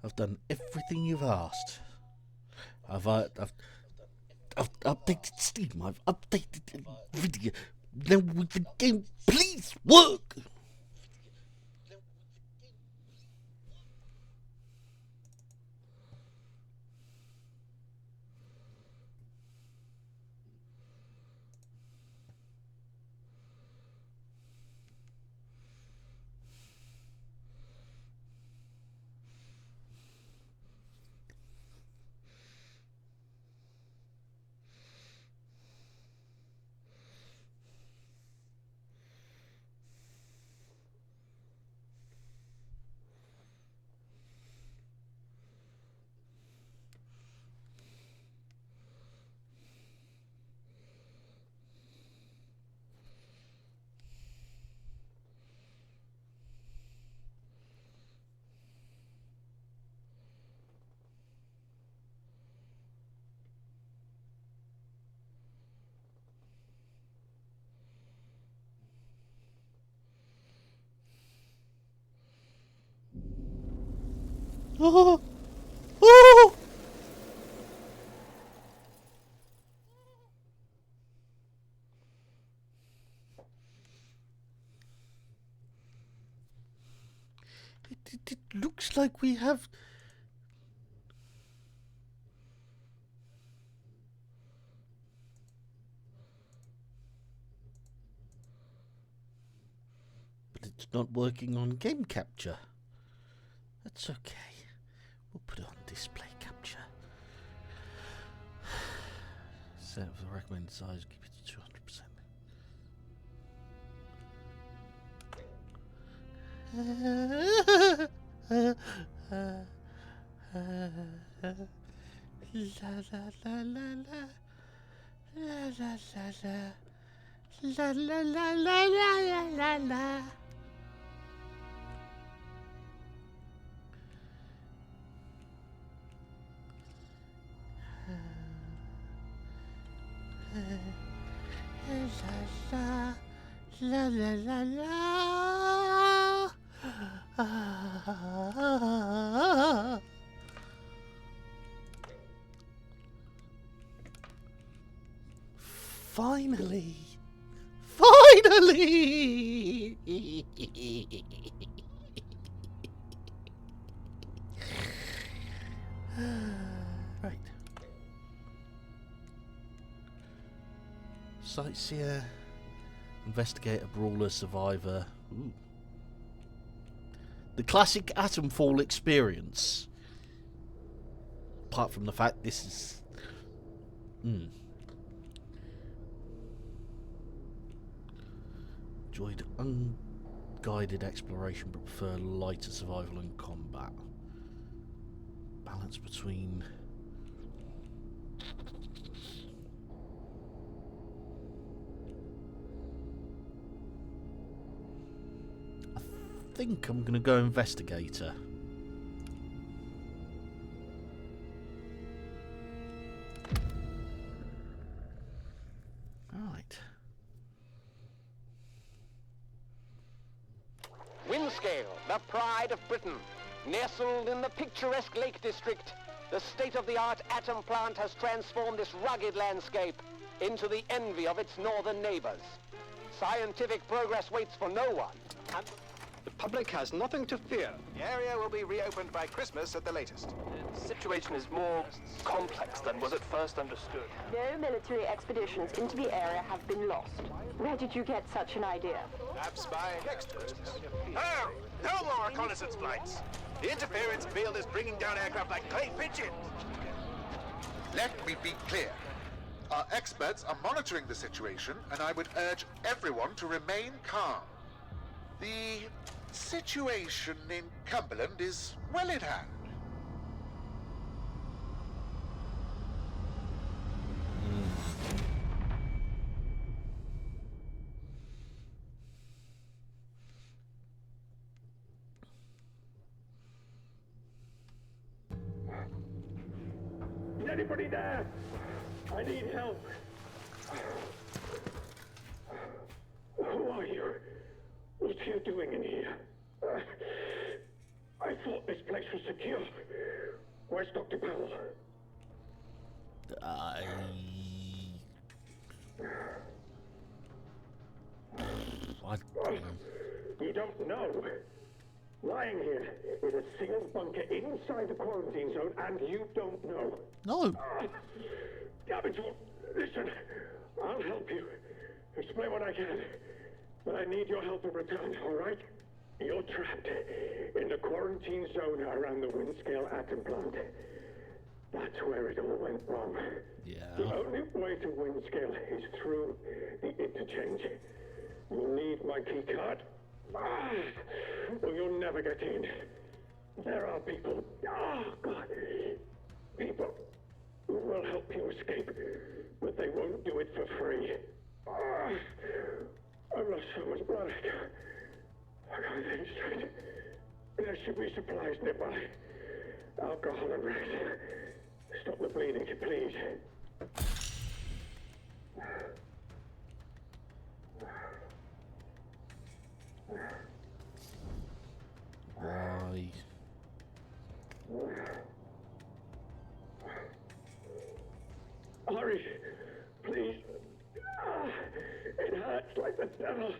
I've done everything you've asked. I've updated Steam. I've updated video. Now with the game, please work. Oh, oh. It looks like we have. But it's not working on game capture. That's okay. We'll put it on display capture. Set for the recommended size, keep it to 200%. La la la la la la la la la la la la la la. La la la la. Finally! Finally! Right. Sightseer, investigator, brawler, survivor. Ooh. The classic Atomfall experience. Apart from the fact this is... Enjoyed unguided exploration but prefer lighter survival and combat. Balance between... I think I'm going to go investigator. Right. Windscale, the pride of Britain. Nestled in the picturesque Lake District, the state-of-the-art atom plant has transformed this rugged landscape into the envy of its northern neighbors. Scientific progress waits for no one, and the public has nothing to fear. The area will be reopened by Christmas at the latest. The situation is more complex than was at first understood. No military expeditions into the area have been lost. Where did you get such an idea? Perhaps by next Christmas. Oh, no more reconnaissance flights. The interference field is bringing down aircraft like clay pigeons. Let me be clear. Our experts are monitoring the situation, and I would urge everyone to remain calm. The situation in Cumberland is well in hand. Is anybody there? I need help. Who are you? What are you doing in here? I thought this place was secure. Where's Dr. Powell? You don't know. Lying here is a sealed bunker inside the quarantine zone, and you don't know. No. Damn it, listen. I'll help you. Explain what I can. But I need your help in return, all right? You're trapped in the quarantine zone around the Windscale atom plant. That's where it all went wrong. Yeah. The only way to Windscale is through the interchange. You'll need my key card. Or you'll never get in. There are people, God, people who will help you escape, but they won't do it for free. I've lost so much blood. I can't think straight. There should be supplies nearby. Alcohol and rest. Stop the bleeding, please. Why? Hurry, please. It hurts like the devil.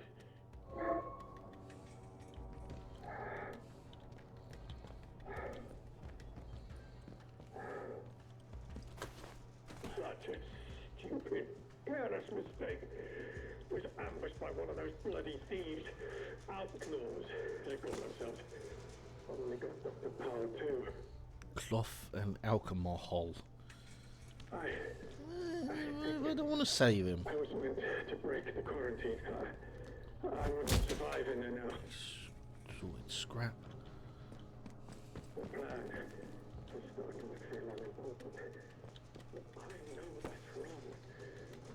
Such a stupid, careless mistake. Was ambushed by one of those bloody thieves. Outlaws, they call themselves. Probably got Dr. Power too. Cloth and alcohol. I don't want to save him. was meant to break the quarantine. I wouldn't survive in there now. Sorted scrap. The plan is starting to feel unimportant. But I know that's wrong.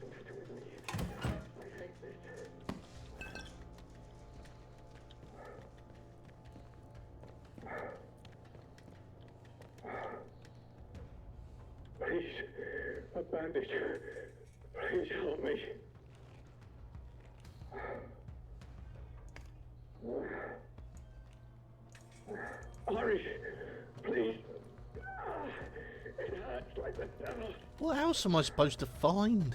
Don't have to admit it. I hate this. Please, a bandage. Please help me. Hurry, please. It hurts like the devil. What else am I supposed to find?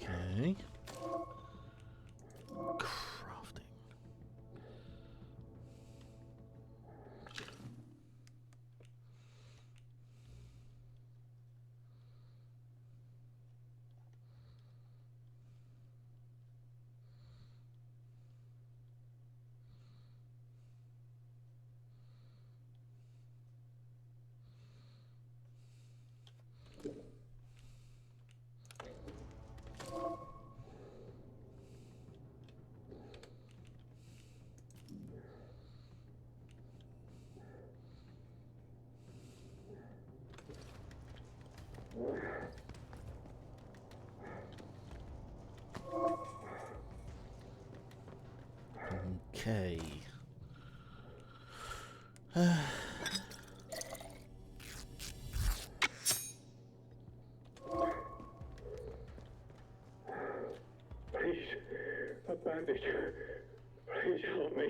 Okay. Crafting. Okay. Please, a bandage. Please help me.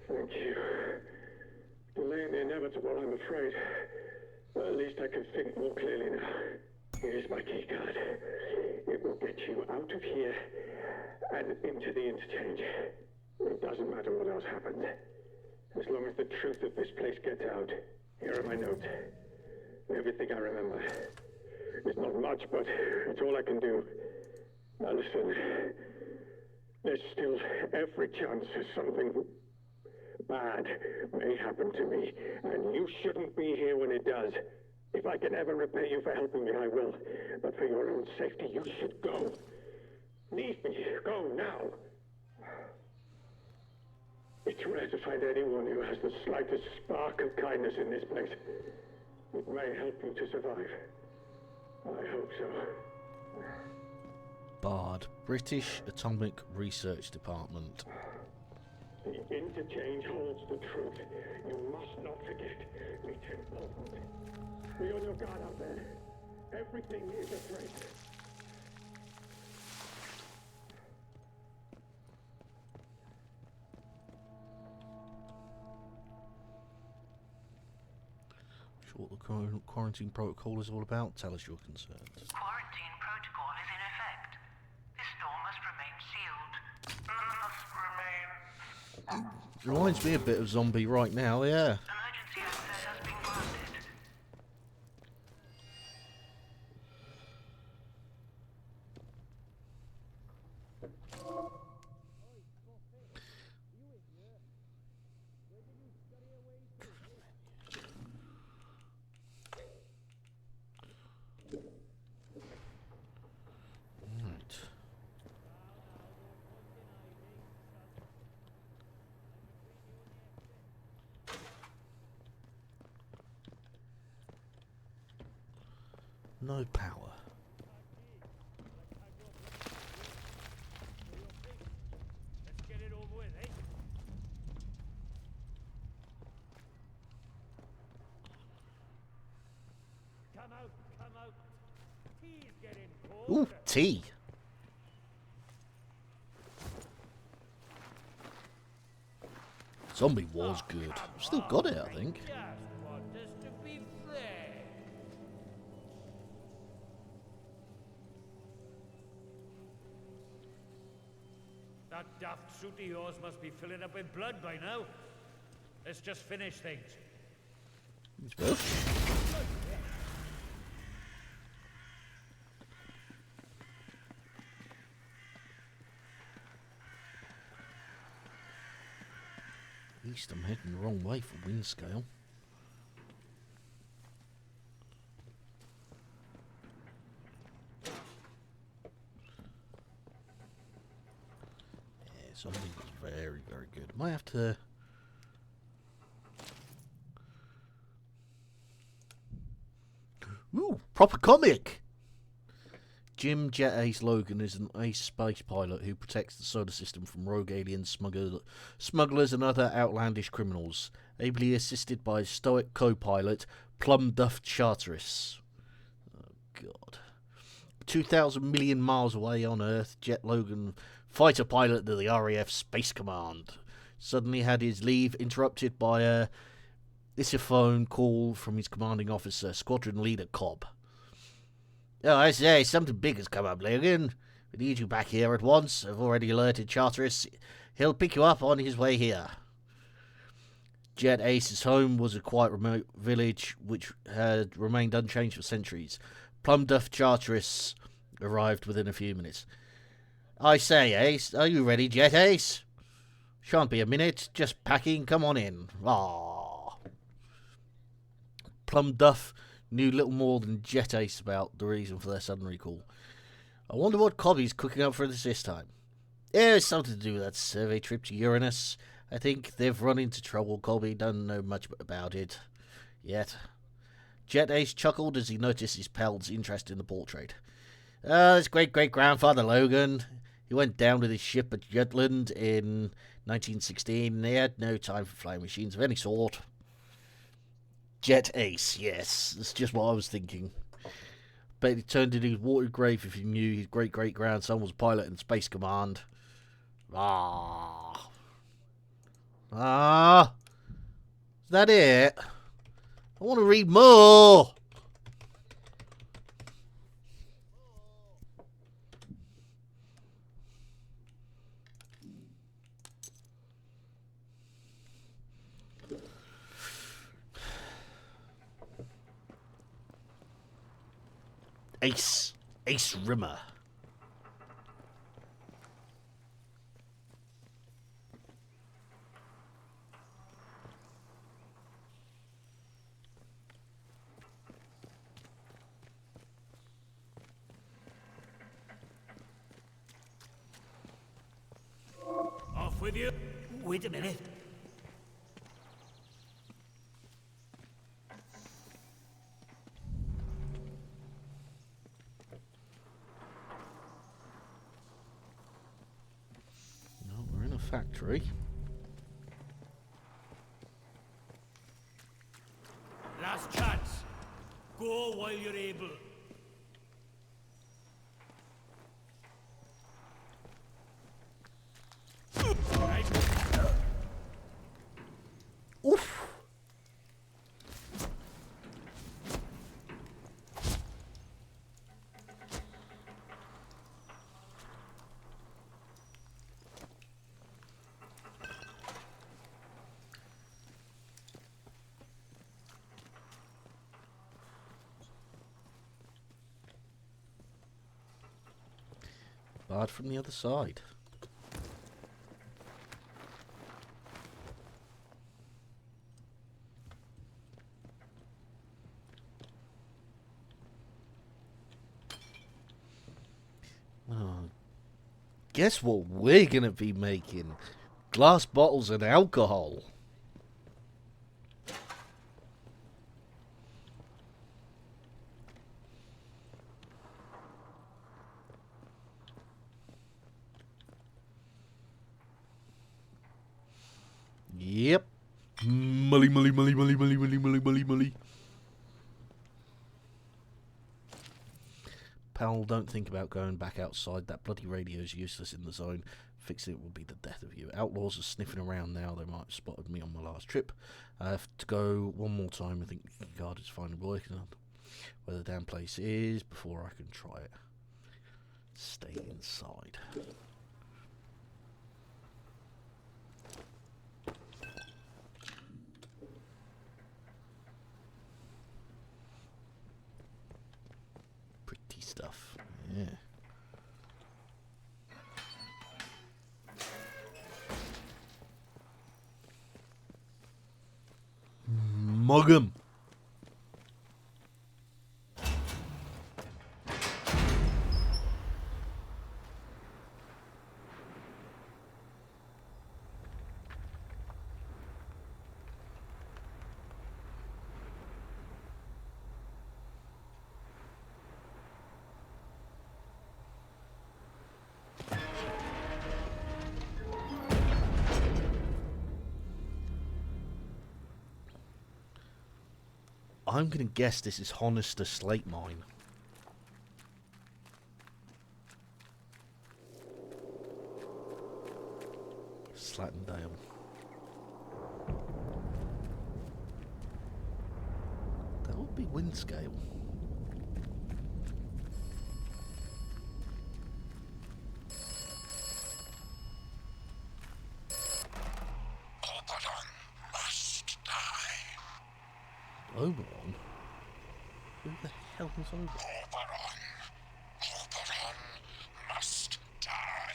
Thank you. Delaying the inevitable, I'm afraid. But at least I can think more clearly now. Here's my key card. It will get you out of here and into the interchange. It doesn't matter what else happens. As long as the truth of this place gets out. Here are my notes. Everything I remember. It's not much, but it's all I can do. Now listen. There's still every chance something bad may happen to me, and you shouldn't be here when it does. If I can ever repay you for helping me, I will. But for your own safety, you should go. Leave me. Go now. It's rare to find anyone who has the slightest spark of kindness in this place. It may help you to survive. I hope so. BARD, British Atomic Research Department. The interchange holds the truth. You must not forget. It's important. Be on your guard out there. Everything is a threat. What the quarantine protocol is all about. Tell us your concerns. Quarantine protocol is in effect. This door must remain sealed. Reminds me a bit of Zombie right now, yeah. Emergency access has been granted. Right. No power. Let's get it over with, eh? Come out, come out. Tea's getting cold. Ooh, tea. Zombie was good. Still got it, I think. Just want us to be friends. That daft suit of yours must be filling up with blood by now. Let's just finish things. It's well. East, I'm heading the wrong way for wind scale. Yeah, something was very, very good. Might have to. Ooh, proper comic! Jim Jet Ace Logan is an ace space pilot who protects the solar system from rogue alien smugglers and other outlandish criminals, ably assisted by his stoic co-pilot, Plum Duff Charteris. Oh, God. 2,000 million miles away on Earth, Jet Logan, fighter pilot of the RAF Space Command, suddenly had his leave interrupted by a phone call from his commanding officer, Squadron Leader Cobb. "Oh, I say, something big has come up, Logan. We need you back here at once. I've already alerted Charteris. He'll pick you up on his way here." Jet Ace's home was a quiet remote village which had remained unchanged for centuries. Plum Duff Charteris arrived within a few minutes. "I say, Ace, are you ready, Jet Ace?" "Shan't be a minute. Just packing. Come on in." Ah. Plum Duff knew little more than Jet Ace about the reason for their sudden recall. "I wonder what Cobby's cooking up for us this time." "It's something to do with that survey trip to Uranus. I think they've run into trouble. Colby doesn't know much about it yet." Jet Ace chuckled as he noticed his pal's interest in the portrait. "Oh, his great-great-grandfather Logan. He went down with his ship at Jutland in 1916, and he had no time for flying machines of any sort." Jet Ace, yes. That's just what I was thinking. Bet he turned into his watery grave if he knew his great-great-grandson was a pilot in Space Command. Ah. Ah. Is that it? I want to read more. Ace Rimmer. Off with you. Wait a minute. No, we're in a factory. Go while you're able. Oof. Barred from the other side. Oh, guess what we're gonna be making? Glass bottles and alcohol. Yep. Mully, mully, mully, mully, mully, mully, mully, mully, mully. Pal, don't think about going back outside. That bloody radio's useless in the zone. Fixing it will be the death of you. Outlaws are sniffing around now. They might have spotted me on my last trip. I have to go one more time. I think the guard is finally working on where the damn place is before I can try it. Stay inside. Pretty stuff. Yeah. Mug 'em. I'm going to guess this is Honister Slate Mine. Slattendale. That would be Windscale. Oberon? Who the hell is Oberon? Oberon must die.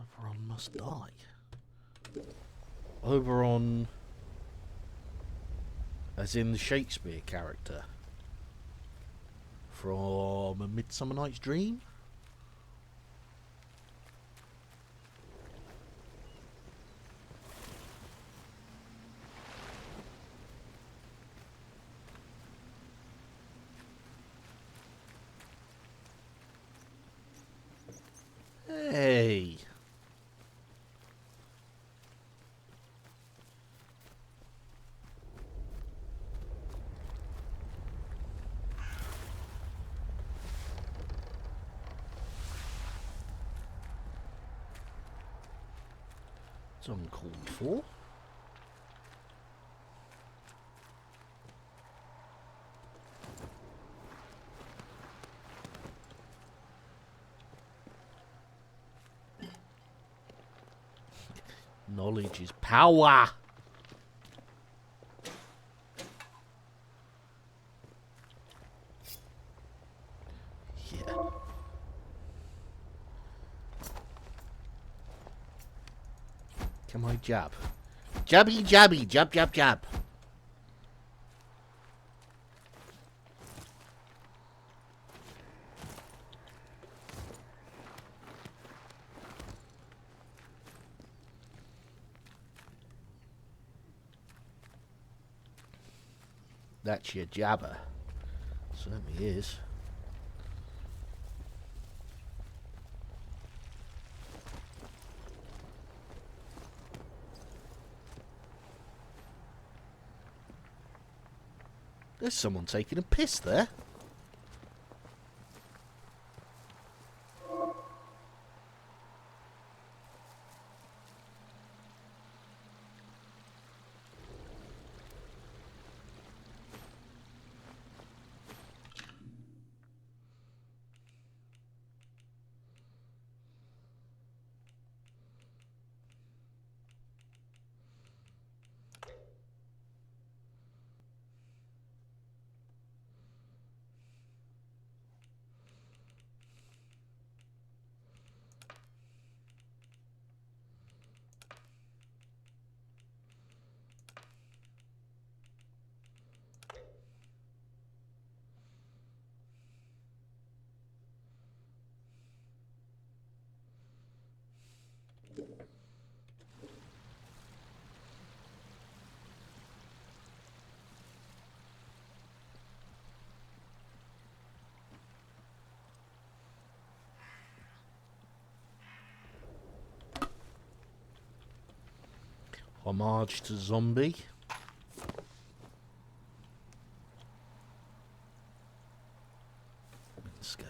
Oberon must die. Oberon, as in the Shakespeare character from A Midsummer Night's Dream? Hey! It's uncalled for. Knowledge is power. Yeah. Can I jab? Jabby jabby, jab jab jab. That's your jabber. Certainly is. There's someone taking a piss there. Homage to Zombie. Scale.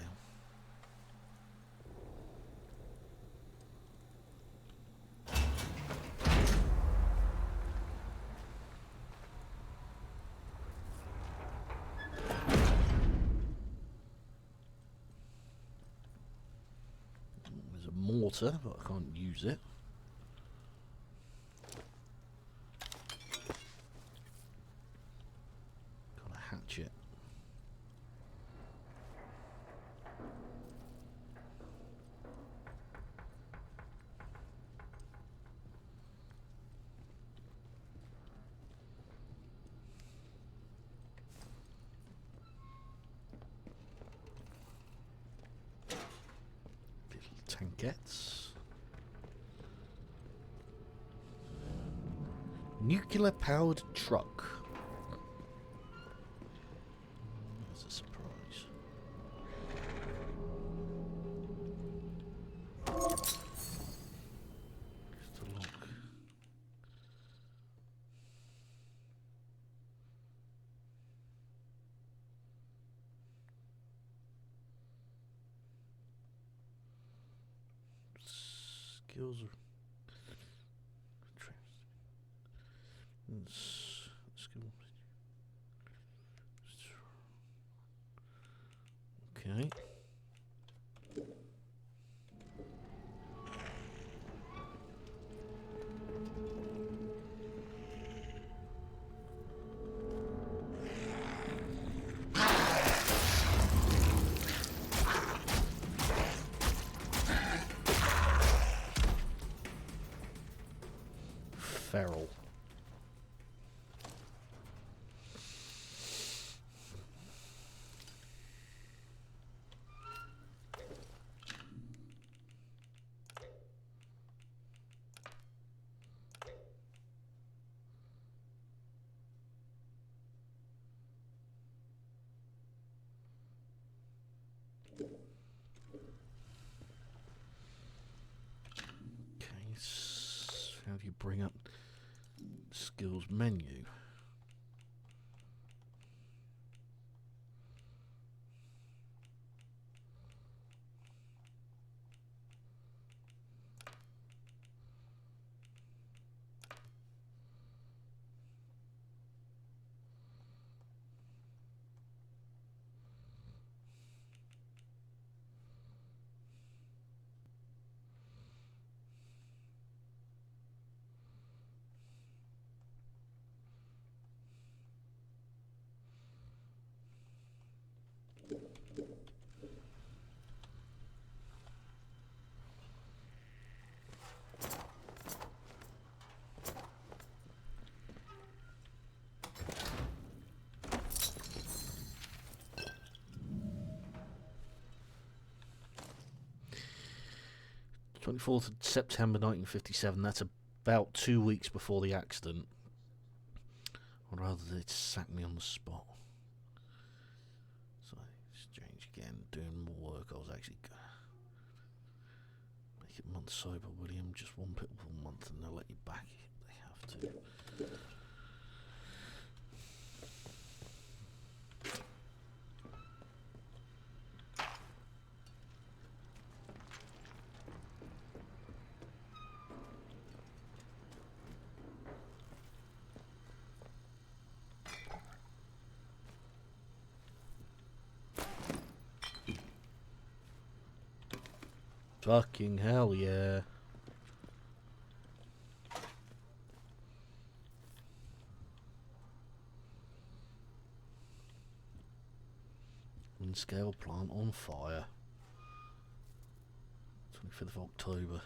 There's a mortar, but I can't use it. Got a hatchet. Tankettes. Nuclear powered truck. That's a surprise. Just a lock. Skills are skill. Okay. Feral. Okay, how do you bring up skills menu? Twenty-4th of September 1957. That's about 2 weeks before the accident. Or rather, they'd sack me on the spot. So, strange again, doing more work. I was actually make it month sober, William. Just one pitiful month, and they'll let you back if they have to. Fucking hell, yeah. Scale plant on fire. 25th of October.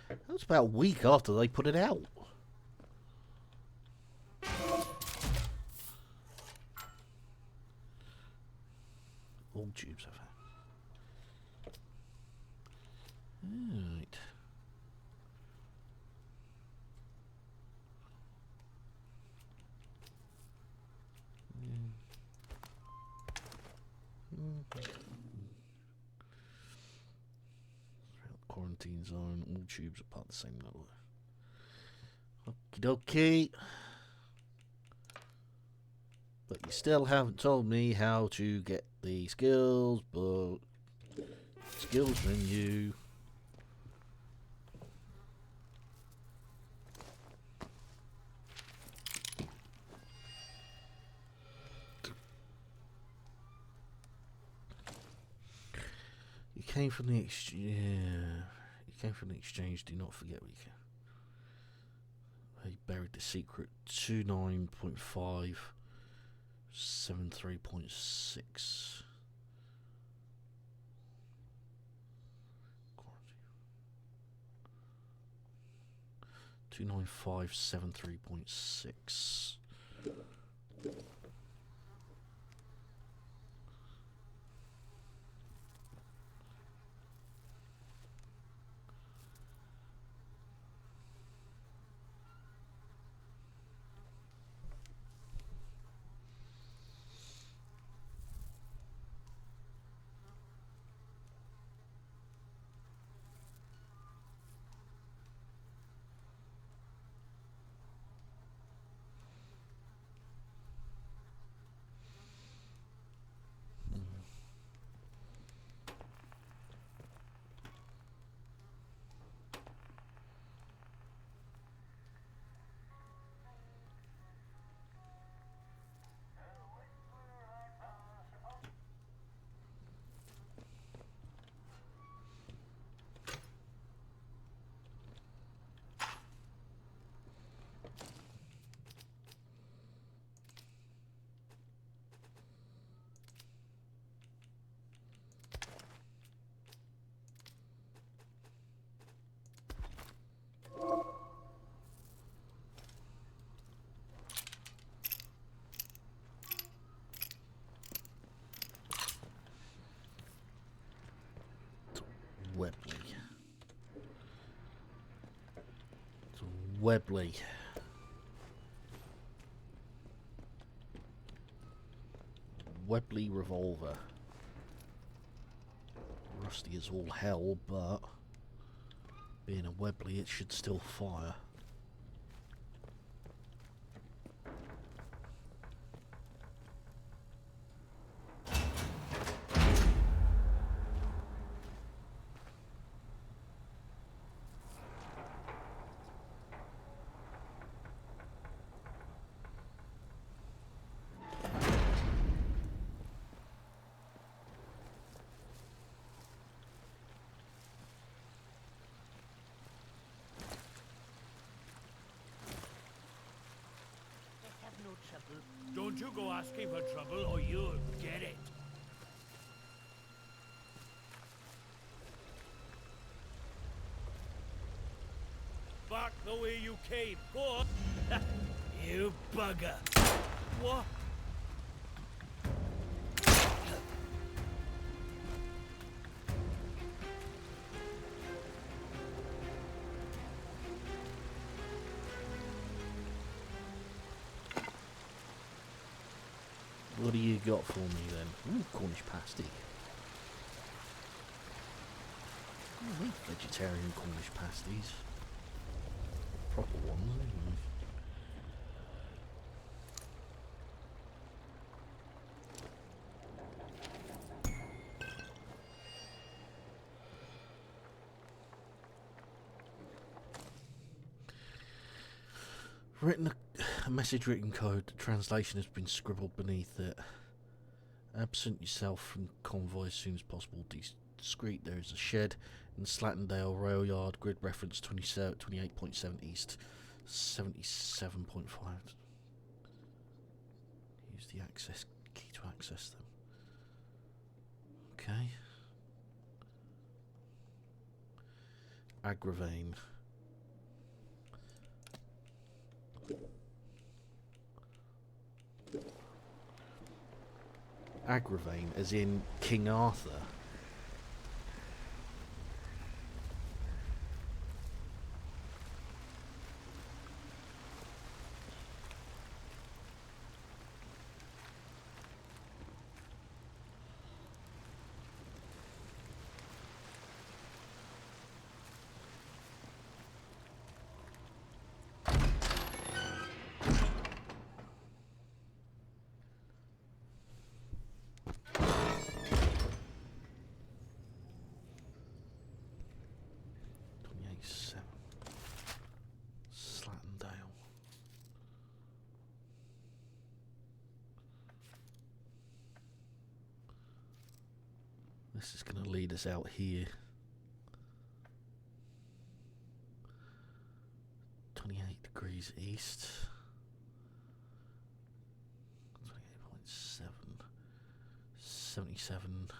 That was about a week after they put it out. All tubes have had. Right. Quarantine zone. All tubes are part of the same network. Okie dokie. But you still haven't told me how to get the skills book. Skills menu. You came from the exchange. Yeah. You came from the exchange. Do not forget what you came. They buried the secret 29.5. 73.6. 29573.6. Webley. It's Webley. Webley revolver. Rusty as all hell, but being a Webley, it should still fire. Don't you go asking for trouble or you'll get it. Back the way you came. Go on. You bugger. What? What do you got for me then? Ooh, Cornish pasty. I like vegetarian Cornish pasties. Proper ones, anyway. A message written code. The translation has been scribbled beneath it. Absent yourself from convoy as soon as possible. discreet. There is a shed in Slattendale Rail Yard, grid reference 28.7 east, 77.5. Use the access key to access them. Okay. Agravane. Agravane, as in King Arthur. Slattendale. This is going to lead us out here. 28 degrees east. 28.7. 77.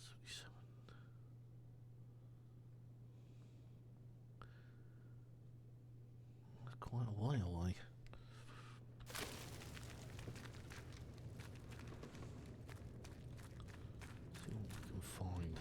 77. That's quite a way away. See what we can find.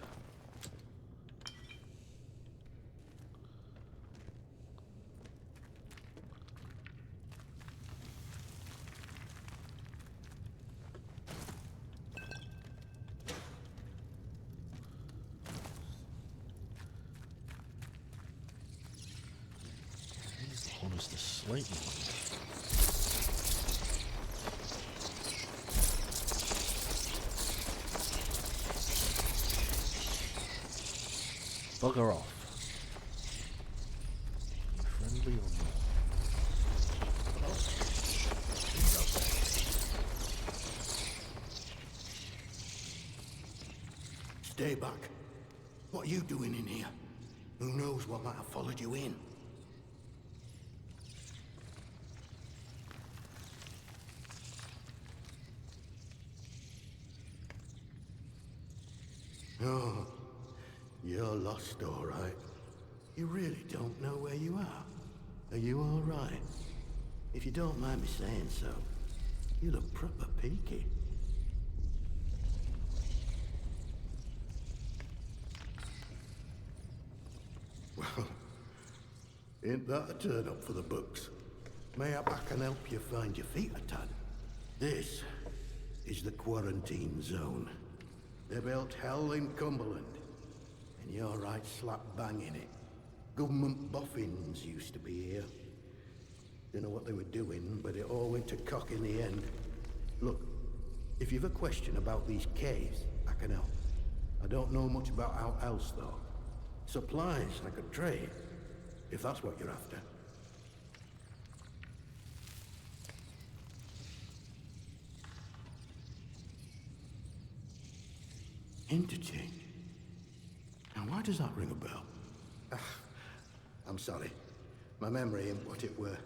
What is the sleeping one? Bugger off. Friendly or not? Stay back. What are you doing in here? Who knows what might have followed you in? Oh, you're lost, all right. You really don't know where you are. Are you all right? If you don't mind me saying so, you look proper peaky. Well, ain't that a turn up for the books? Mayhap I can help you find your feet a tad. This is the quarantine zone. They built hell in Cumberland, and you're right slap bang in it. Government boffins used to be here. Don't know what they were doing, but it all went to cock in the end. Look, if you've a question about these caves, I can help. I don't know much about how else, though. Supplies I could trade, if that's what you're after. Interchange? Now why does that ring a bell? I'm sorry. My memory ain't what it were.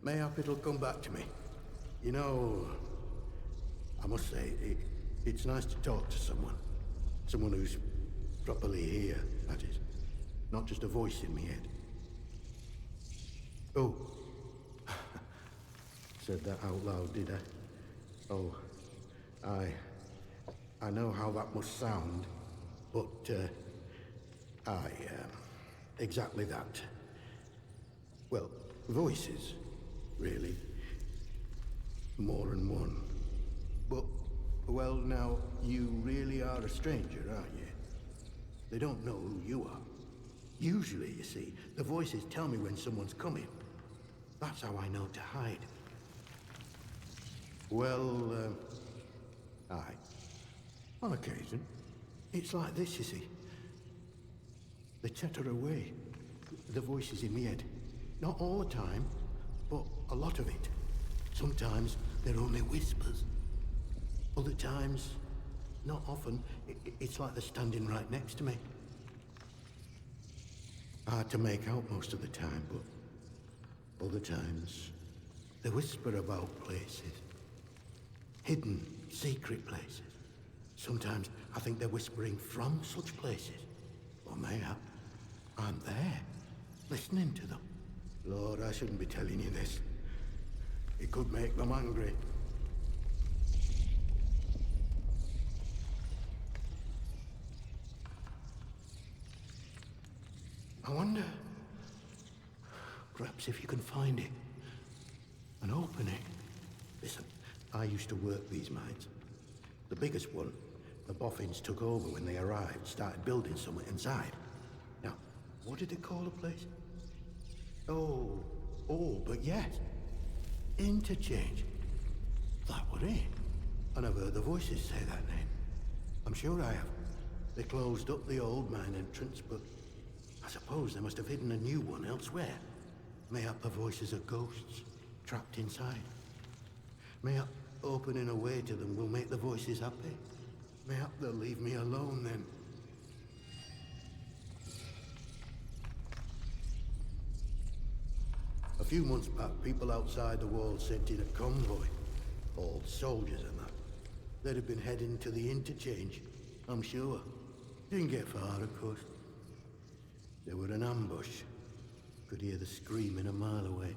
Mayhap it'll come back to me. You know, I must say, it's nice to talk to someone. Someone who's properly here, that is. Not just a voice in my head. Oh. Said that out loud, did I? Oh. I know how that must sound, but, exactly that. Well, voices, really. More than one. But, well, now, you really are a stranger, aren't you? They don't know who you are. Usually, you see, the voices tell me when someone's coming. That's how I know to hide. Well, aye. On occasion. It's like this, you see. They chatter away. The voices in my head. Not all the time, but a lot of it. Sometimes they're only whispers. Other times, not often, it's like they're standing right next to me. Hard to make out most of the time, but other times, they whisper about places. Hidden, secret places. Sometimes I think they're whispering from such places. Or maybe I'm there, listening to them. Lord, I shouldn't be telling you this. It could make them angry. I wonder, perhaps if you can find it and open it. Listen, I used to work these mines. The biggest one, the boffins took over when they arrived, started building something inside. Now, what did they call the place? Oh, but yes. Interchange. That was it. And I've heard the voices say that name. I'm sure I have. They closed up the old mine entrance, but I suppose they must have hidden a new one elsewhere. Mayhap the voices are ghosts, trapped inside. Mayhap opening a way to them will make the voices happy. Mayhap they'll leave me alone then. A few months back, people outside the walls sent in a convoy. All soldiers and that. They'd have been heading to the interchange, I'm sure. Didn't get far, of course. They were an ambush. Could hear the screaming a mile away.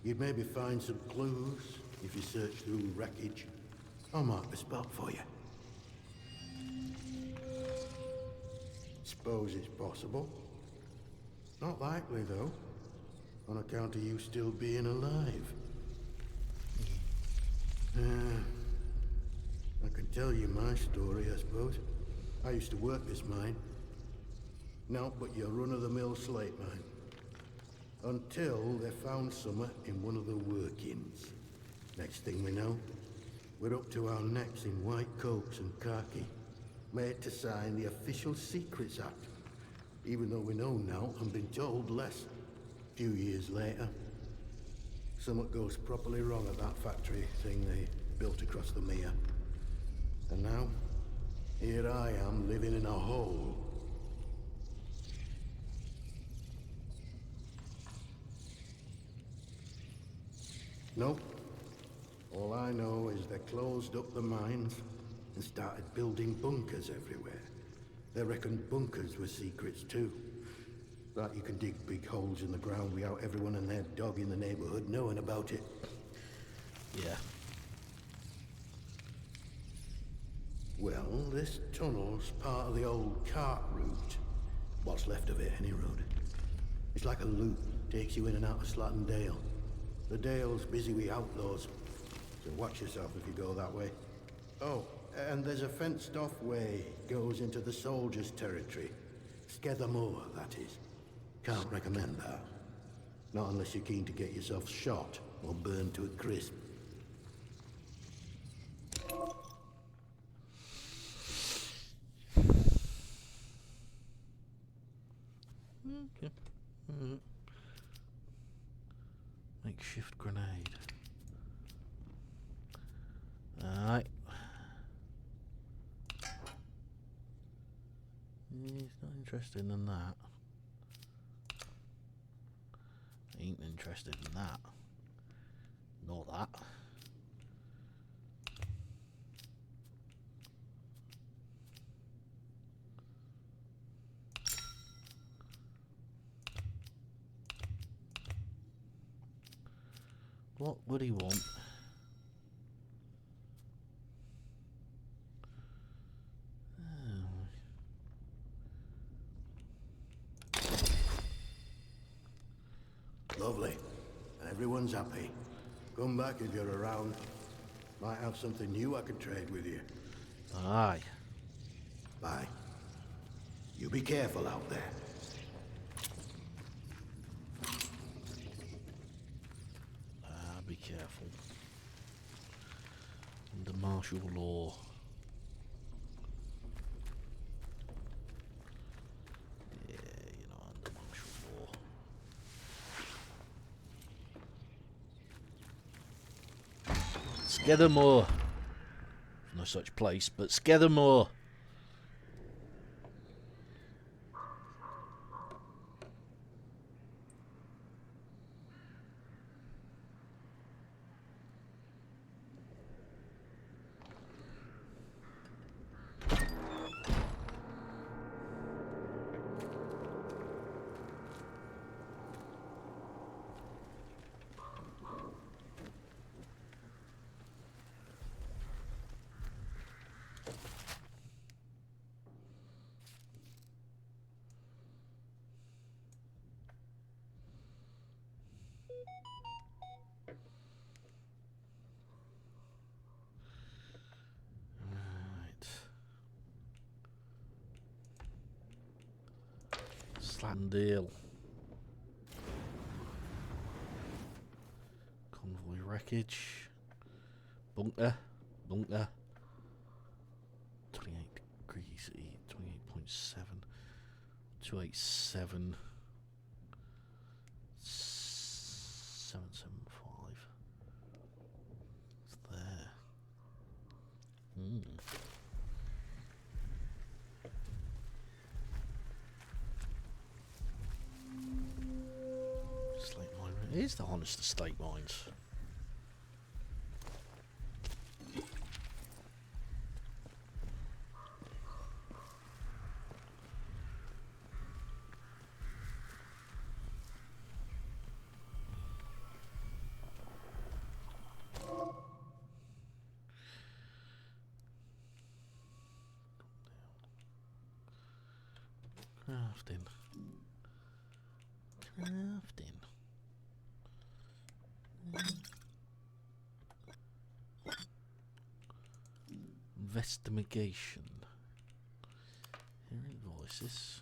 You'd maybe find some clues if you search through wreckage. I'll mark the spot for you. Suppose it's possible. Not likely, though. On account of you still being alive. I can tell you my story, I suppose. I used to work this mine. No, but your run-of-the-mill slate mine. Until they found some in one of the workings. Next thing we know, we're up to our necks in white coats and khaki. Made to sign the Official Secrets Act. Even though we know now and been told less. Few years later, something goes properly wrong at that factory thing they built across the mere. And now, here I am living in a hole. Nope. All I know is they closed up the mines and started building bunkers everywhere. They reckoned bunkers were secrets too. That you can dig big holes in the ground without everyone and their dog in the neighborhood knowing about it. Yeah. Well, this tunnel's part of the old cart route. What's left of it, any road. It's like a loop, takes you in and out of Slatten Dale. The Dale's busy with outlaws, so watch yourself if you go that way. Oh, and there's a fenced-off way goes into the soldiers' territory. Skethermoor, that is. Can't recommend that. Not unless you're keen to get yourself shot or burned to a crisp. Okay. Makeshift grenade. Alright. He's not interested in that. Ain't interested in that. Nor that. What would he want? Lovely. Everyone's happy. Come back if you're around. Might have something new I could trade with you. Aye. Bye. You be careful out there. Be careful. Under martial law. Yeah, you're not under martial law. Skethermore. No such place, but Skethermore. Slandale. Convoy wreckage. Bunker. 28 degrees E. 28.7. 287. 775. It's there. Slate mine. It is the honest estate mines. Crafting. Investigation. Here are invoices.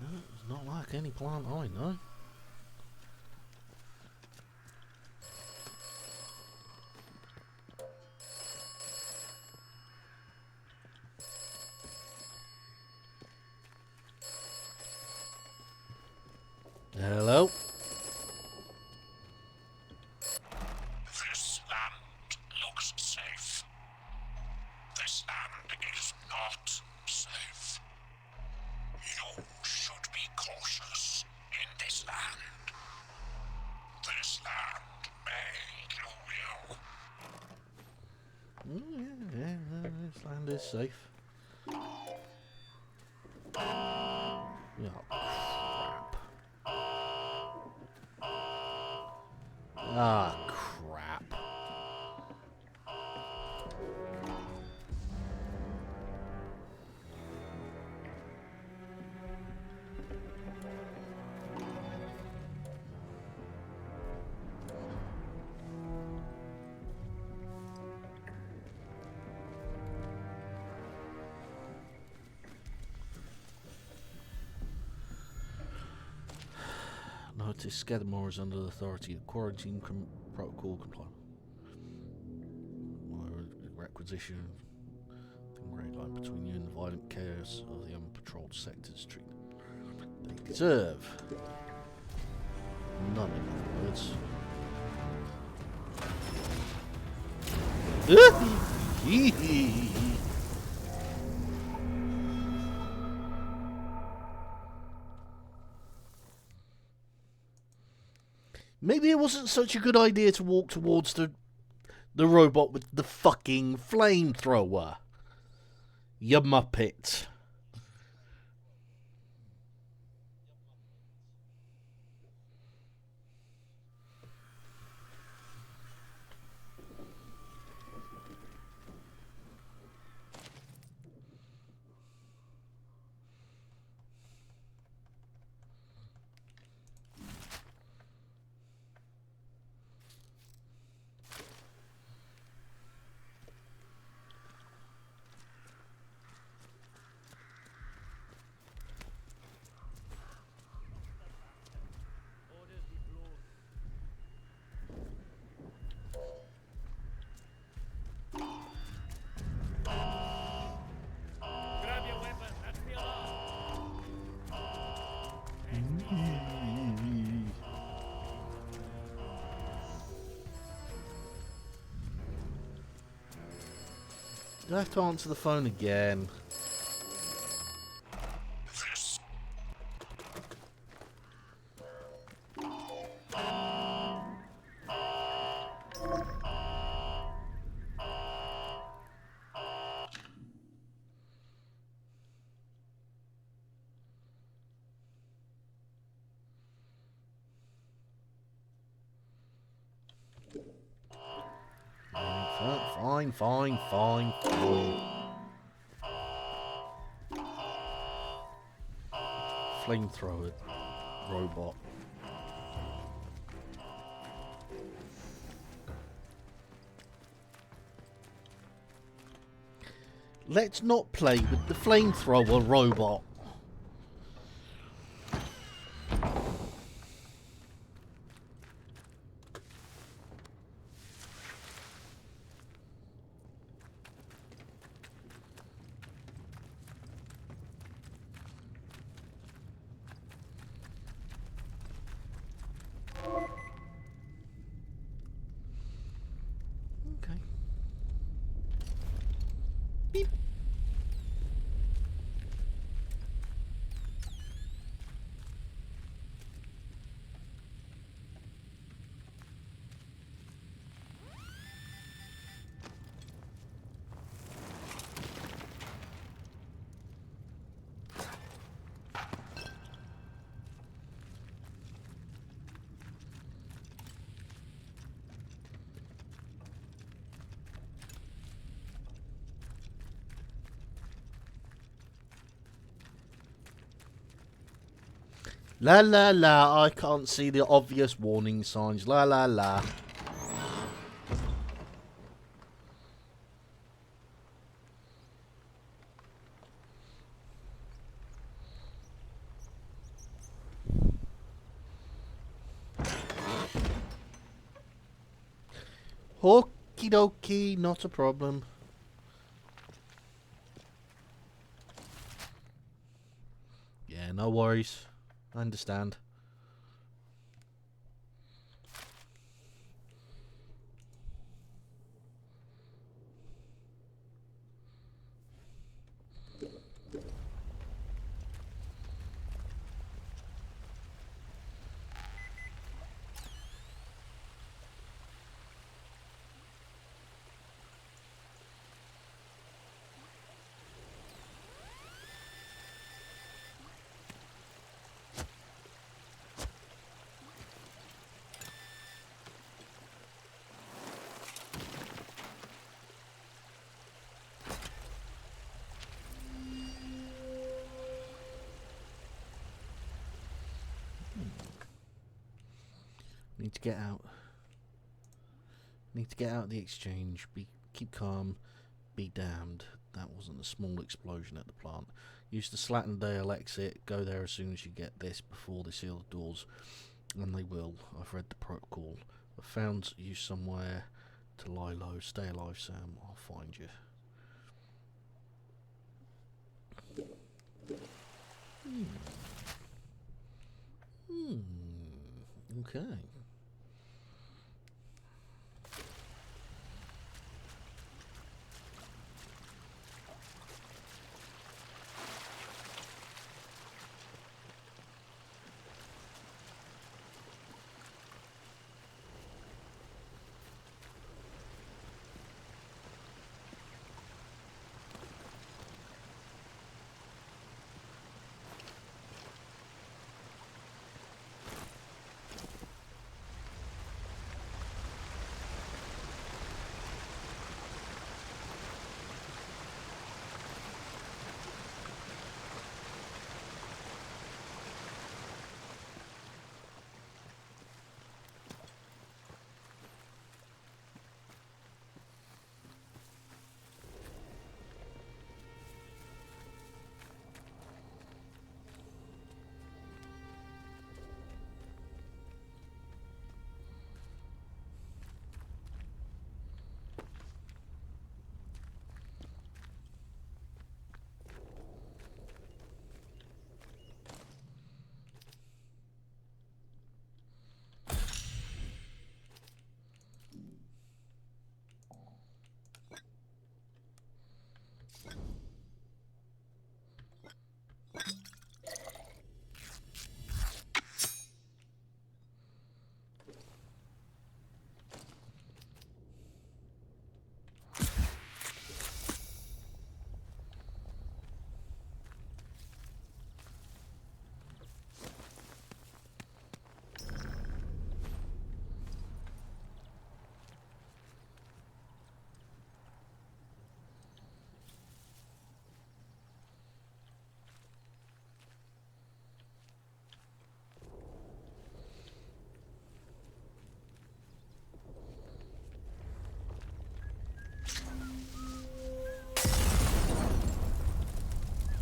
No, it's not like any plant I know. Hello? This land looks safe. This land is not safe. You should be cautious in this land. This land may kill you. Yeah, this land is safe. Oh, crap. Ah, crap. Notice Skidmore is under the authority of quarantine protocol compliance. Requisition thin grey line between you and the violent chaos of the unpatrolled sectors. Treat they deserve. None, in other words. Maybe it wasn't such a good idea to walk towards the robot with the fucking flamethrower. You muppet. Grab your weapon, that's the alarm. Do I have to answer the phone again? This. Fine. Flamethrower robot. Let's not play with the flamethrower robot. Okay. Beep. La la la, I can't see the obvious warning signs. La la la. Okie dokie, not a problem. Yeah, no worries. I understand. Need to get out. Need to get out of the exchange. Keep calm. Be damned. That wasn't a small explosion at the plant. Use the Slatendale exit. Go there as soon as you get this before they seal the doors. And they will. I've read the protocol. I've found you somewhere to lie low. Stay alive, Sam. I'll find you. Okay.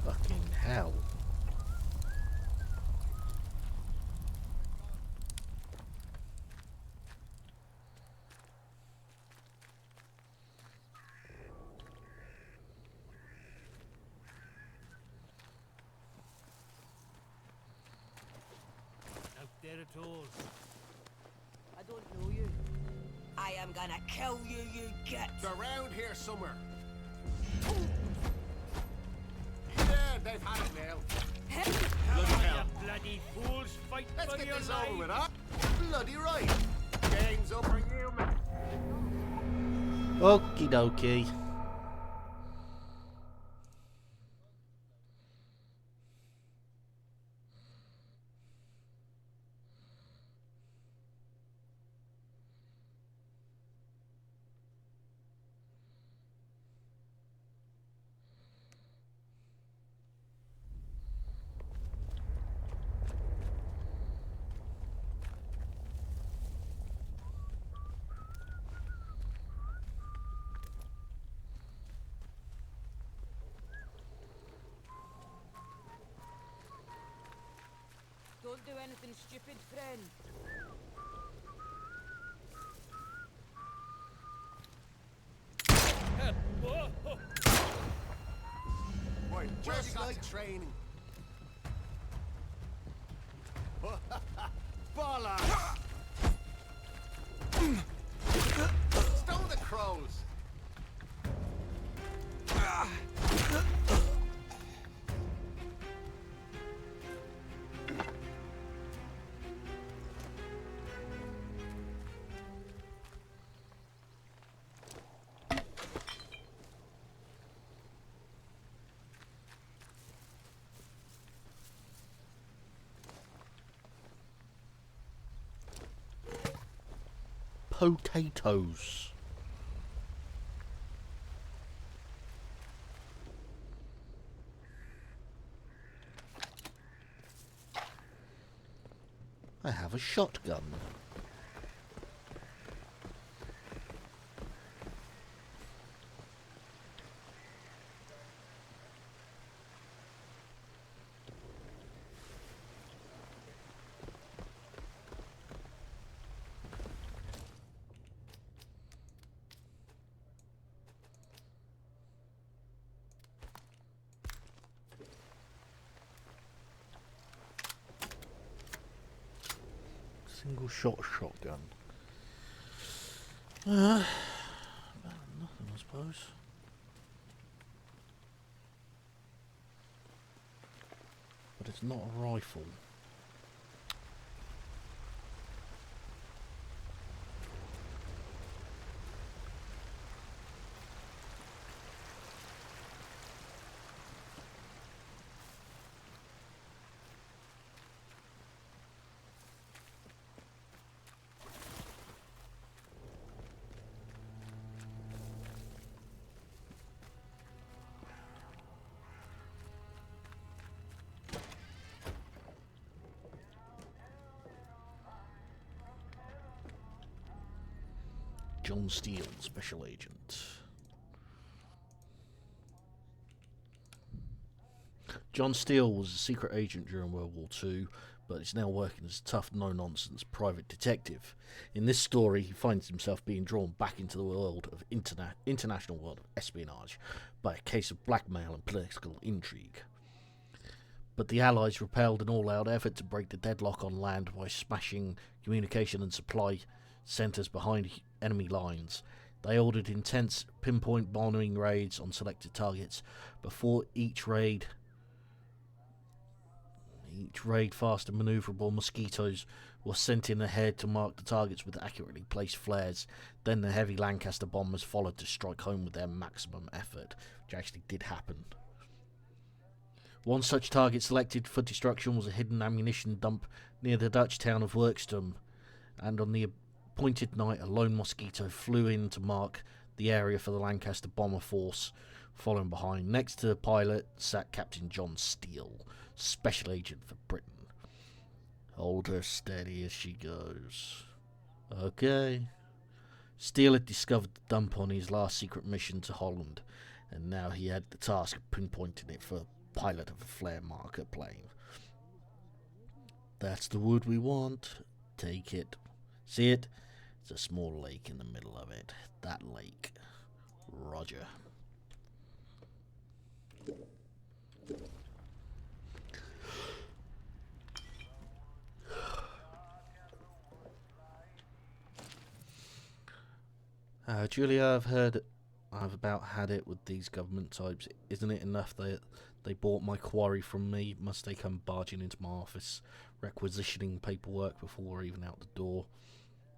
Fucking hell. Out there at all. I don't know you. I am gonna kill you, you git! Around here somewhere. Yeah, they've had it now. Bloody hell. You bloody fools, fight Let's for get your this lives. over with, huh? Bloody right. Game's over you, man. Okie dokie. Don't do anything stupid, friend. Whoa. Boy, just like training. Bollocks! Stone the crows! Potatoes. I have a shotgun. Single shot shotgun. Nothing, I suppose. But it's not a rifle. John Steele, Special Agent. John Steele was a secret agent during World War II, but is now working as a tough, no-nonsense private detective. In this story, he finds himself being drawn back into the world of international world of espionage by a case of blackmail and political intrigue. But the Allies repelled an all-out effort to break the deadlock on land by smashing communication and supply centres behind enemy lines. They ordered intense pinpoint bombing raids on selected targets. Before each raid, fast and manoeuvrable mosquitoes were sent in ahead to mark the targets with accurately placed flares. Then the heavy Lancaster bombers followed to strike home with their maximum effort, which actually did happen. One such target selected for destruction was a hidden ammunition dump near the Dutch town of Werkstum, and on the appointed night a lone mosquito flew in to mark the area for the Lancaster bomber force following behind. Next to the pilot sat Captain John Steele, Special Agent for Britain. Hold her steady as she goes. Okay. Steele had discovered the dump on his last secret mission to Holland, and now he had the task of pinpointing it for pilot of a flare marker plane. That's the wood we want. Take it. See it? It's a small lake in the middle of it. That lake. Roger. Julia, I've about had it with these government types. Isn't it enough that they bought my quarry from me? Must they come barging into my office, requisitioning paperwork before we're even out the door?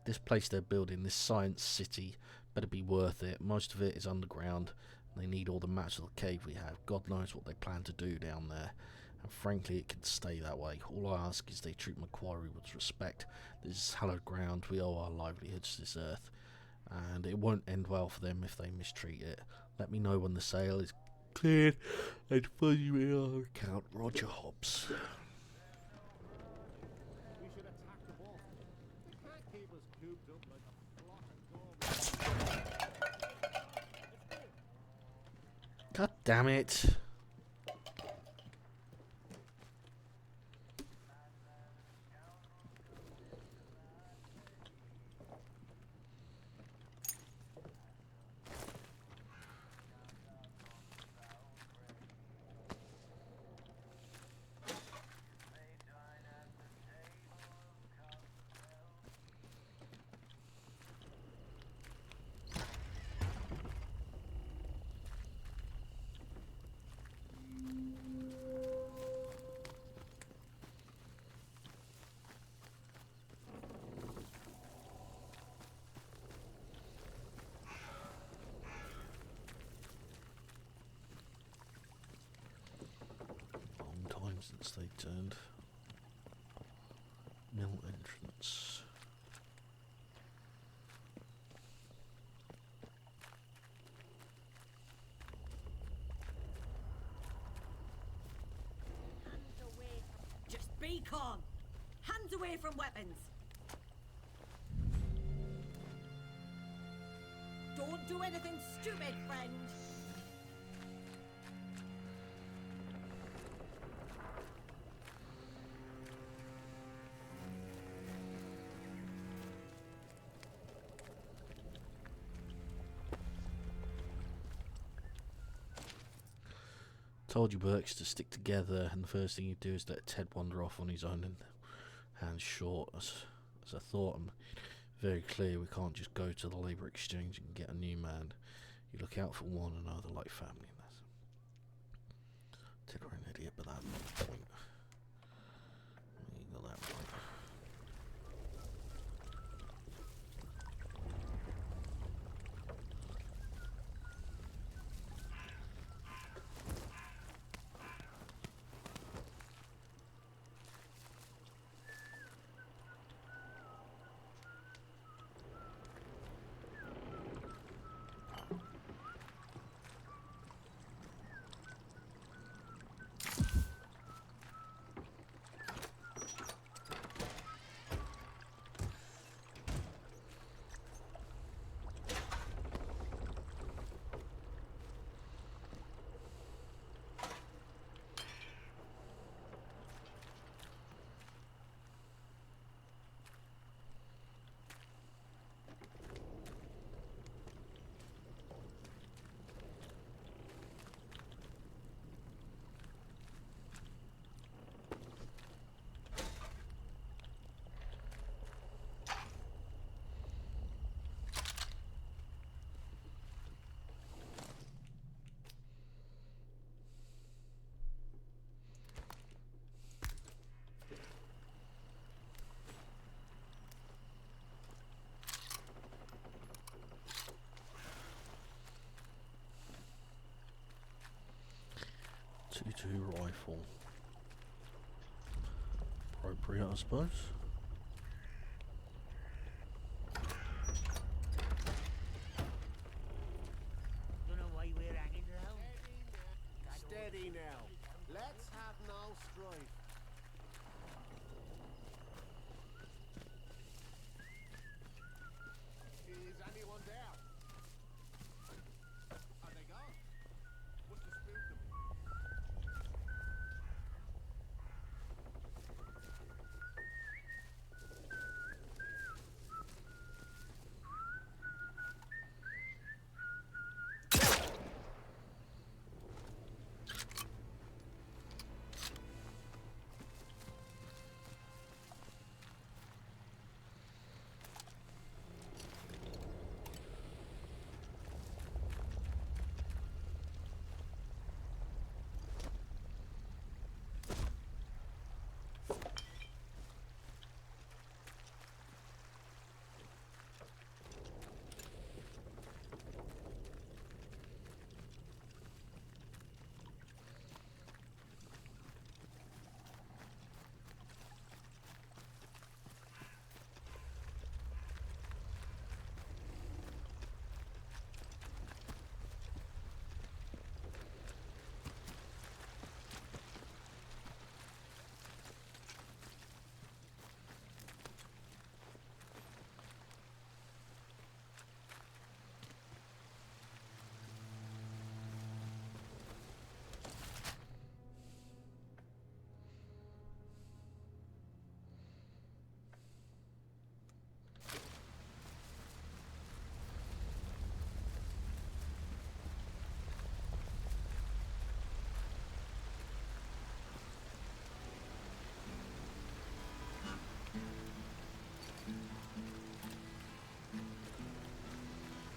This place they're building, this science city, better be worth it. Most of it is underground. They need all the maps of the cave we have. God knows what they plan to do down there. And frankly, it can stay that way. All I ask is they treat my quarry with respect. This is hallowed ground. We owe our livelihoods to this earth. And it won't end well for them if they mistreat it. Let me know when the sale is cleared and fund you in our account. Roger Hobbs. God damn it. Since they turned mill entrance. Hands away. Just be calm. Hands away from weapons. Don't do anything stupid, friend. Told you, Burks, to stick together, and the first thing you do is let Ted wander off on his own and hands short. as I thought. I'm very clear we can't just go to the labour exchange and get a new man. You look out for one another like family. That's Tiddler an idiot, but that's not the point. You got that right. 2-2 rifle. Appropriate, I suppose. Don't know why we're hanging around. Steady now. Let's have no strife. Is anyone there? Are they gone? Must have spooked them.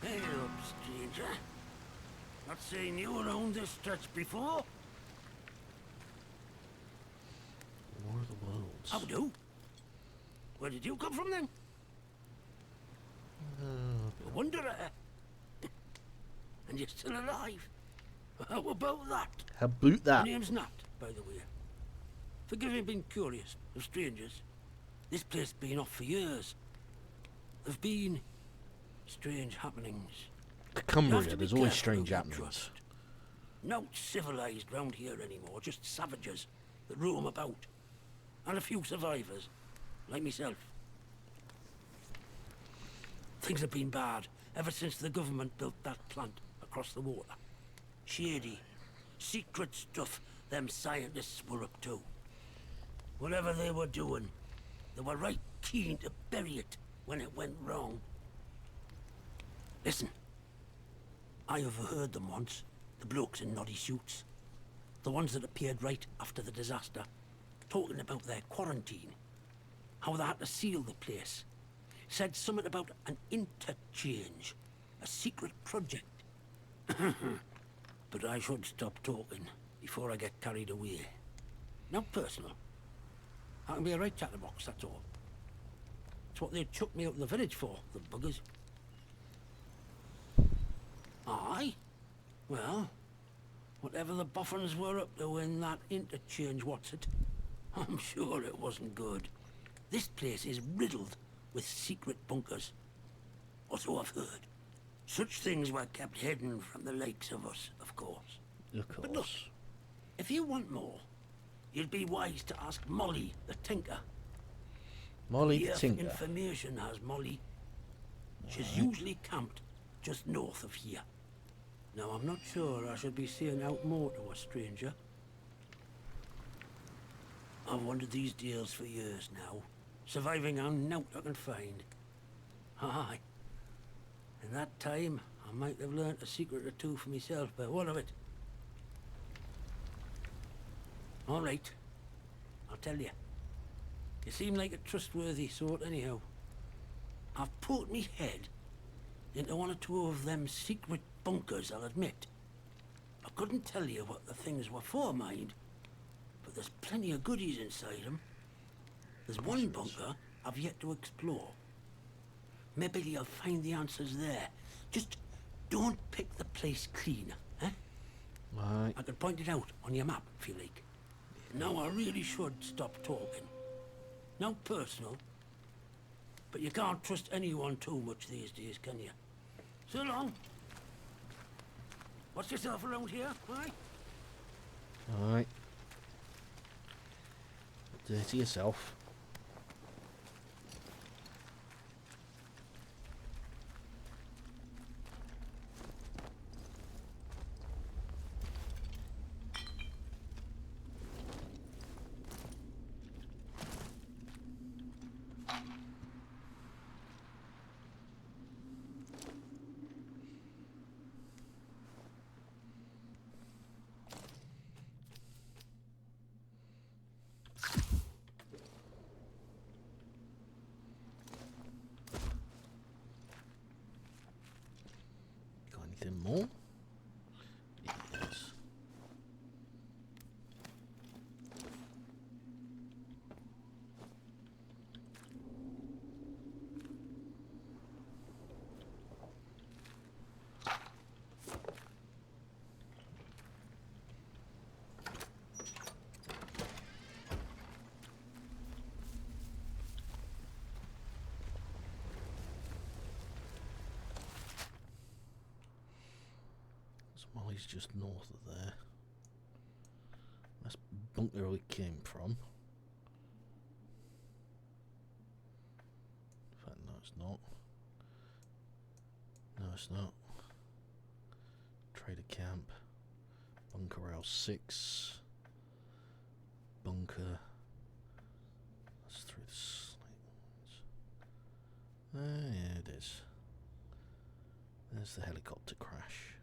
Hey up, stranger. Not seen you around this stretch before. War of the Worlds. How do? Where did you come from then? A wanderer. And you're still alive. How about that? How about that? My name's Nat, by the way. Forgive me being curious of strangers. This place been off for years. There've been strange happenings. Cumbria, there's always strange happenings. Not civilized round here anymore, just savages that roam about. And a few survivors, like myself. Things have been bad ever since the government built that plant across the water. Shady, secret stuff them scientists were up to. Whatever they were doing, they were right keen to bury it when it went wrong. Listen, I overheard them once, the blokes in noddy suits. The ones that appeared right after the disaster, talking about their quarantine. how they had to seal the place. Said something about an interchange, a secret project. But I should stop talking before I get carried away. Now personal. I can be a right chatterbox, that's all. That's what they chucked me out of the village for, the buggers. Aye? Well, whatever the boffins were up to in that interchange, what's it? I'm sure it wasn't good. This place is riddled with secret bunkers. Or so I've heard. Such things were kept hidden from the likes of us, of course. Of course. But look, if you want more, you'd be wise to ask Molly, the tinker. Molly the Here for tinker. information has Molly. She's usually camped just north of here. Now, I'm not sure I should be saying out more to a stranger. I've wanted these deals for years now, surviving on naught I can find. Aye. In that time, I might have learnt a secret or two for myself, but what of it? All right. I'll tell you. You seem like a trustworthy sort anyhow. I've put me head into one or two of them secret bunkers, I'll admit. I couldn't tell you what the things were for, mind, but there's plenty of goodies inside them. There's one bunker I've yet to explore. Maybe you'll find the answers there. Just don't pick the place clean, eh? Right. I could point it out on your map, if you like. Now I really should stop talking. Now personal, but you can't trust anyone too much these days, can you? So long. Watch yourself around here, aye? Alright. Dirty yourself. Got anything more? Yes. Molly's just north of there. That's bunker we came from. In fact, no, it's not. No, it's not. Trader camp. Bunker L6. Bunker. That's through the slings. Yeah, it is. There's the helicopter crash.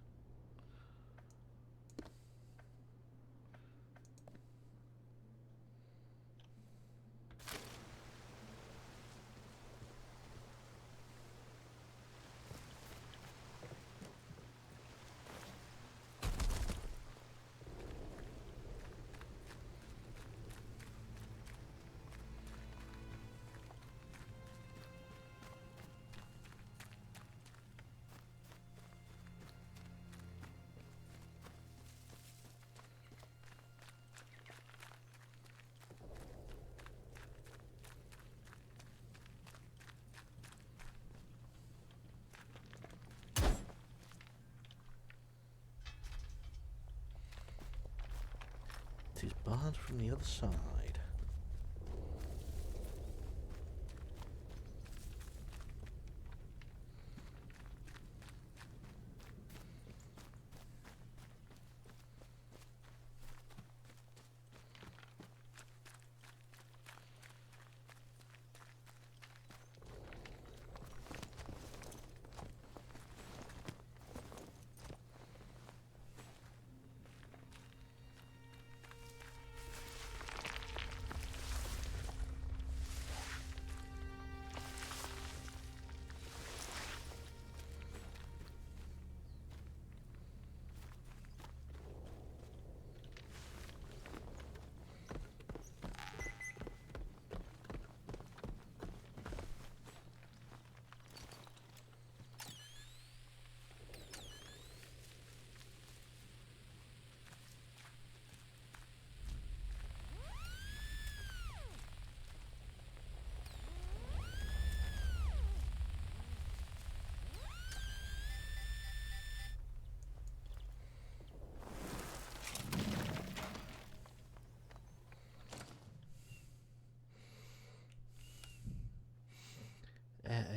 It is barred from the other side.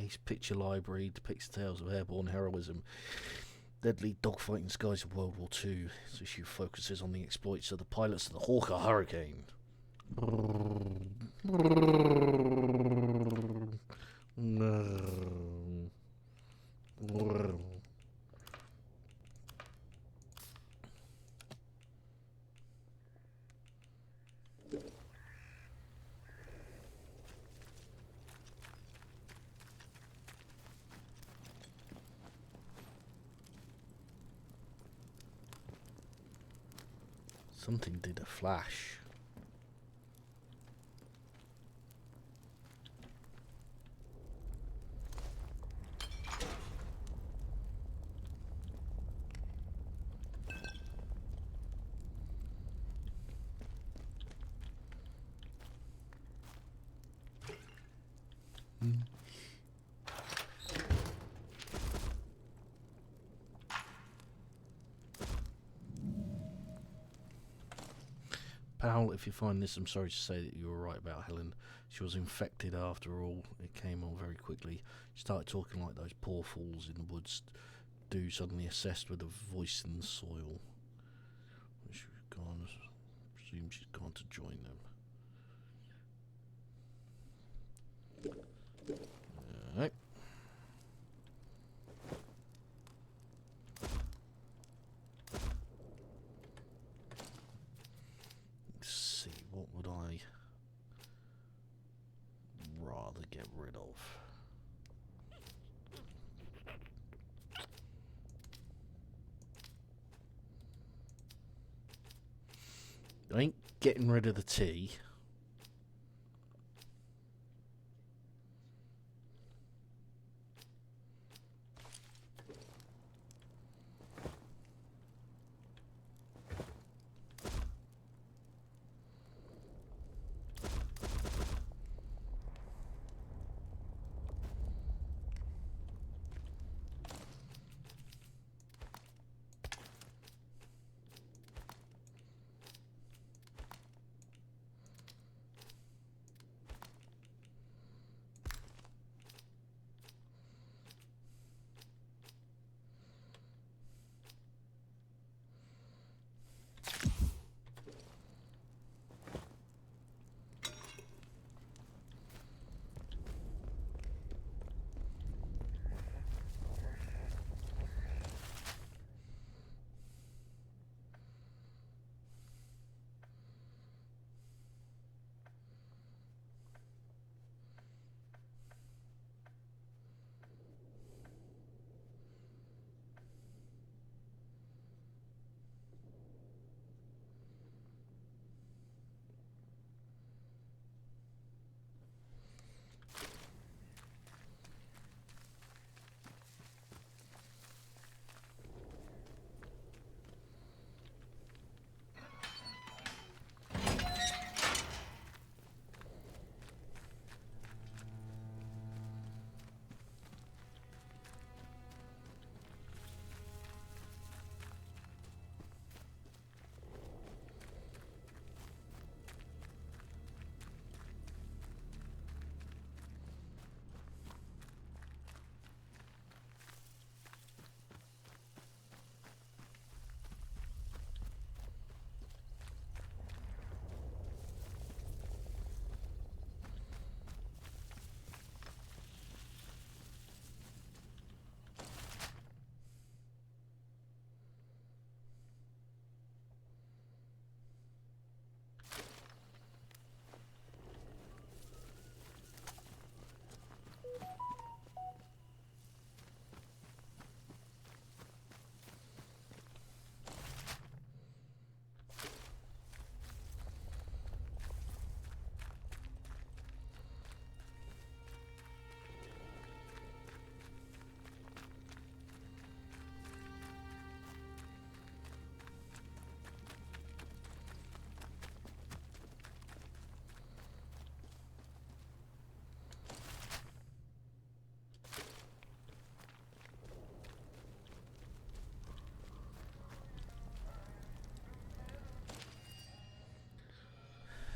His picture library depicts tales of airborne heroism, deadly dogfighting skies of World War II. This issue focuses on the exploits of the pilots of the Hawker Hurricane. Something did a flash. Powell, if you find this, I'm sorry to say that you were right about Helen. She was infected after all. It came on very quickly. She started talking like those poor fools in the woods do, suddenly assessed with a voice in the soil. She's gone. I presume she's gone to join them. Alright. Let's see, what would I rather get rid of? I ain't getting rid of the tea.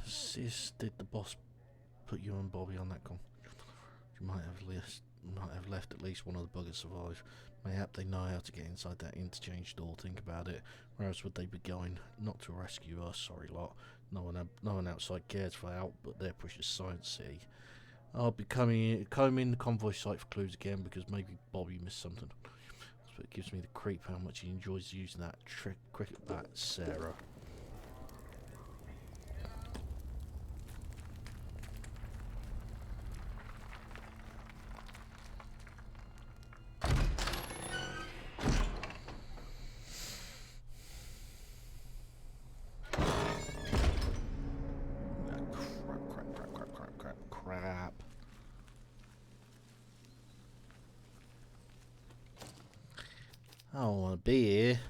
Sis, did the boss put you and Bobby on that con? Might have left at least one of the buggers survive. Mayhap they know how to get inside that interchange door. Think about it. Where else would they be going? Not to rescue us, sorry lot. No one outside cares for out, but their precious Science City. I'll be combing the convoy site for clues again because maybe Bobby missed something. But it gives me the creep how much he enjoys using that cricket bat, Sarah. Crap. I don't want to be here.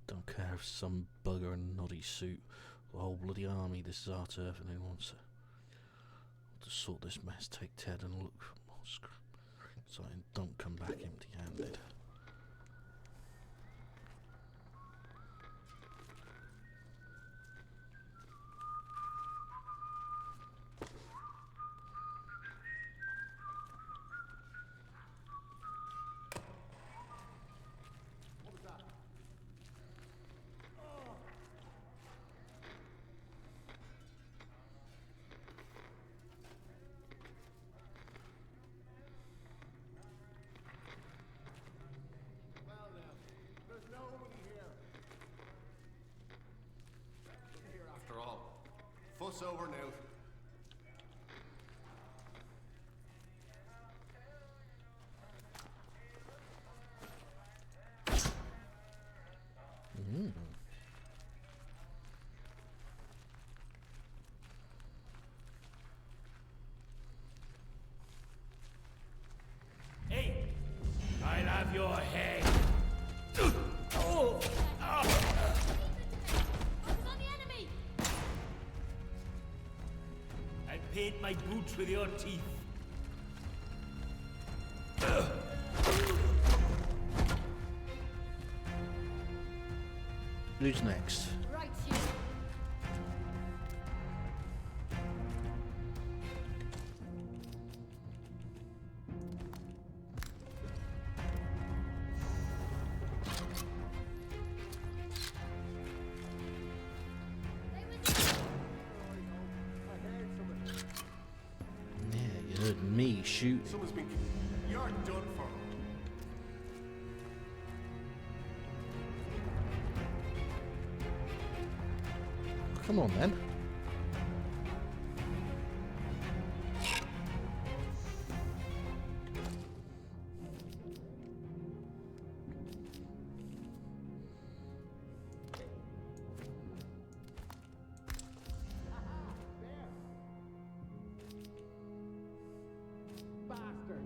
Don't care if some bugger in a noddy suit, the whole bloody army, this is our turf and who wants it. To sort this mess, take Ted and look for more so don't come back empty-handed. After all, fuss over now. Hey, I'll have your head. Oh! I'll paint my boots with your teeth. Who's next? Right, you. Yeah, you heard me shooting. Someone's been... You're done for. Come on then. Bastard.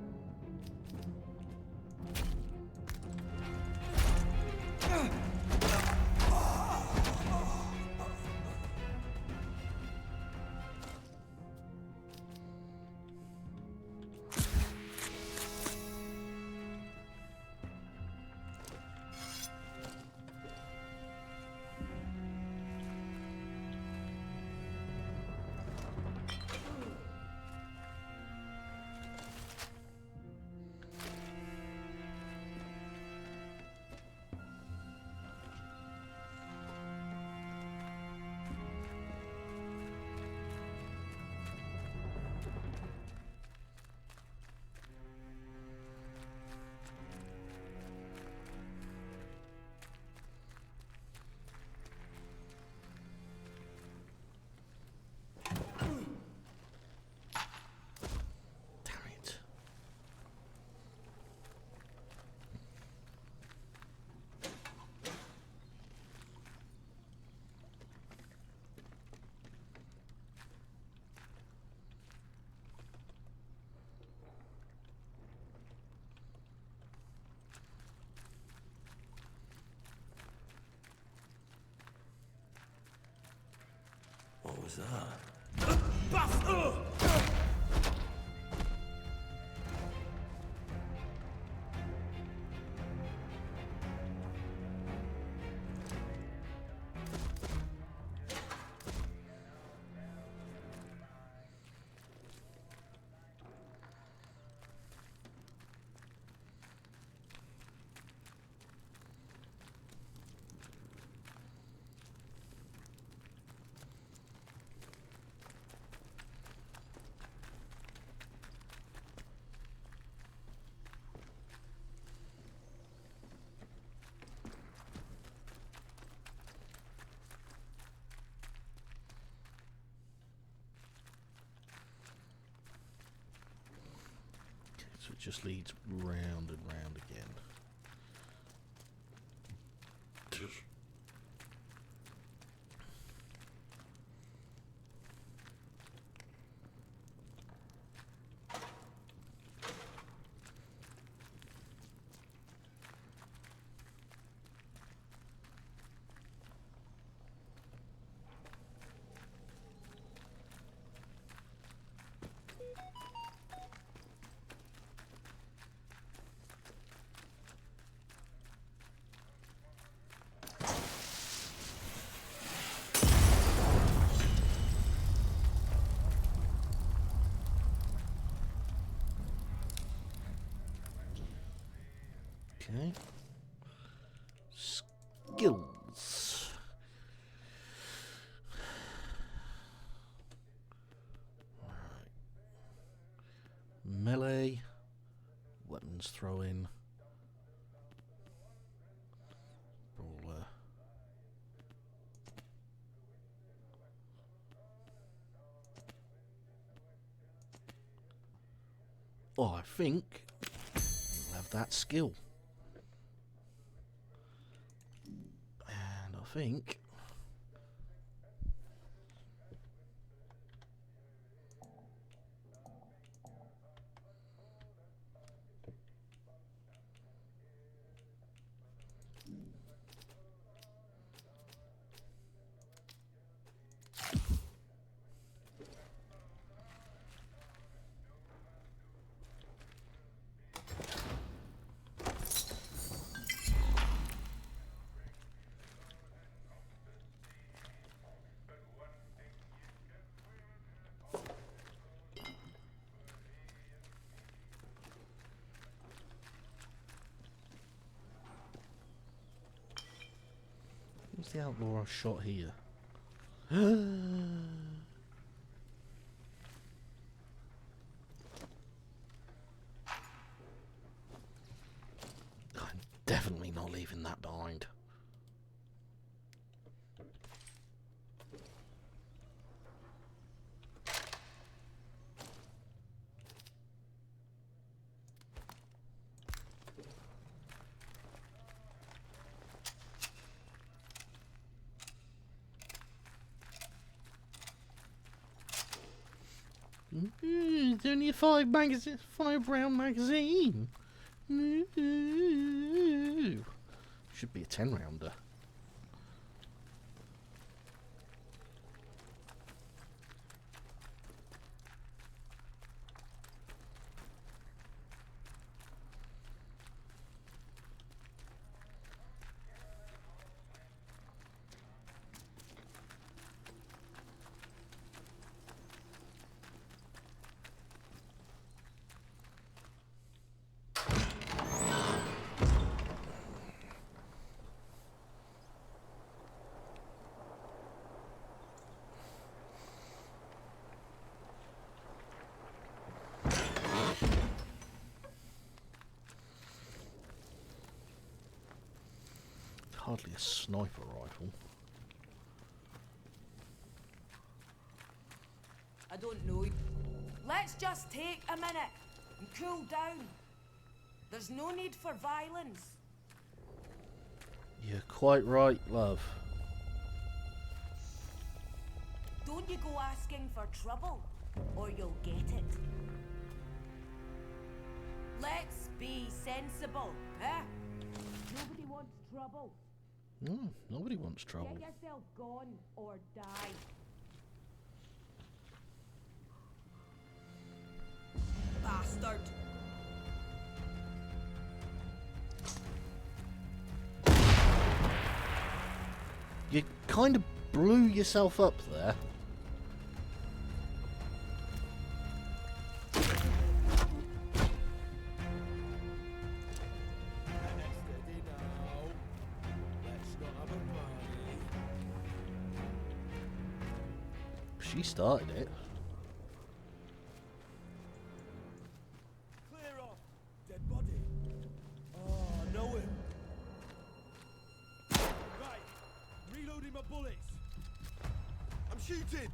was that? So it just leads round and round again. Okay. Skills. Right. Melee. Weapons throwing. Brawler. Oh, I think we'll have that skill. And I think what's the outlaw I shot here? I'm definitely not leaving that behind. It's only a 5-round magazine. Should be a 10-rounder. Hardly a sniper rifle. I don't know. Let's just take a minute and cool down. There's no need for violence. You're quite right, love. Don't you go asking for trouble, or you'll get it. Let's be sensible, huh? Nobody wants trouble. No, nobody wants trouble. Get yourself gone or die. bastard! You kind of blew yourself up there. She started it. Clear off! Dead body. Oh, I know him. Right, reloading my bullets. I'm shooting.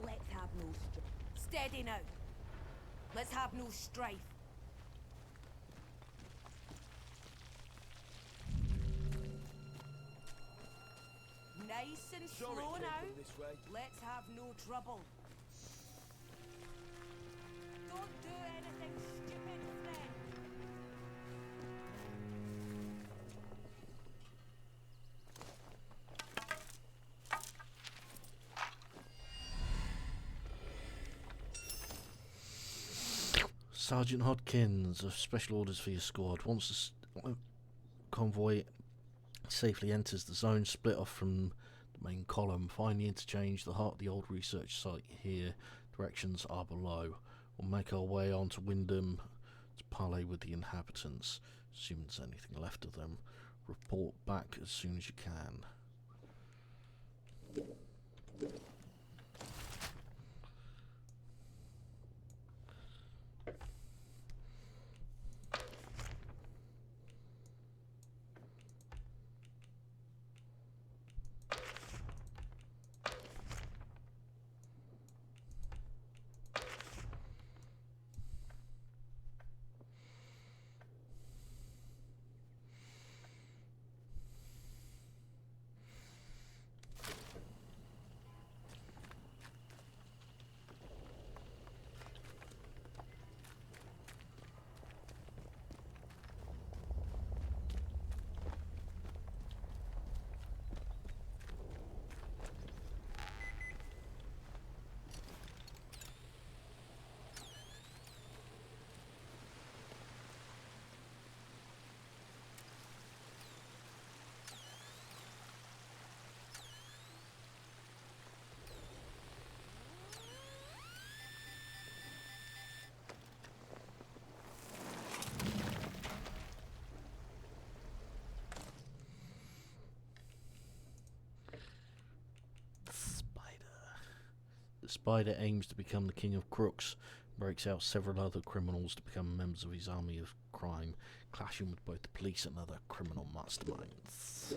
Let's have no steady now. Let's have no strife. Nice and Sure it slow came now. from this way. Let's have no trouble. Don't do anything stupid, friend. Sergeant Hodkins of Special Orders for your squad. Once the convoy safely enters the zone, split off from the main column. Find the interchange, the heart of the old research site here. Directions are below. We'll make our way on to Wyndham to parley with the inhabitants. Assuming there's anything left of them. Report back as soon as you can. The Spider aims to become the king of crooks, breaks out several other criminals to become members of his army of crime, clashing with both the police and other criminal masterminds.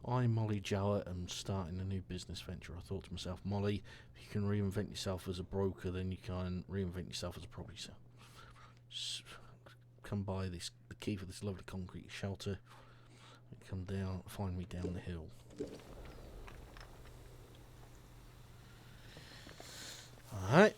I, Molly Jowett, am starting a new business venture. I thought to myself, Molly, if you can reinvent yourself as a broker, then you can reinvent yourself as a property seller. Come by the key for this lovely concrete shelter and come down, find me down the hill. Alright.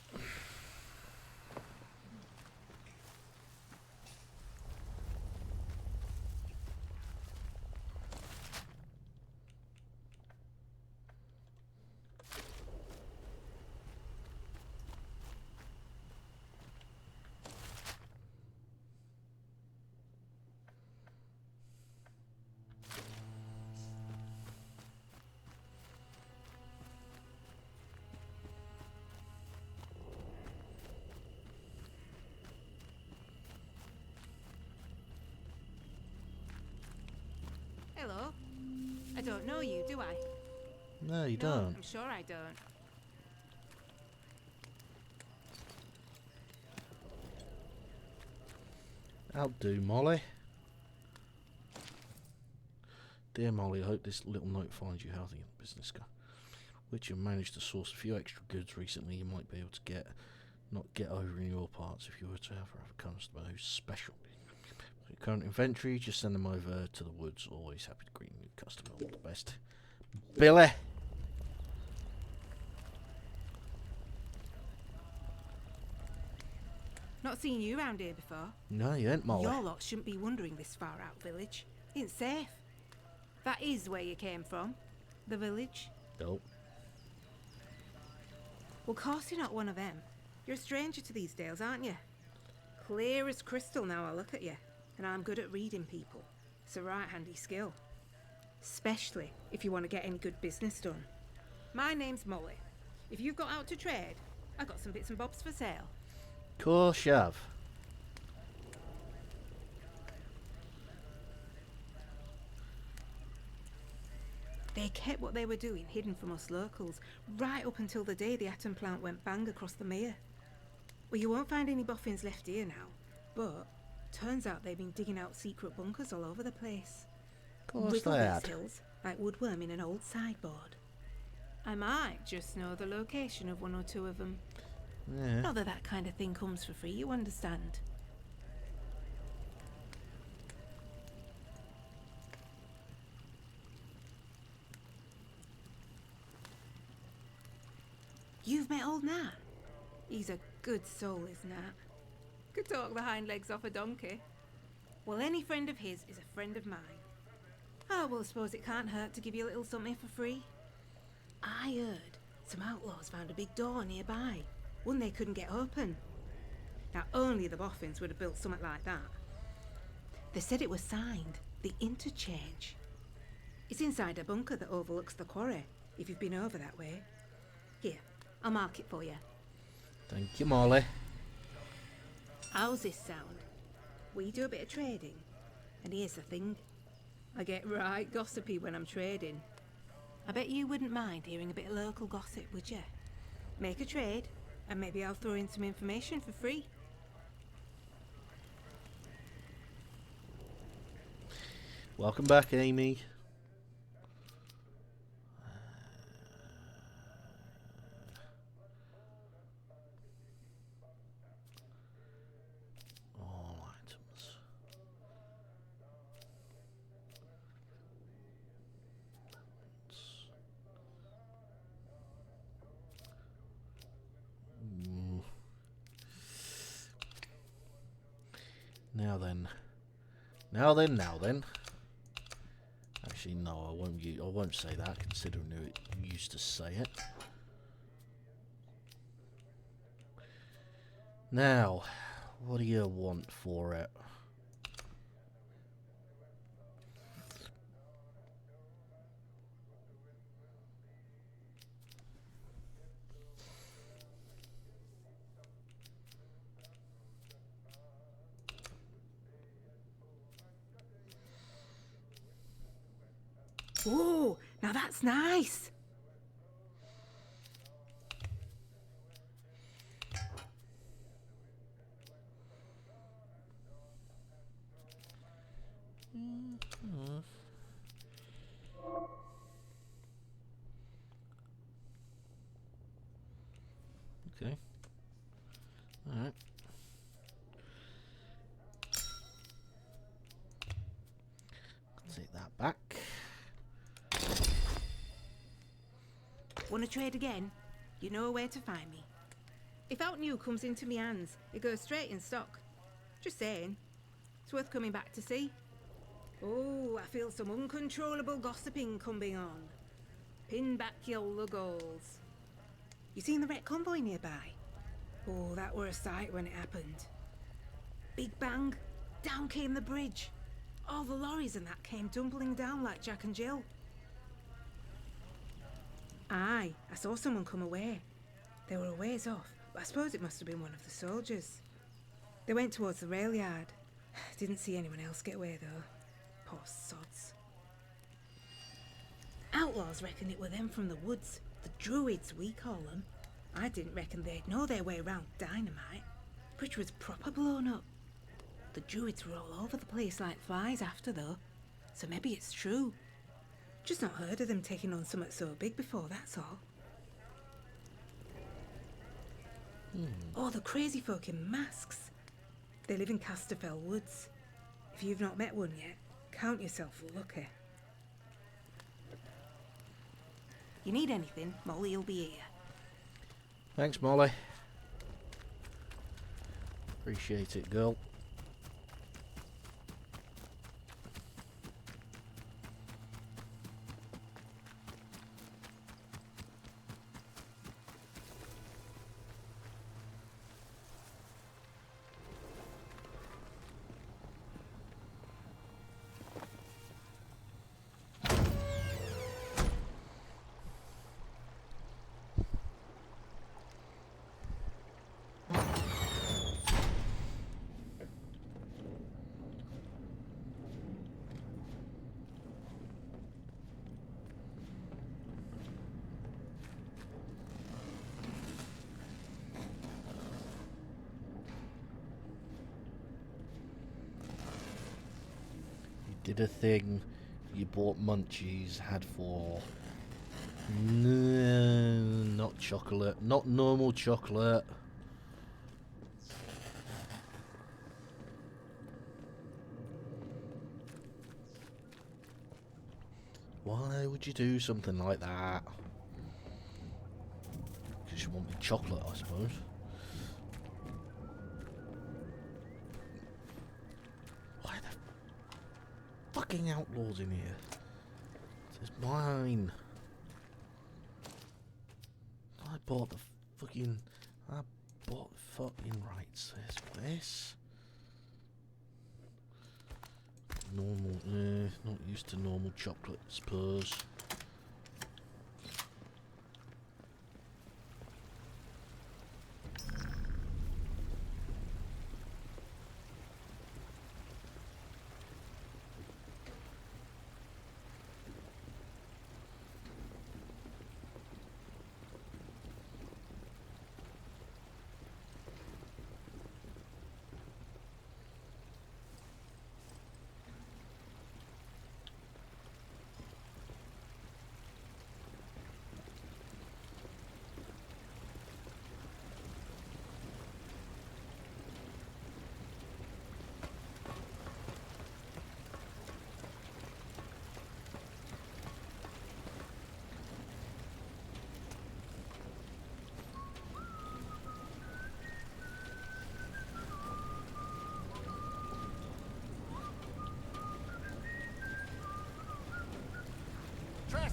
Hello. I don't know you, do I? No, you No, don't. I'm sure I don't. How do, Molly? Dear Molly, I hope this little note finds you healthy in business, which you've managed to source a few extra goods recently you might be able to not get over in your parts if you were to ever have a customer who's special. For your current inventory, just send them over to the woods. Always happy to greet a new customer. All the best. Billy! Not seen you around here before. No, you ain't, Molly. Your lot shouldn't be wandering this far out village. It's safe. That is where you came from. The village. Nope. Well, course you're not one of them. You're a stranger to these dales, aren't you? Clear as crystal now I look at you. And I'm good at reading people. It's a right handy skill. Especially if you want to get any good business done. My name's Molly. If you've got out to trade, I've got some bits and bobs for sale. Course you have. They kept what they were doing hidden from us locals, right up until the day the atom plant went bang across the mere. Well, you won't find any boffins left here now, but turns out they've been digging out secret bunkers all over the place. Course Wiggle they these had. hills like woodworm in an old sideboard. I might just know the location of one or two of them. Yeah. Not that that kind of thing comes for free, you understand. You've met old Nat? He's a good soul, is Nat. Could talk the hind legs off a donkey. Well, any friend of his is a friend of mine. Oh, well, I suppose it can't hurt to give you a little something for free. I heard some outlaws found a big door nearby, one they couldn't get open. Now, only the boffins would have built something like that. They said it was signed, the Interchange. It's inside a bunker that overlooks the quarry, if you've been over that way. Here, I'll mark it for you. Thank you, Molly. How's this sound? We do a bit of trading. And here's the thing. I get right gossipy when I'm trading. I bet you wouldn't mind hearing a bit of local gossip, would you? Make a trade, and maybe I'll throw in some information for free. Welcome back, Amy. All items. Now then. Now then, now then. Actually, no, I won't say that, considering who it used to say it. Now, what do you want for it? Oh, now that's nice. Okay. Alright. Take that back. Want to trade again? You know where to find me. If out new comes into me hands, it goes straight in stock. Just saying. It's worth coming back to see. Oh, I feel some uncontrollable gossiping coming on. Pin back your luggles. You seen the wrecked convoy nearby? Oh, that were a sight when it happened. Big bang, down came the bridge. All the lorries and that came tumbling down like Jack and Jill. Aye, I saw someone come away. They were a ways off, but I suppose it must have been one of the soldiers. They went towards the rail yard. Didn't see anyone else get away though. Poor sods. Outlaws reckoned it were them from the woods. The druids, we call them. I didn't reckon they'd know their way round dynamite. Bridge was proper blown up. The druids were all over the place like flies after though, so maybe it's true. Just not heard of them taking on something so big before, that's all. Oh, the crazy folk in masks. They live in Casterfell Woods. If you've not met one yet, count yourself lucky. You need anything, Molly will be here. Thanks, Molly. Appreciate it, girl. Did a thing you bought munchies, had for... No, not chocolate. Not normal chocolate. Why would you do something like that? Because you want chocolate, I suppose. Why the fucking outlaws in here? This is mine. I bought the fucking rights to this. Normal, not used to normal chocolate spurs.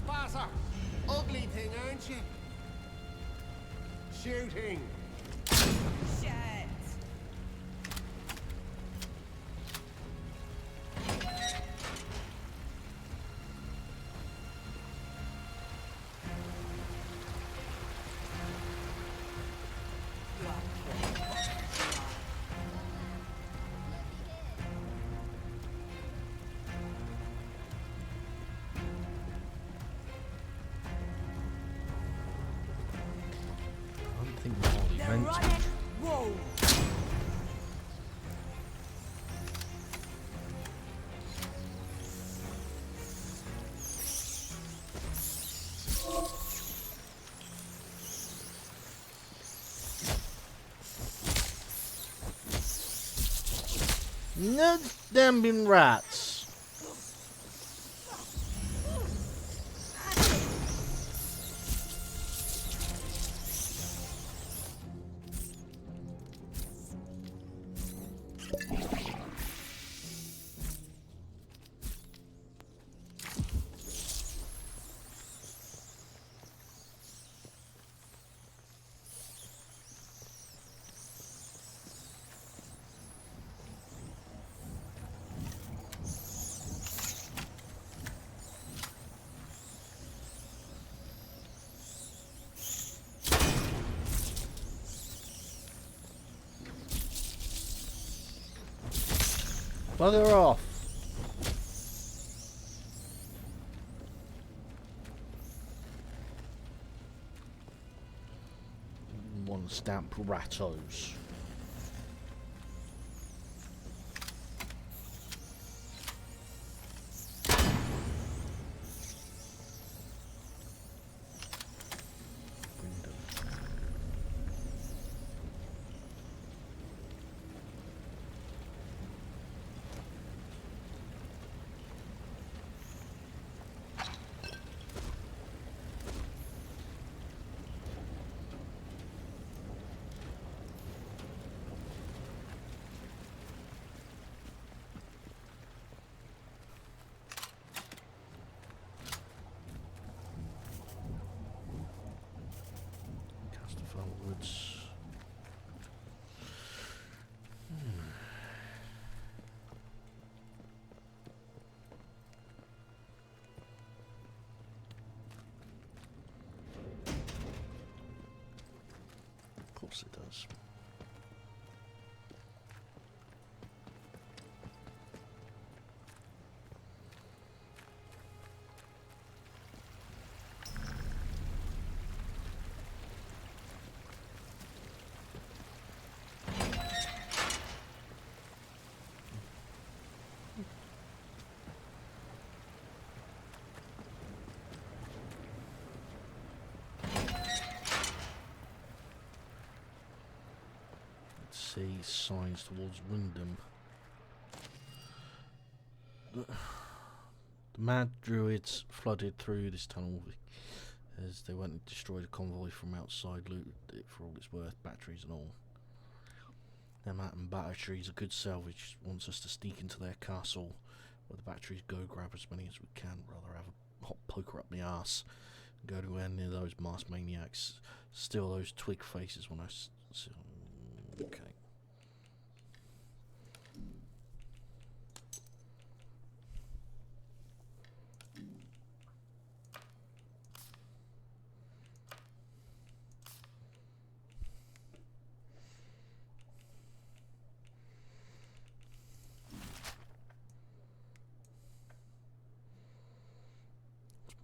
trespasser! Ugly thing, aren't you? Shooting! Shit! I don't think Marley They're meant to. running. Whoa! No damn rats. Bugger off. One stamp rattos. Woods. Of course it does. See signs towards Wyndham. The mad druids flooded through this tunnel as they went and destroyed a convoy from outside, looted it for all it's worth, batteries and all. Them atom batteries are good salvage. Wants us to sneak into their castle where the batteries go, grab as many as we can, rather have a hot poker up the arse, go to any of those masked maniacs, steal those twig faces when I okay.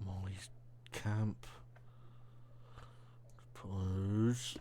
Molly's camp. Suppose.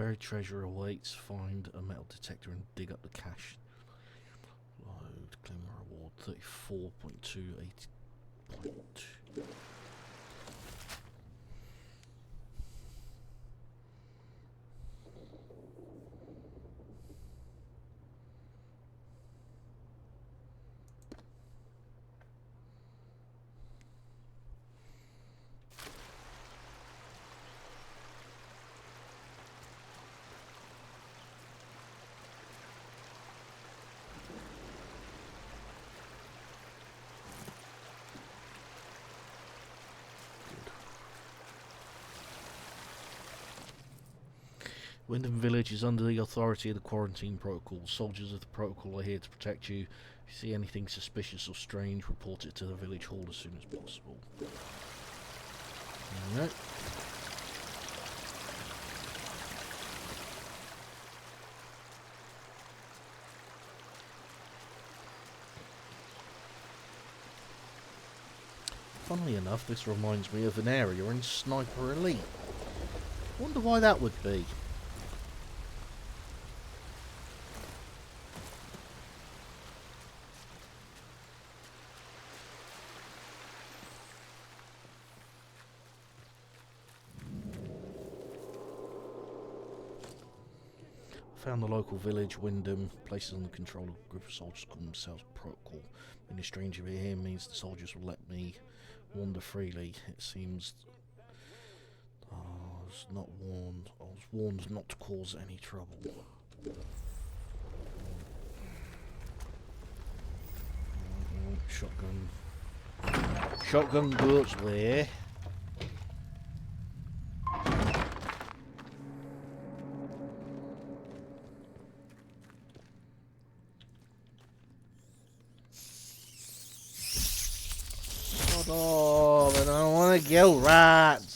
Buried treasure awaits. Find a metal detector and dig up the cache. Load. Claim a reward. 34.280.2. Wyndham Village is under the authority of the quarantine protocol. Soldiers of the protocol are here to protect you. If you see anything suspicious or strange, report it to the village hall as soon as possible. Alright. Funnily enough, this reminds me of an area in Sniper Elite. Wonder why that would be. Found the local village, Wyndham, places under control of a group of soldiers called themselves Protocol. Being a stranger here means the soldiers will let me wander freely. It seems I was warned not to cause any trouble. Shotgun goes there. Oh, I don't want to kill rats.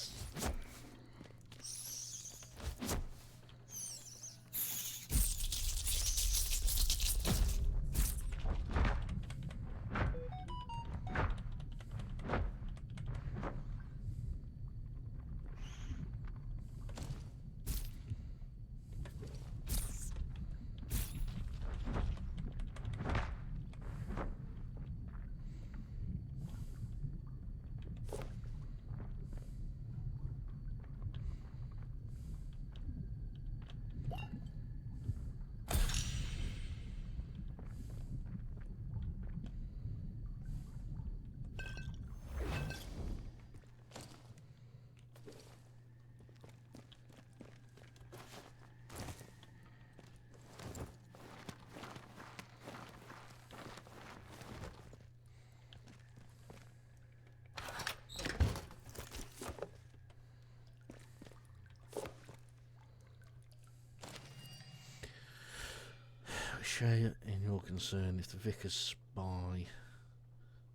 Share in your concern if the vicar's spy,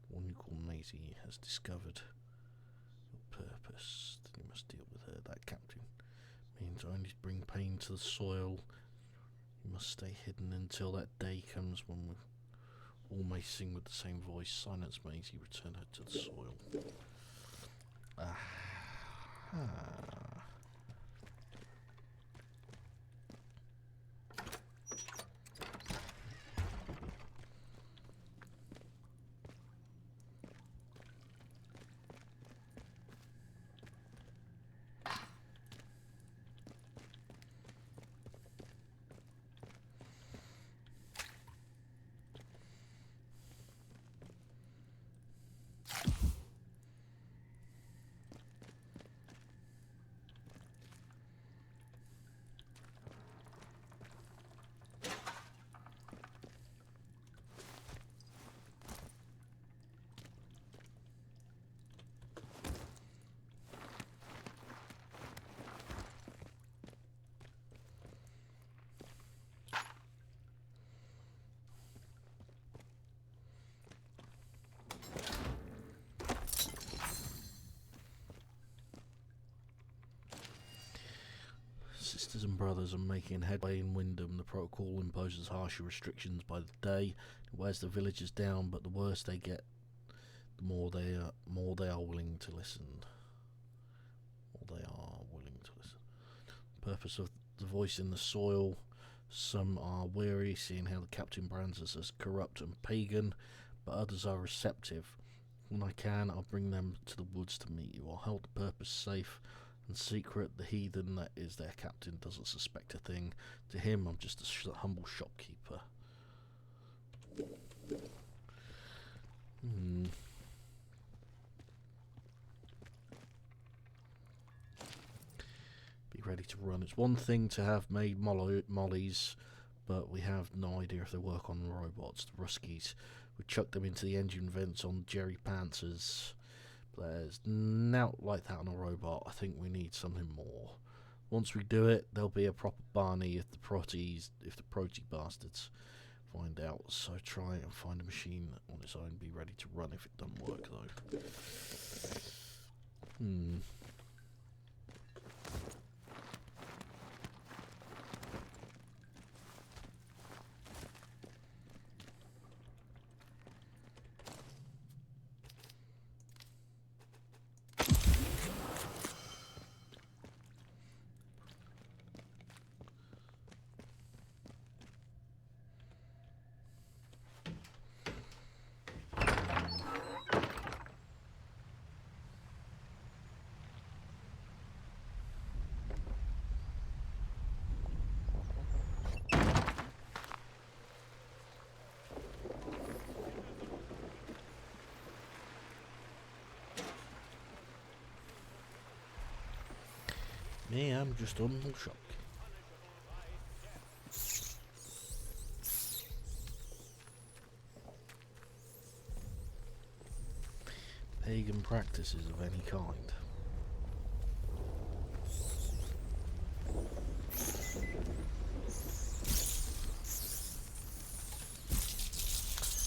one you call Maisie, has discovered your purpose, then you must deal with her. That captain means only to bring pain to the soil. You must stay hidden until that day comes when we all may sing with the same voice. Silence Maisie, return her to the soil. Aha. Sisters and brothers are making headway in Wyndham. The protocol imposes harsher restrictions by the day. It wears the villagers down, but the worse they get, the more they are willing to listen. The purpose of the voice in the soil. Some are weary, seeing how the captain brands us as corrupt and pagan, but others are receptive. When I can, I'll bring them to the woods to meet you. I'll hold the purpose safe and secret. The heathen that is their captain doesn't suspect a thing. To him, I'm just a humble shopkeeper. Be ready to run. It's one thing to have made mollies, but we have no idea if they work on robots. The Ruskies, we chucked them into the engine vents on Jerry Pantsers. There's nout like that on a robot. I think we need something more. Once we do it, there'll be a proper Barney if the protty bastards find out. So try and find a machine on its own. Be ready to run if it doesn't work, though. Me, I'm just on the shock. Pagan practices of any kind.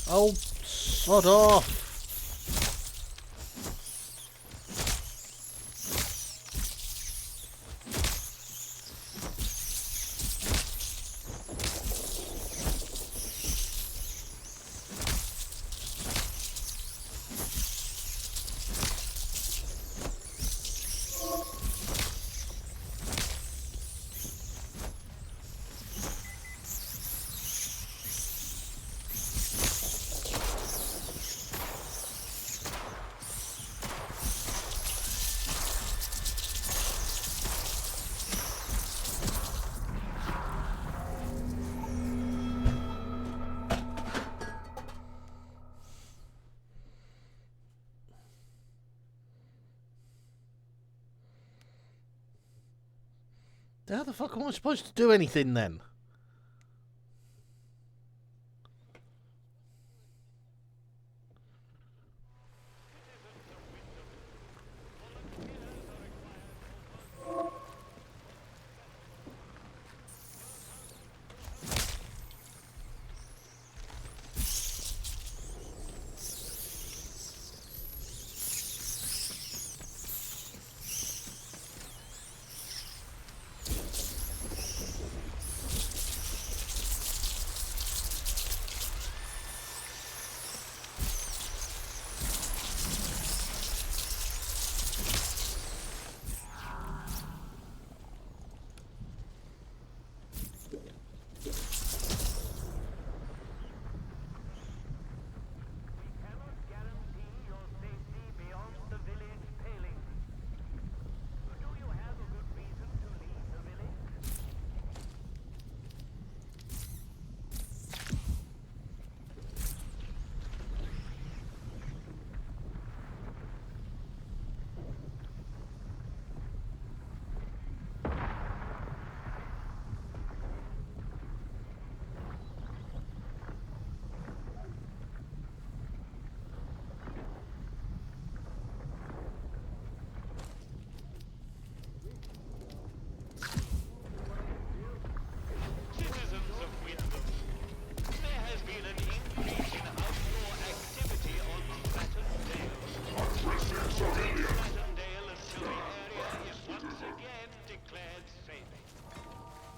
Oh, sod off! How the fuck am I supposed to do anything then?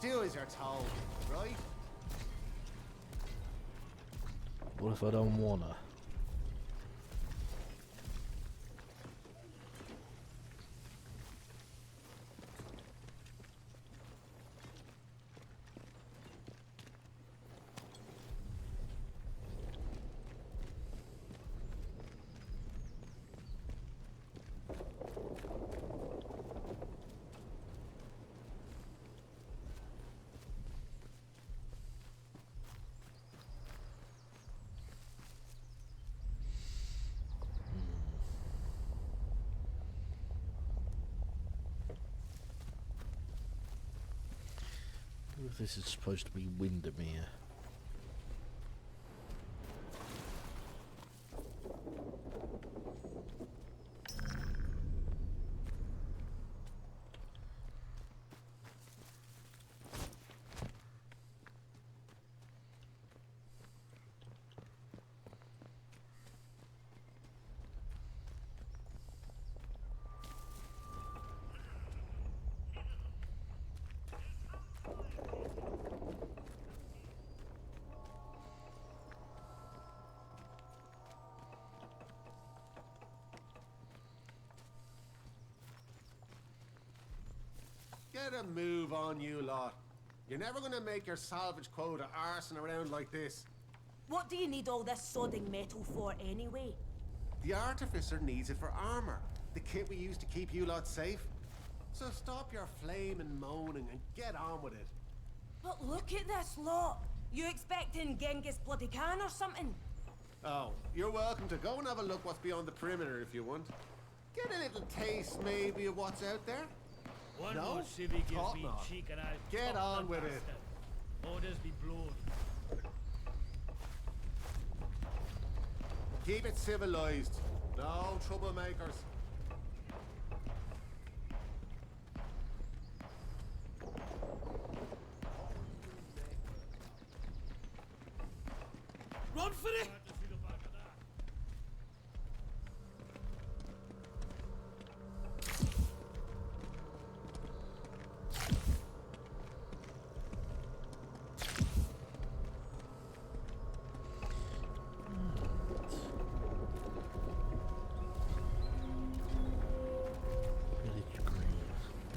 Do as you're told, right? What if I don't wanna? This is supposed to be Windermere. Get a move on, you lot. You're never gonna make your salvage quota arsing around like this. What do you need all this sodding metal for anyway? The Artificer needs it for armor. The kit we use to keep you lot safe. So stop your flaming moaning and get on with it. But look at this lot. You expecting Genghis bloody Khan or something? Oh, you're welcome to go and have a look what's beyond the perimeter if you want. Get a little taste maybe of what's out there. One No? more civvy gives Talk me not. cheek and I'll Get top on the with it. bastard. Orders be blown. Keep it civilized. No troublemakers. Run for it!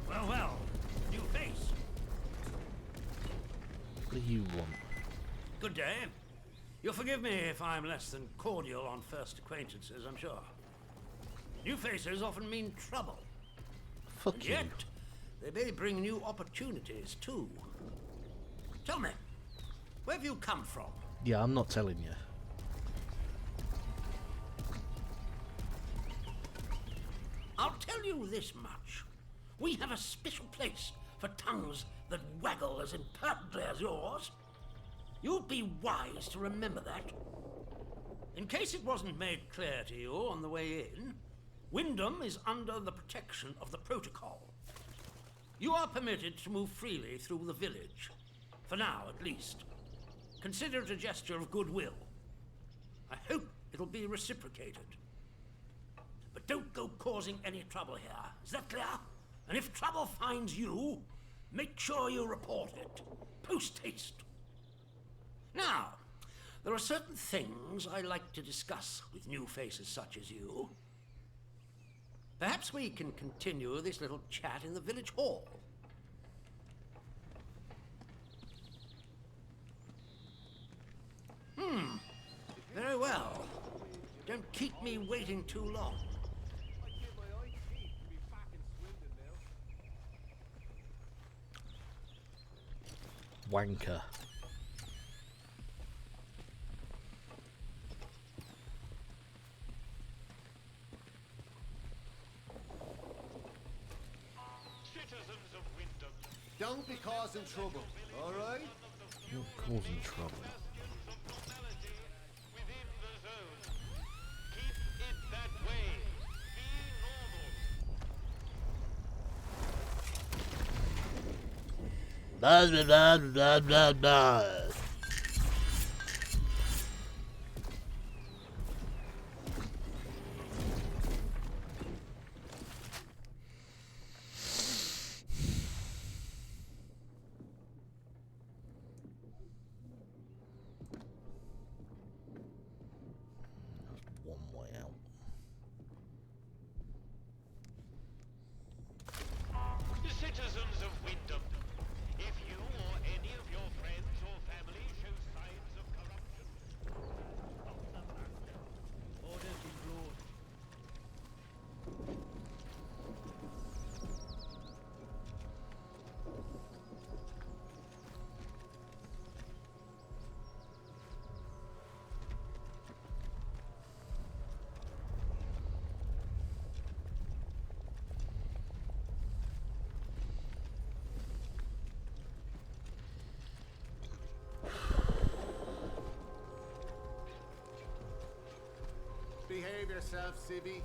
Well, well. New face. What do you want? Good day. You'll forgive me if I'm less than cordial on first acquaintances, I'm sure. New faces often mean trouble. Fuck And you. yet, they may bring new opportunities, too. Tell me, where have you come from? Yeah, I'm not telling you. I'll tell you this much. We have a special place for tongues that waggle as impertinently as yours. You'd be wise to remember that. In case it wasn't made clear to you on the way in, Wyndham is under the protection of the protocol. You are permitted to move freely through the village. For now, at least. Consider it a gesture of goodwill. I hope it'll be reciprocated. But don't go causing any trouble here. Is that clear? And if trouble finds you, make sure you report it. Post haste. Now, there are certain things I like to discuss with new faces such as you. Perhaps we can continue this little chat in the village hall. Very well. Don't keep me waiting too long. Wanker. Citizens of Wyndham. Don't be causing trouble, all right? You're causing trouble. Within the zone. Keep it that way. Be normal. Blah, blah, blah, blah, blah. One way out. Citizens of Wyndham, if you or any of your friends or family yourself, Civvy.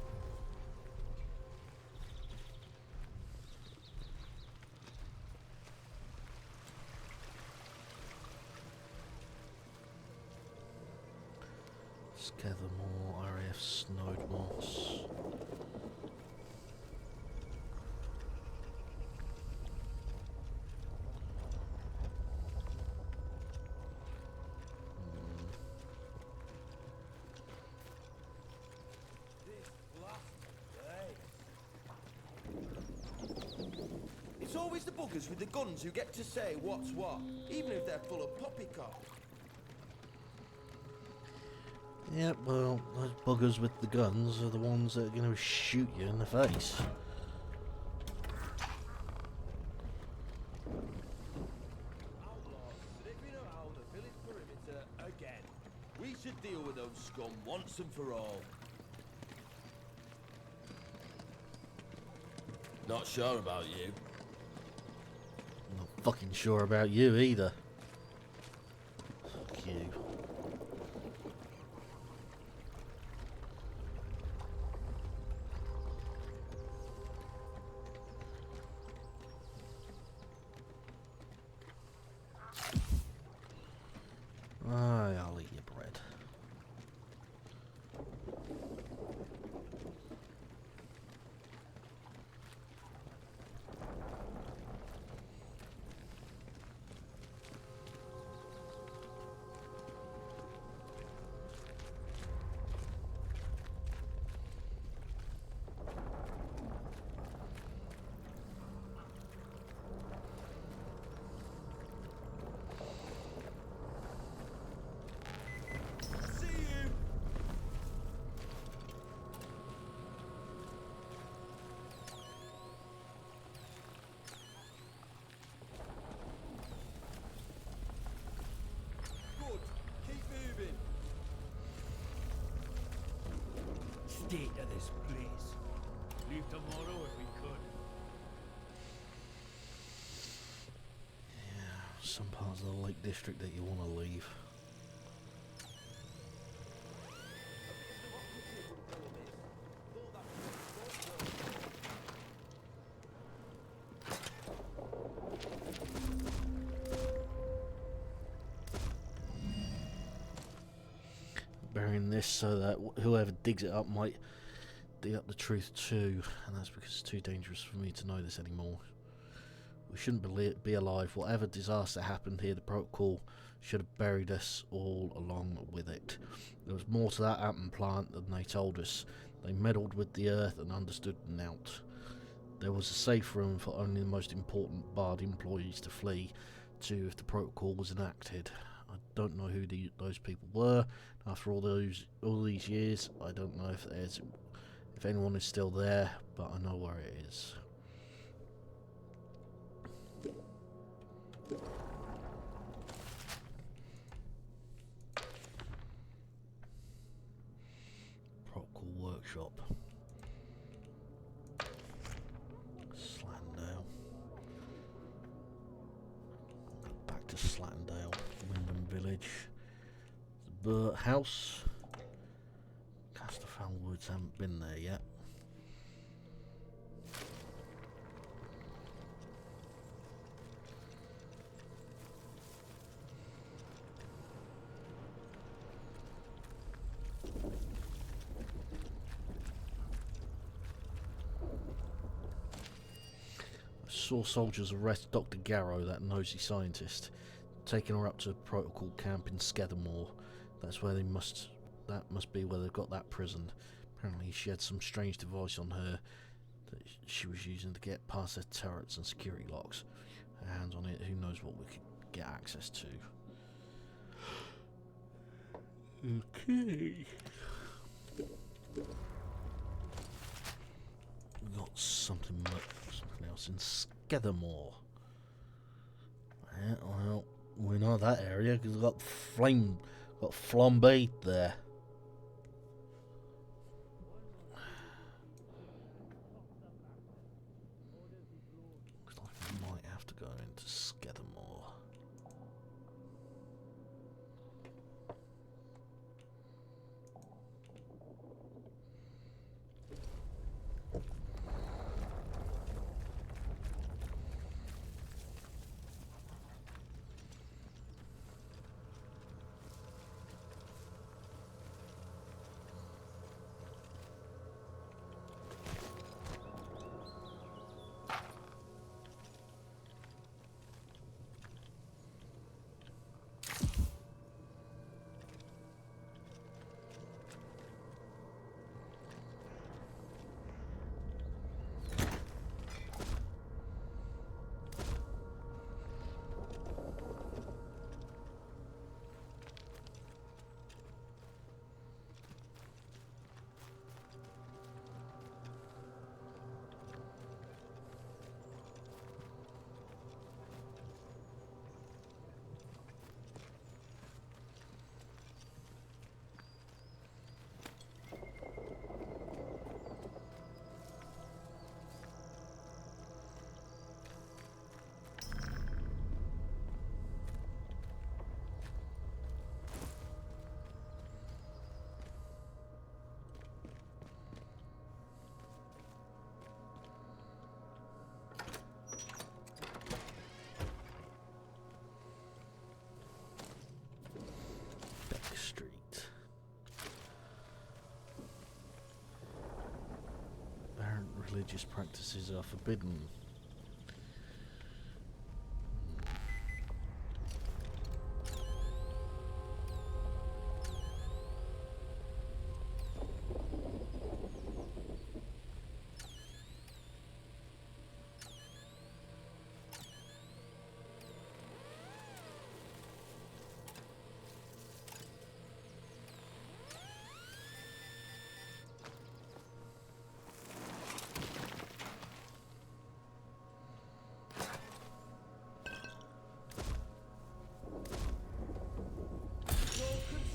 Scathermore, RAF Snowed Moss. It's always the buggers with the guns who get to say what's what, even if they're full of poppycock. Yep, well, those buggers with the guns are the ones that are going to shoot you in the face. Outlaws sniffing around the village perimeter again. We should deal with those scum once and for all. Not sure about you. Not fucking sure about you either. Fuck you. Aye, I'll eat your bread. See you. Good. Keep moving. State of this place. Leave tomorrow if we could. Some parts of the Lake District that you want to leave. Burying this so that whoever digs it up might dig up the truth too, and that's because it's too dangerous for me to know this anymore. We shouldn't be alive. Whatever disaster happened here, the protocol should have buried us all along with it. There was more to that atom plant than they told us. They meddled with the earth and understood nought. There was a safe room for only the most important barred employees to flee to if the protocol was enacted. I don't know who those people were. After all these years, I don't know if anyone is still there, but I know where it is. Protocol workshop. Slandale. Back to Slandale. Wyndham Village. The Burt House. Casterfowl Woods, haven't been there yet. Saw soldiers arrest Dr. Garrow, that nosy scientist, taking her up to a protocol camp in Scathermore. That must be where they've got that prison. Apparently she had some strange device on her that she was using to get past their turrets and security locks. Her hands on it, who knows what we could get access to. Okay. We got something else in Scathermore. Yeah, well, we know that area because we've got flambé there. Looks like we might have to go into Scathermore. religious practices are forbidden.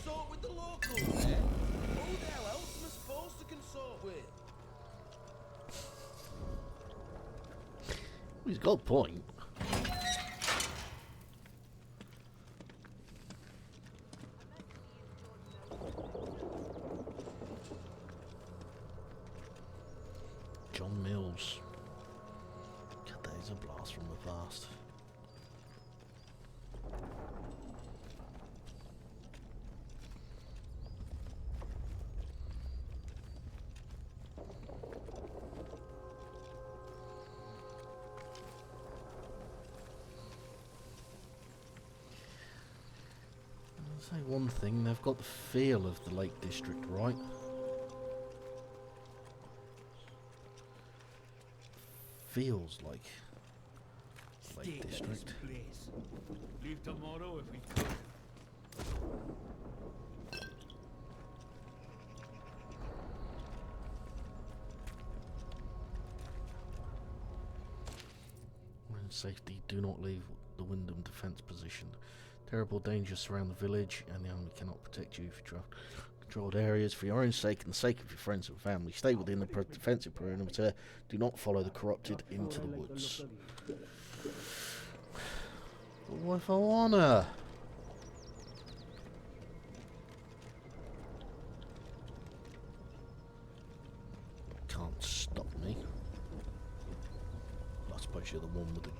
Consort with the locals, eh? Who the hell else am I supposed to consort with? He's got a point. John Mills. God, that is a blast from the past. I'll say one thing, they've got the feel of the Lake District, right? Feels like Lake District. Please. Leave tomorrow if we could. When in safety, do not leave the Wyndham defence position. Terrible dangers surround the village, and the enemy cannot protect you if you travel controlled areas. For your own sake and the sake of your friends and family, stay within the defensive perimeter. Do not follow the corrupted into the woods. But what if I wanna? Can't stop me. I suppose you're the one with the. I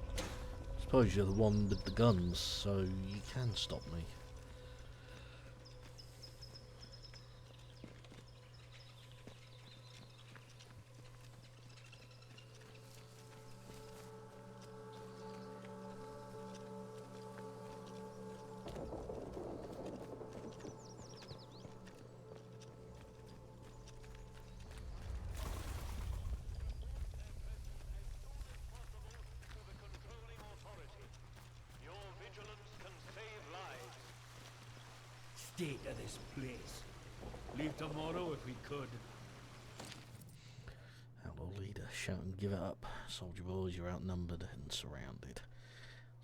suppose you're the one with the guns, so you can stop me. State of this place. Leave tomorrow if we could. Outlaw leader, shout and give it up. Soldier boys, you're outnumbered and surrounded.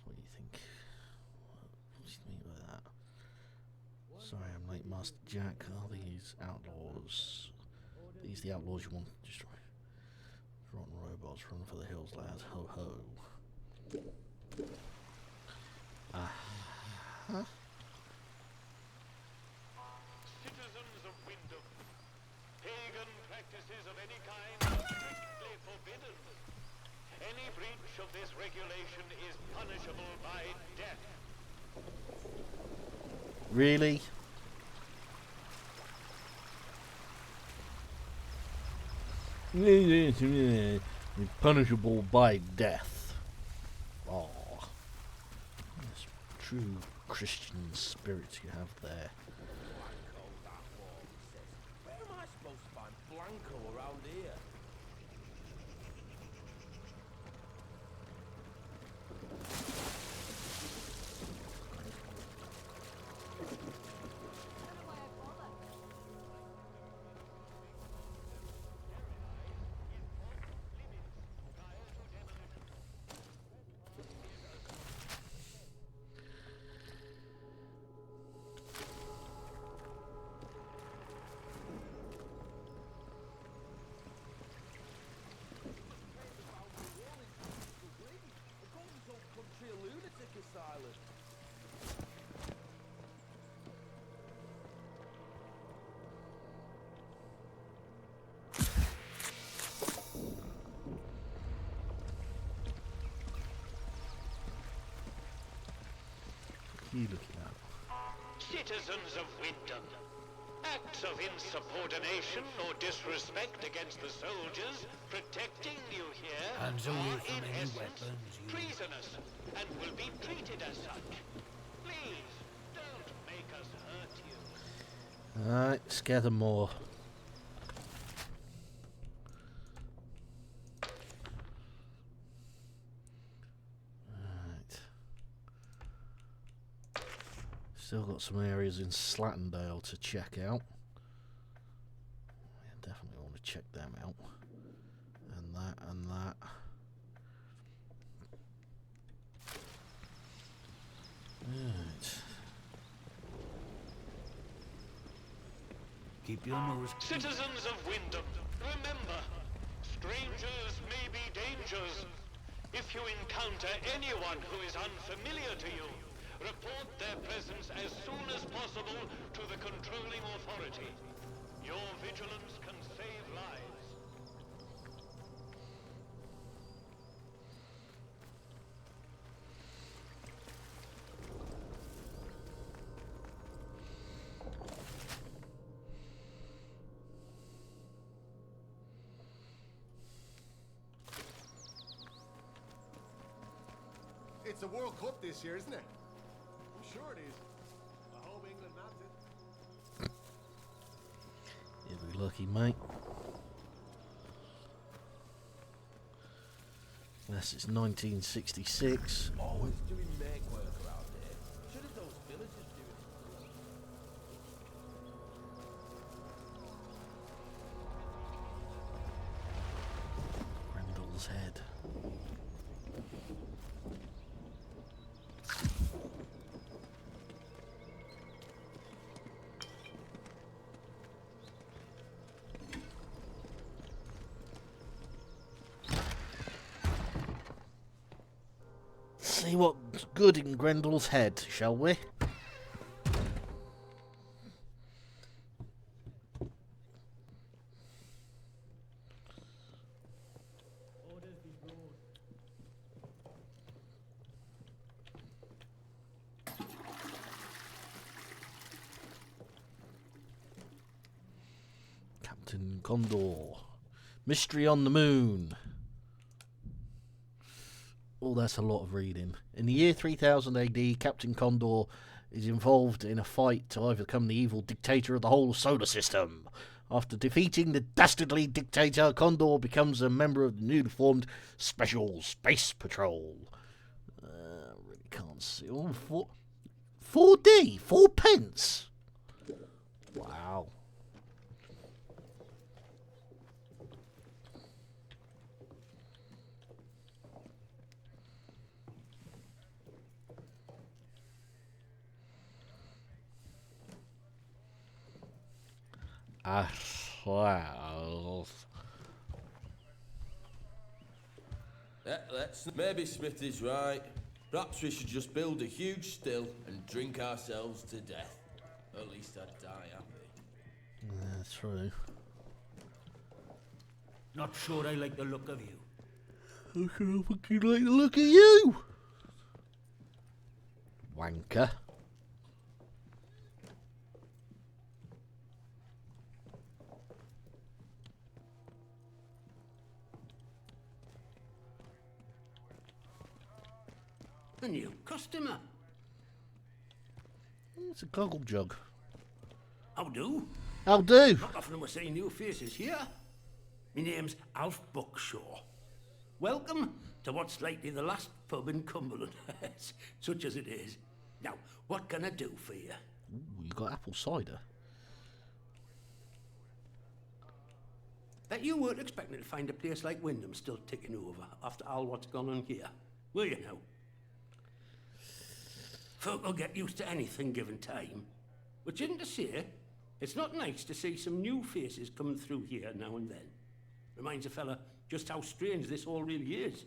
What do you think? What do you mean by that? Sorry, I'm late, Master Jack. Are these outlaws? These the outlaws you want to destroy? Rotten robots, run for the hills, lads. Ho ho. Huh? Citizens of Wyndham, pagan practices of any kind are strictly forbidden. Any breach of this regulation is punishable by death. Really? Punishable by death. Oh, that's true Christian spirit you have there. Where am I supposed to find Blanco around here? What are you looking at? Citizens of Wyndham, Acts of insubordination or disrespect against the soldiers protecting you here Hands away are from in any essence weapons, you. treasonous and will be treated as such. Please, don't make us hurt you. Alright, scare them more. Alright. Still got some areas in Slattendale to check out. Yeah, definitely want to check them out. And that and that. Right. Keep your nose clean. Citizens of Wyndham, remember, strangers may be dangers. If you encounter anyone who is unfamiliar to you, report their presence as soon as possible to the controlling authority. Your vigilance can save lives. It's a World Cup this year, isn't it? I'm sure it is. I hope England nabbed it. You'll be lucky, mate. Unless it's 1966. Always doing make work around here. Should have those villagers doing it. Grendel's head. See what's good in Grendel's head, shall we? Captain Condor. Mystery on the Moon. Oh, that's a lot of reading. In the year 3000 AD, Captain Condor is involved in a fight to overcome the evil dictator of the whole solar system. After defeating the dastardly dictator, Condor becomes a member of the newly formed Special Space Patrol. Really can't see. Oh, 4D, 4 pence. Wow. Well. Maybe Smith is right. Perhaps we should just build a huge still and drink ourselves to death. At least I'd die happy. That's true. Not sure I like the look of you. I fucking like the look of you. Wanker. A new customer. It's a goggle jug. How do? How do? Not often we see new faces here. My name's Alf Buckshaw. Welcome to what's likely the last pub in Cumberland, such as it is. Now, what can I do for you? Ooh, you got apple cider. Bet you weren't expecting to find a place like Wyndham still ticking over after all what's gone on here, were you now? Folk will get used to anything given time. Which isn't to say, it's not nice to see some new faces coming through here now and then. Reminds a fella just how strange this all really is.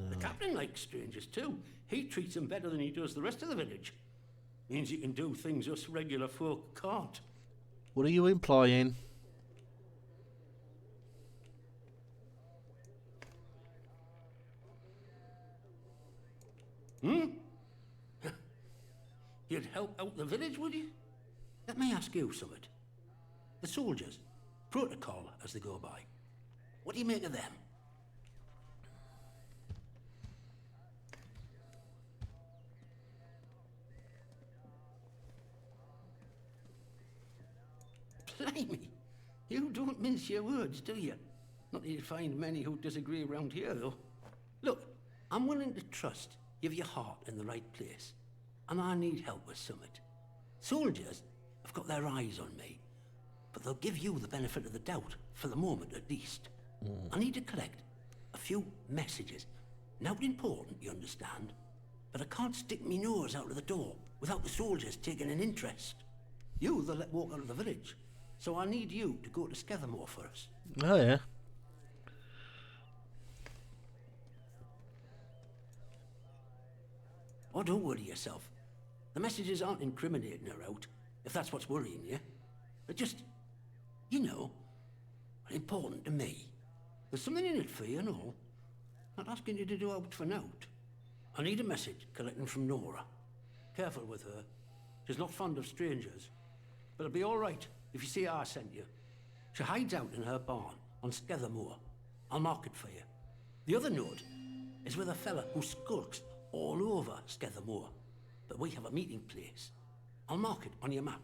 The captain likes strangers too. He treats them better than he does the rest of the village. Means he can do things us regular folk can't. What are you implying? You'd help out the village, would you? Let me ask you something. The soldiers. Protocol, as they go by. What do you make of them? Blimey, you don't mince your words, do you? Not that you'd find many who disagree around here, though. Look, I'm willing to trust you've your heart in the right place, and I need help with something. Soldiers have got their eyes on me, but they'll give you the benefit of the doubt, for the moment at least. I need to collect a few messages. Not important, you understand, but I can't stick me nose out of the door without the soldiers taking an interest. You, they'll let walk out of the village. So I need you to go to Skethermore for us. Oh, yeah. Oh, don't worry yourself. The messages aren't incriminating her out, if that's what's worrying you. They're just, you know, important to me. There's something in it for you and all. Not asking you to do out for nout. I need a message collecting from Nora. Careful with her. She's not fond of strangers. But it'll be all right if you see I sent you. She hides out in her barn on Skethermore. I'll mark it for you. The other note is with a fella who skulks all over Skethermore. But we have a meeting place. I'll mark it on your map.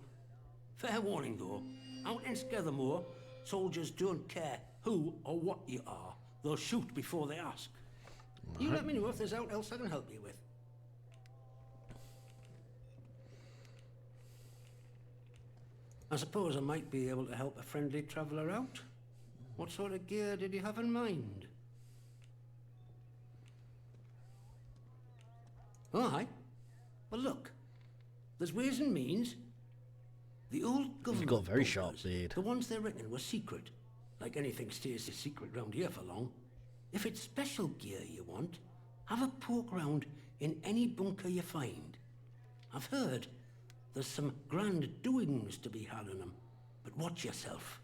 Fair warning though, out in Skethermore, soldiers don't care who or what you are. They'll shoot before they ask. You let me know if there's aught else I can help you with. I suppose I might be able to help a friendly traveller out. What sort of gear did you have in mind? Oh, aye. Well, look. There's ways and means. The old government He's got a very bunkers, sharp beard. the ones they reckon were secret. Like anything stays a secret round here for long. If it's special gear you want, have a poke round in any bunker you find. I've heard there's some grand doings to be had in them, but watch yourself.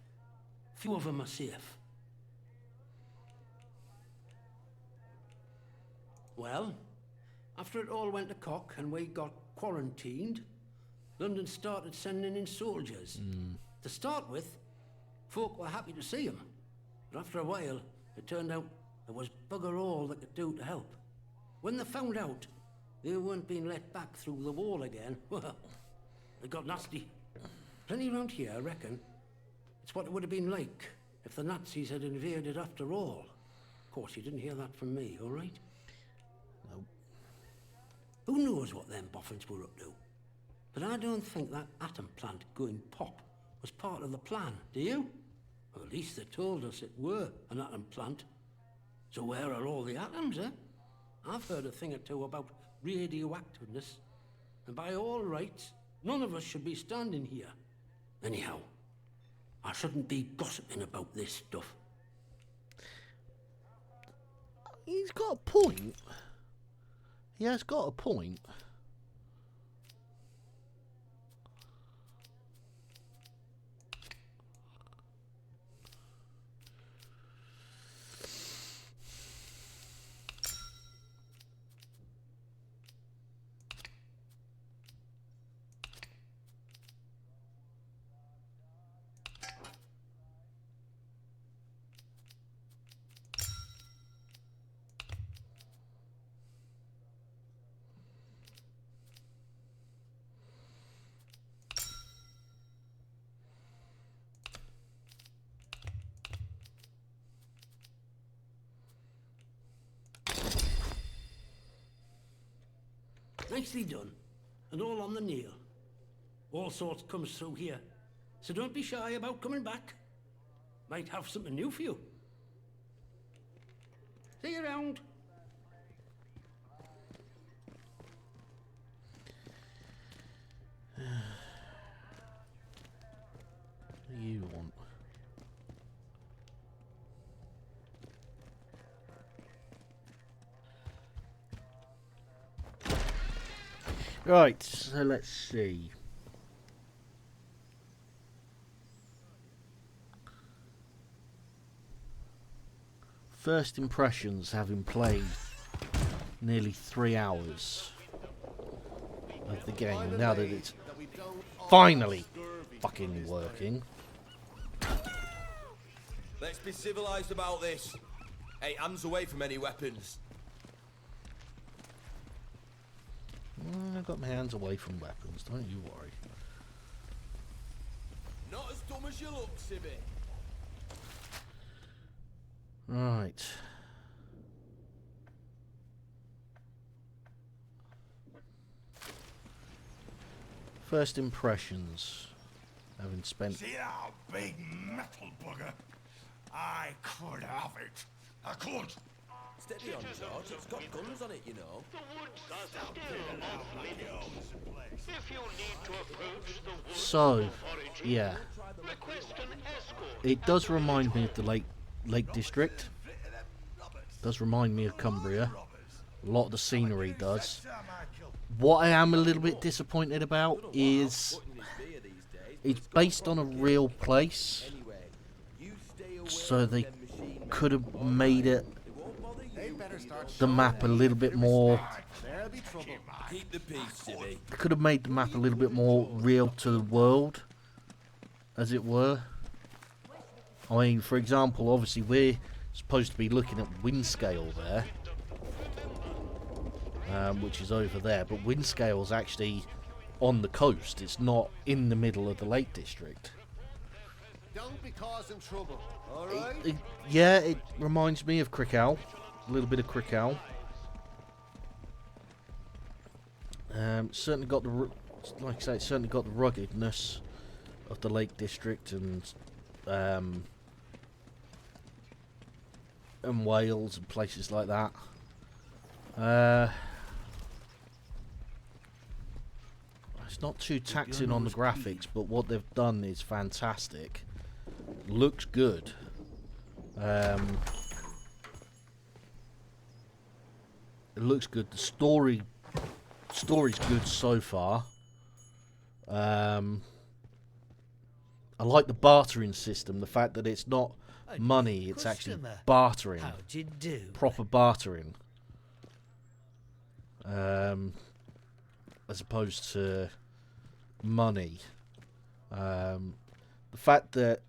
Few of them are safe. Well, after it all went to cock and we got quarantined, London started sending in soldiers. To start with, folk were happy to see them, but after a while, it turned out there was bugger all they could do to help. When they found out they weren't being let back through the wall again, well, it got nasty. Plenty around here, I reckon. It's what it would have been like if the Nazis had invaded after all. Of course, you didn't hear that from me, all right? No. Who knows what them boffins were up to? But I don't think that atom plant going pop was part of the plan, do you? Or at least they told us it were an atom plant. So where are all the atoms, eh? I've heard a thing or two about radioactiveness, and by all rights, none of us should be standing here. Anyhow, I shouldn't be gossiping about this stuff. He's got a point. He has got a point. Nicely done, and all on the nail. All sorts comes through here, so don't be shy about coming back. Might have something new for you. See you around. What do you want? Right, so let's see. First impressions, having played nearly 3 hours of the game, now that it's finally fucking working. Let's be civilized about this. Hey, hands away from any weapons. I've got my hands away from weapons, don't you worry. Not as dumb as you look, Sibby. Right. First impressions, having spent... See that big metal bugger? I could have it. I could. Steady on, George. It's got guns on it, you know. The woods are still off-limits. If you need to approach the woods So, for foraging, yeah. request an escort. It does remind me of the Lake District. Does remind me of Cumbria. A lot of the scenery does. What I am a little bit disappointed about is it's based on a real place, so they could have made it the map a little bit more. Keep the peace, Sibby. They could have made the map a little bit more real to the world, as it were. I mean, for example, obviously we're supposed to be looking at Windscale there, which is over there, but Windscale's actually on the coast. It's not in the middle of the Lake District. Don't be causing trouble, alright? Yeah, it reminds me of Crickow. A little bit of Crickow. Certainly got the, like I say, it's certainly got the ruggedness of the Lake District and Wales and places like that. It's not too taxing on the graphics, but what they've done is fantastic. Looks good. It looks good. The story's good so far. I like the bartering system. The fact that it's not money, it's actually bartering. How'd you do? Proper bartering. As opposed to money. The fact that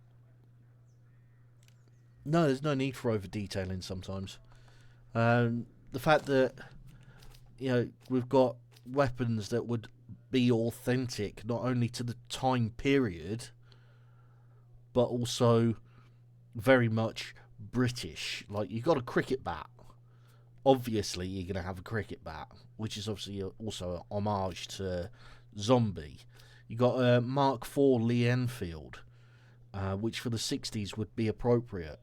no, there's no need for over detailing sometimes. The fact that, you know, we've got weapons that would be authentic not only to the time period, but also very much British. Like, you got a cricket bat. Obviously, you're going to have a cricket bat, which is obviously also an homage to Zombie. You got a Mark IV Lee Enfield, which for the 60s would be appropriate.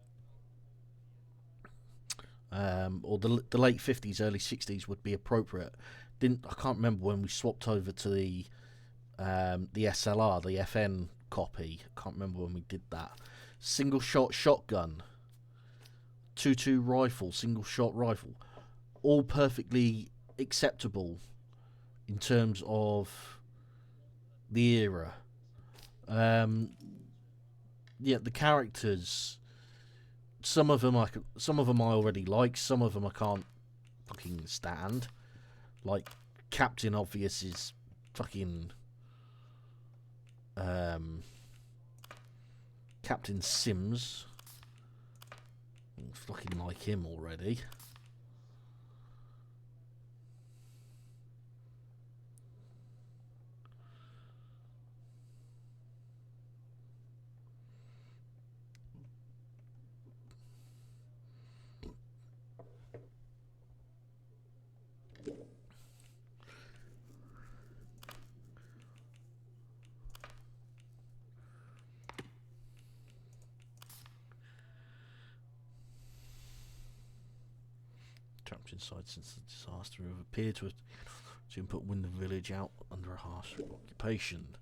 Or the late 50s, early 60s would be appropriate. I can't remember when we swapped over to the SLR, the FN copy. I can't remember when we did that. Single shot shotgun, 2.2 rifle, single shot rifle, all perfectly acceptable in terms of the era. Yeah, the characters. Some of them I already like. Some of them I can't fucking stand. Like Captain Obvious is fucking Captain Sims. I fucking like him already. Trapped inside since the disaster have appeared to put Wyndham Village out under a harsh occupation.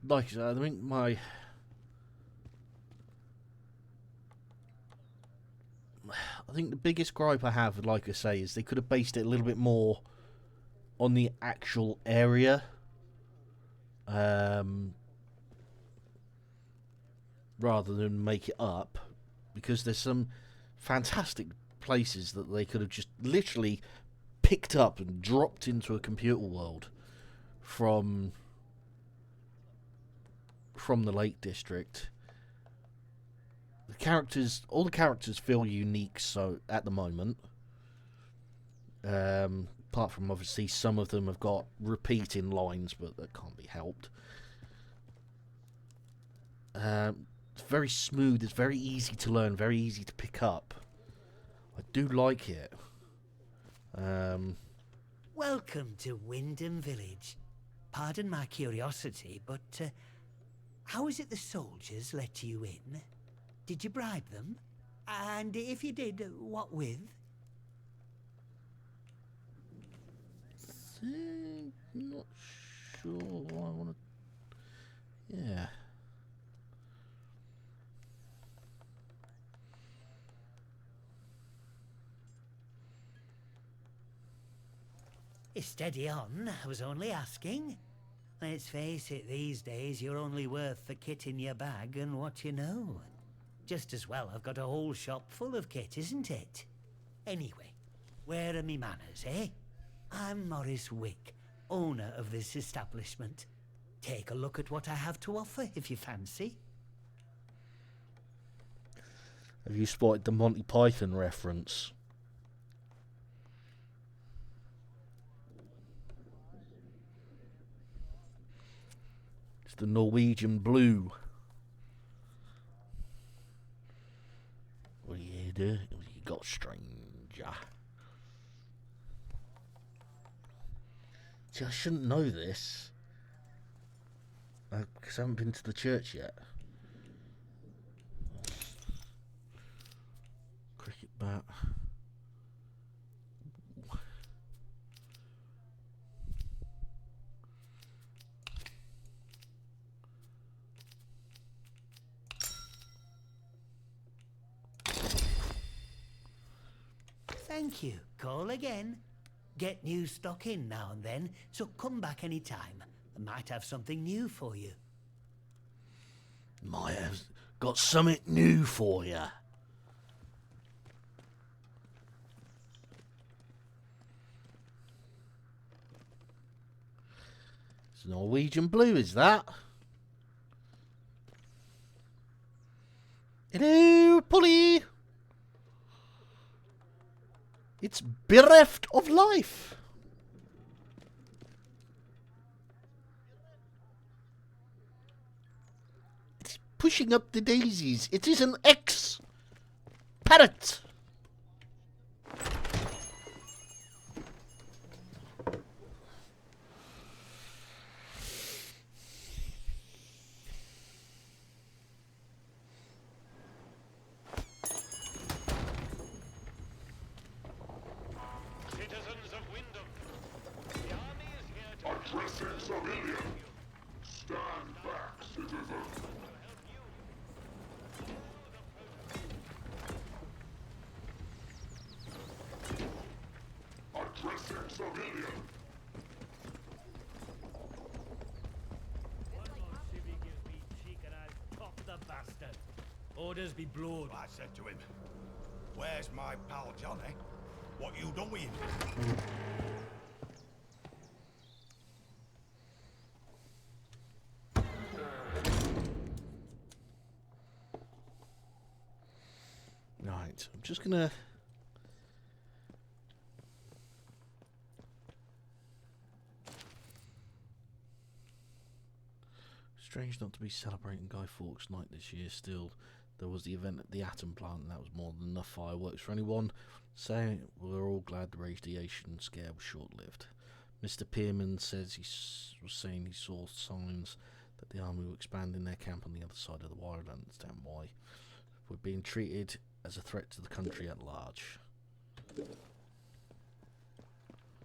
Like I said, I mean, I think the biggest gripe I have, like I say, is they could have based it a little bit more on the actual area. Rather than make it up. Because there's some fantastic places that they could have just literally picked up and dropped into a computer world from the Lake District. All the characters feel unique. So at the moment, apart from obviously some of them have got repeating lines, but that can't be helped. It's very smooth. It's very easy to learn. Very easy to pick up. I do like it. Welcome to Wyndham Village. Pardon my curiosity, but how is it the soldiers let you in? Did you bribe them? And if you did, what with? Not sure. I want to. Yeah. Steady on, I was only asking. Let's face it, these days you're only worth the kit in your bag and what you know. Just as well I've got a whole shop full of kit, isn't it? Anyway, where are me manners, eh? I'm Morris Wick, owner of this establishment. Take a look at what I have to offer if you fancy. Have you spotted the Monty Python reference? It's the Norwegian Blue. What do you do? What you got, stranger? See, I shouldn't know this. Because I haven't been to the church yet. Cricket bat. Thank you. Call again. Get new stock in now and then, so come back any time. I might have something new for you. Might have got something new for you. It's Norwegian Blue, is that? Hello, Polly. It's bereft of life. It's pushing up the daisies. It is an ex-parrot. Citizens of Wyndham, the army is here to Addressing civilian. Stand back, citizen. Addressing civilian. Orders be blowed. I said to him, "Where's my pal Johnny? What you done with him?" Right, I'm just gonna. Strange not to be celebrating Guy Fawkes Night this year. Still, there was the event at the Atom Plant, and that was more than enough fireworks for anyone. So we're all glad the radiation scare was short-lived. Mr. Pearman says was saying he saw signs that the army were expanding their camp on the other side of the wire. I don't understand why. We're being treated as a threat to the country at large.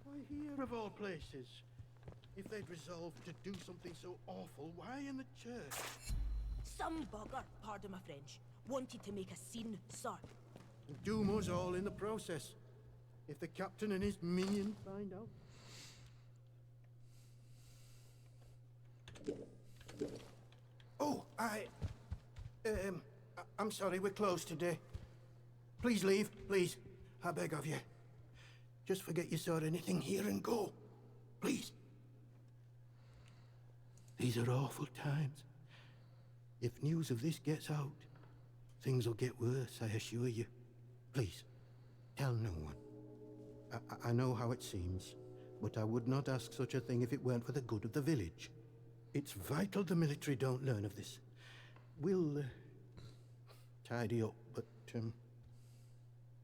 Why here of all places? If they'd resolved to do something so awful, why in the church? Some bugger, pardon my French, wanted to make a scene, sir. Doom us all in the process. If the captain and his minions find out. Oh, I'm sorry, we're closed today. Please leave, please. I beg of you. Just forget you saw anything here and go. Please. These are awful times. If news of this gets out, things will get worse, I assure you. Please, tell no one. I know how it seems, but I would not ask such a thing if it weren't for the good of the village. It's vital the military don't learn of this. We'll tidy up, but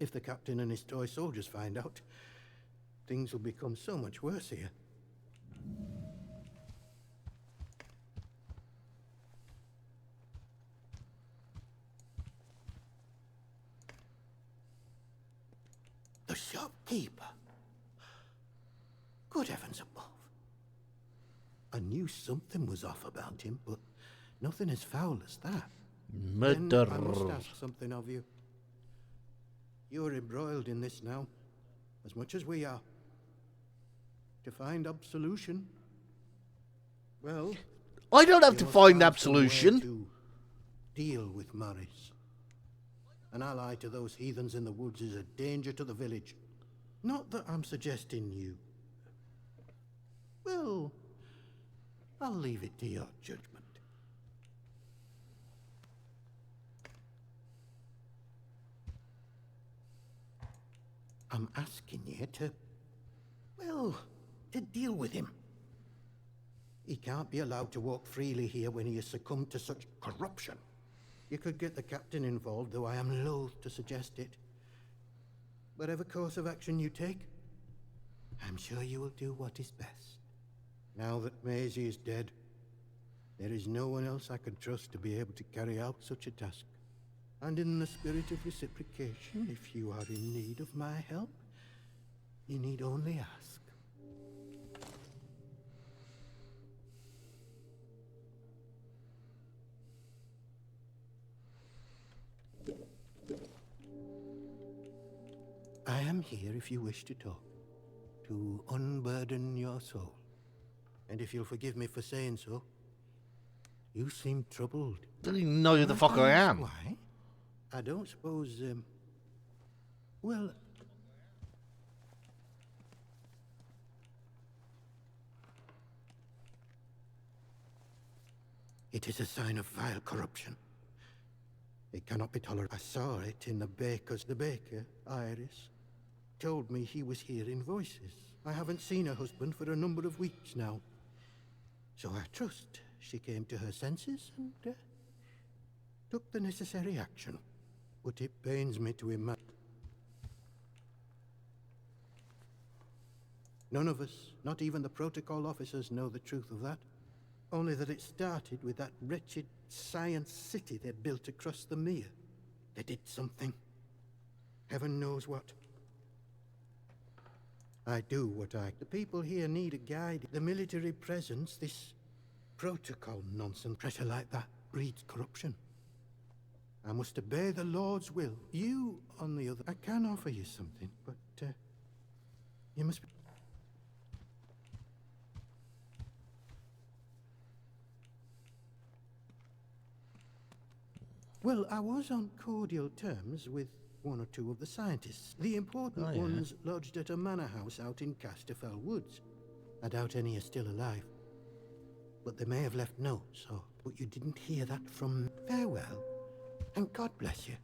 if the captain and his toy soldiers find out, things will become so much worse here. The shopkeeper. Good heavens above. I knew something was off about him, but nothing as foul as that. Murder. Then I must ask something of you. You're embroiled in this now, as much as we are. To find absolution, well, I don't have to you must find somewhere absolution. to deal with Morris. An ally to those heathens in the woods is a danger to the village. Not that I'm suggesting you. Well, I'll leave it to your judgment. I'm asking you to, well, to deal with him. He can't be allowed to walk freely here when he has succumbed to such corruption. You could get the captain involved, though I am loath to suggest it. Whatever course of action you take, I'm sure you will do what is best. Now that Maisie is dead, there is no one else I can trust to be able to carry out such a task. And in the spirit of reciprocation, if you are in need of my help, you need only ask. I am here if you wish to talk, to unburden your soul. And if you'll forgive me for saying so, you seem troubled. Don't even know who the fuck I am. Why? I don't suppose, well... It is a sign of vile corruption. It cannot be tolerated. I saw it in the baker's. The baker, Iris, told me he was hearing voices. I haven't seen her husband for a number of weeks now. So I trust she came to her senses and took the necessary action. But it pains me to imagine. None of us, not even the protocol officers, know the truth of that. Only that it started with that wretched science city they built across the mere. They did something. Heaven knows what. I do what I... The people here need a guide. The military presence, this protocol nonsense, pressure like that breeds corruption. I must obey the Lord's will. You, on the other... I can offer you something, but you must... Well, I was on cordial terms with one or two of the scientists. The important ones lodged at a manor house out in Casterfell Woods. I doubt any are still alive. But they may have left notes, or... But you didn't hear that from... Farewell, and God bless you.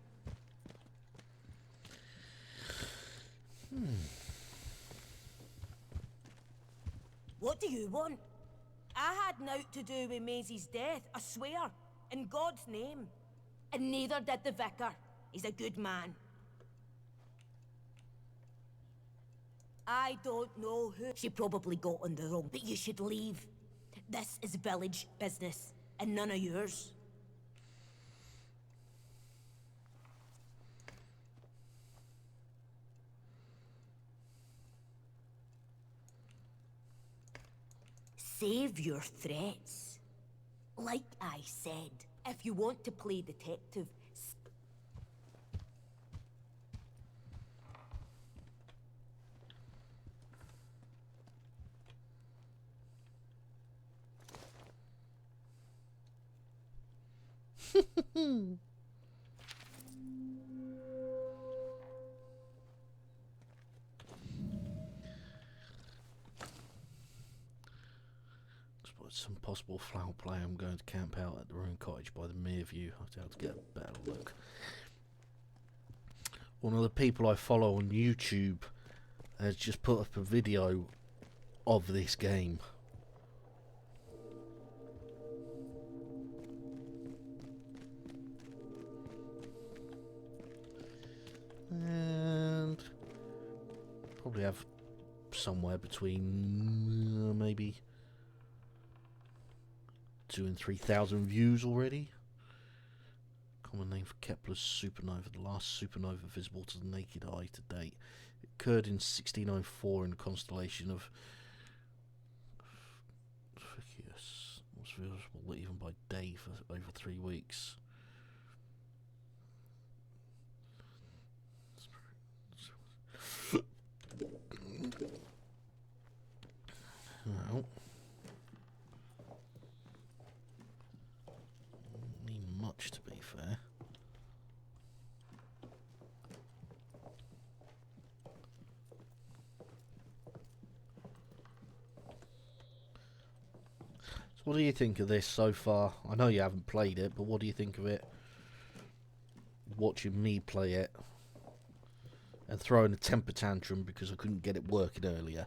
What do you want? I had naught to do with Maisie's death, I swear, in God's name. And neither did the vicar. He's a good man. I don't know who she probably got on the wrong, but you should leave. This is village business, and none of yours. Save your threats. Like I said, if you want to play detective, some possible foul play. I'm going to camp out at the ruined cottage by the mere view. I'll be able to get a better look. One of the people I follow on YouTube has just put up a video of this game. And probably have somewhere between maybe 2,000 and 3,000 views already. Common name for Kepler's supernova, the last supernova visible to the naked eye to date. It occurred in 1604 in the constellation of Ficus. Was visible even by day for over 3 weeks. Well, not need much to be fair. So what do you think of this so far? I know you haven't played it, but what do you think of it? Watching me play it and throwing a temper tantrum because I couldn't get it working earlier.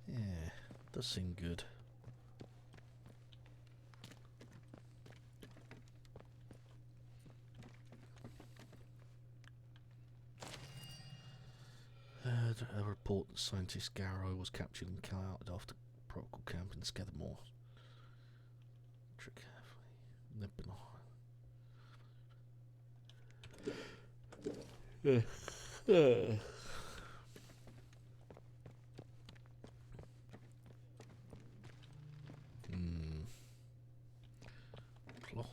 Yeah, does seem good. A report that scientist Garrow was captured and killed after protocol camp in Skethermore. Trick carefully. They've been Cloth.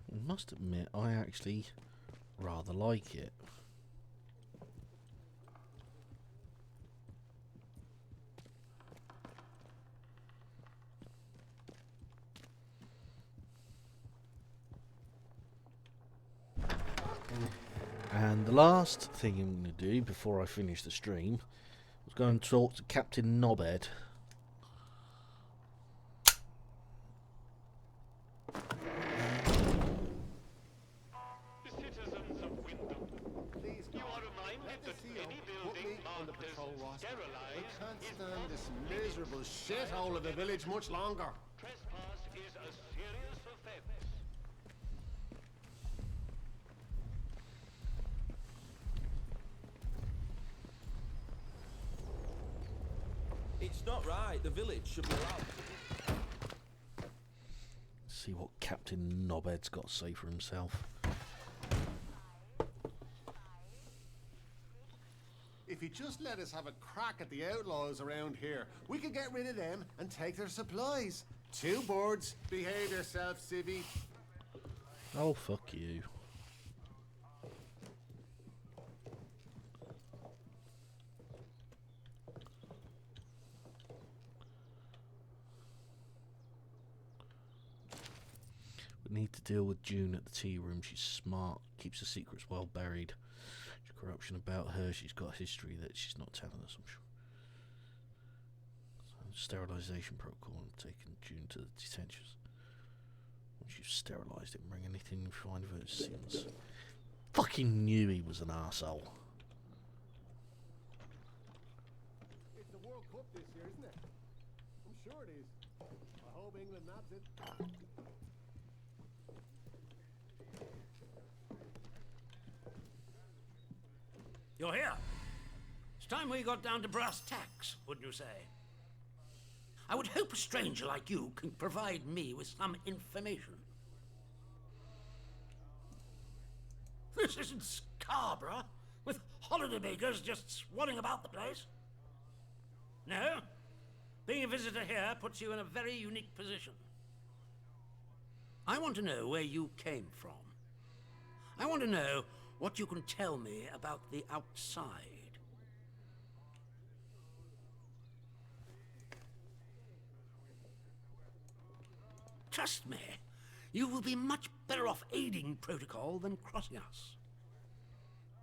I must admit, I actually rather like it. And the last thing I'm going to do before I finish the stream was go and talk to Captain Knobhead. Miserable shithole of a village much longer. Trespass is a serious offense. It's not right. The village should be allowed. See what Captain Knobhead's got to say for himself. If you just let us have a crack at the outlaws around here, we could get rid of them and take their supplies. 2 birds. Behave yourself, civvy. Oh, fuck you. We need to deal with June at the tea room. She's smart, keeps her secrets well buried. Corruption about her. She's got a history that she's not telling us, I'm sure. Sterilization protocol. I'm taking June to the detentions. Once you've sterilized it, bring anything you find of her sins. Fucking knew he was an arsehole. It's the World Cup this year, isn't it? I'm sure it is. I hope England nabs it. You're here. It's time we got down to brass tacks, wouldn't you say? I would hope a stranger like you can provide me with some information. This isn't Scarborough, with holidaymakers just swanning about the place. No? Being a visitor here puts you in a very unique position. I want to know where you came from. I want to know what you can tell me about the outside. Trust me, you will be much better off aiding protocol than crossing us.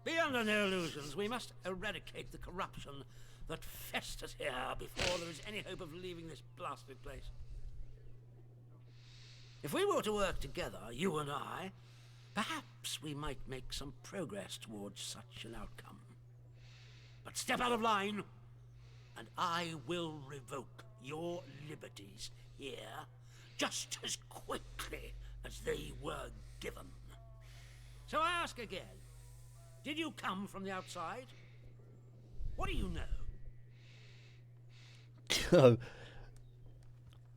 Be under no illusions. We must eradicate the corruption that festers here before there is any hope of leaving this blasted place. If we were to work together, you and I, perhaps we might make some progress towards such an outcome. But step out of line, and I will revoke your liberties here just as quickly as they were given. So I ask again, did you come from the outside? What do you know?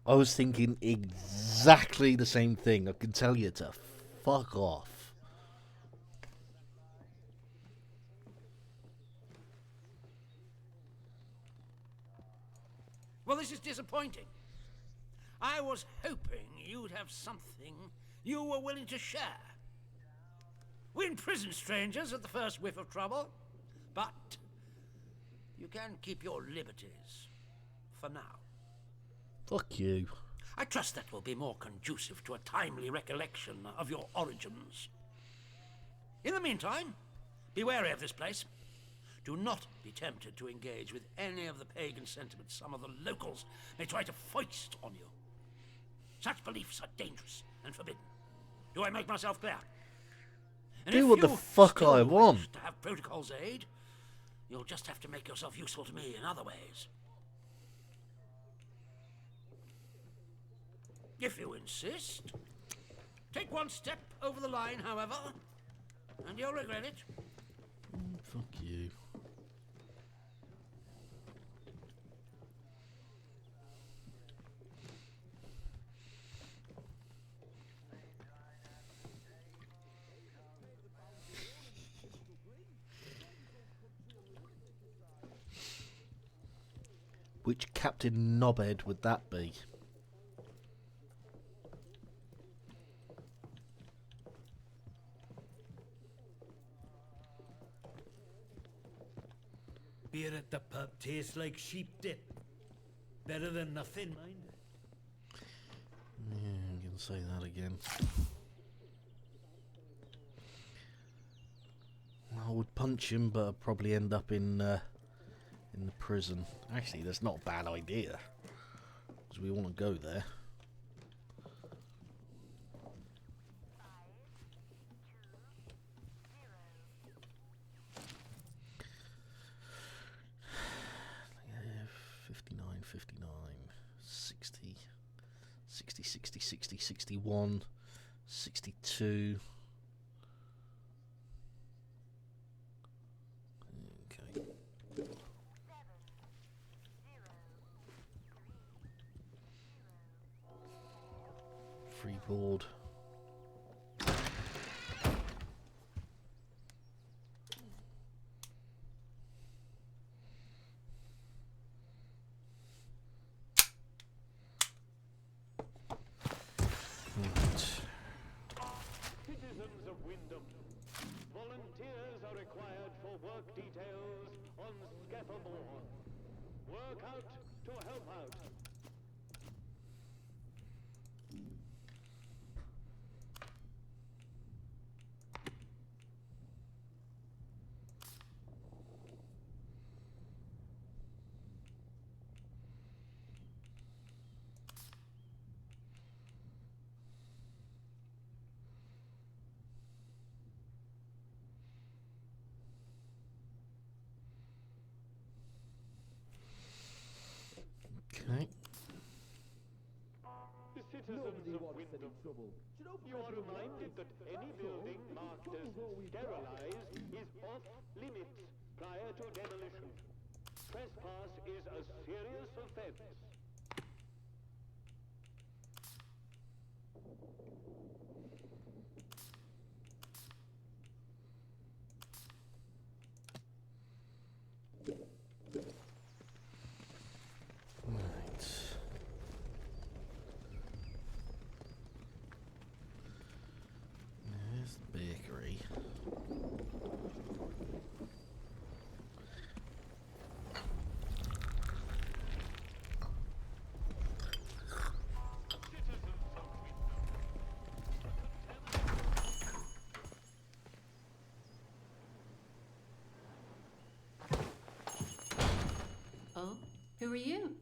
I was thinking exactly the same thing. I can tell you to fuck off. Well, this is disappointing. I was hoping you'd have something you were willing to share. We imprison strangers at the first whiff of trouble, but you can keep your liberties for now. Fuck you. I trust that will be more conducive to a timely recollection of your origins. In the meantime, be wary of this place. Do not be tempted to engage with any of the pagan sentiments some of the locals may try to foist on you. Such beliefs are dangerous and forbidden. Do I make myself clear? And do if what the you fuck still I want. wish to have protocol's aid, you'll just have to make yourself useful to me in other ways. If you insist. Take one step over the line, however, and you'll regret it. Fuck you. Which Captain Knobhead would that be? Beer at the pub tastes like sheep dip. Better than nothing, mind. Yeah, I'm gonna say that again. I would punch him, but I'd probably end up in the prison. Actually, that's not a bad idea, because we want to go there. Yeah, 59, 59, 60, 60, 60, 60, 61, 62. Okay. Freeboard. Citizens of Wyndham, volunteers are required for work details on Scaffoldmore. Work out to help out. Okay. Citizens of Wyndham, you are reminded that any building marked as sterilized is off limits prior to demolition. Trespass is a serious offense. Right. Who are you?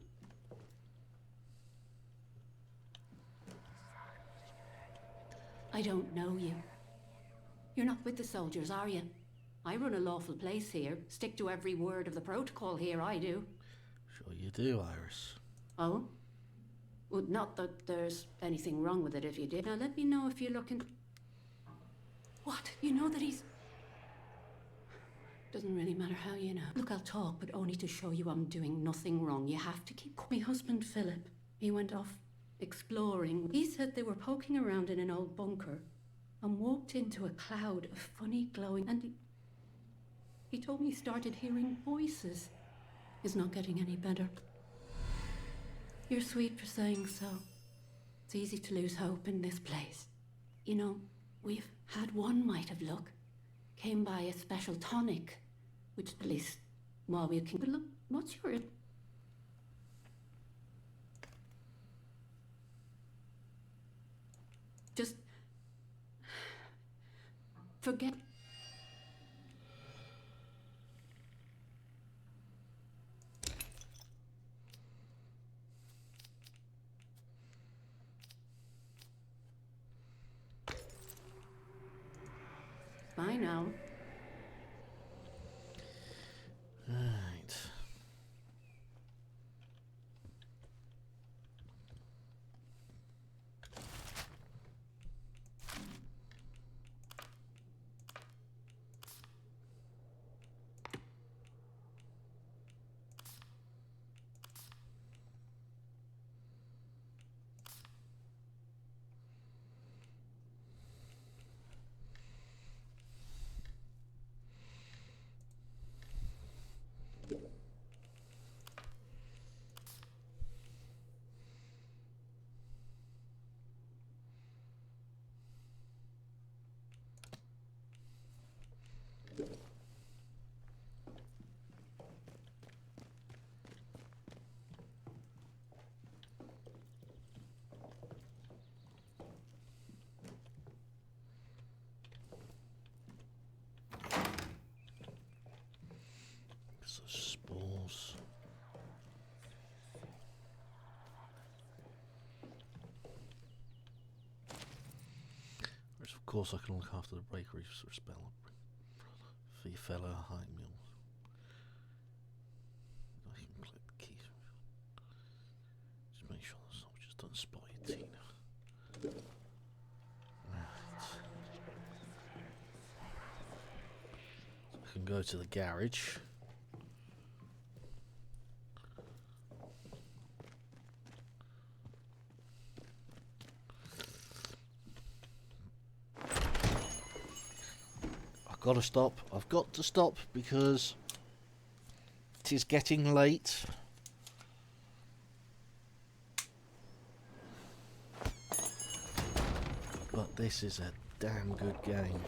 I don't know you. You're not with the soldiers, are you? I run a lawful place here. Stick to every word of the protocol here, I do. Sure you do, Iris. Oh? Well, not that there's anything wrong with it if you did. Now let me know if you're looking... What? You know that he's... Doesn't really matter how you know. Look, I'll talk, but only to show you I'm doing nothing wrong. You have to keep... My husband, Philip, he went off exploring. He said they were poking around in an old bunker and walked into a cloud of funny glowing... And he told me he started hearing voices. It's not getting any better. You're sweet for saying so. It's easy to lose hope in this place. You know, we've had one mite of luck. Came by a special tonic, which at least while we can... But look, what's your... Just... forget... Bye now. Right. So spores. Whereas of course I can look after the bakery for a spell for your fellow high meals. I can click the keys. Just make sure the soldiers don't spot you, Tina. Right. So I can go to the garage. Gotta stop. I've got to stop because it is getting late. But this is a damn good game.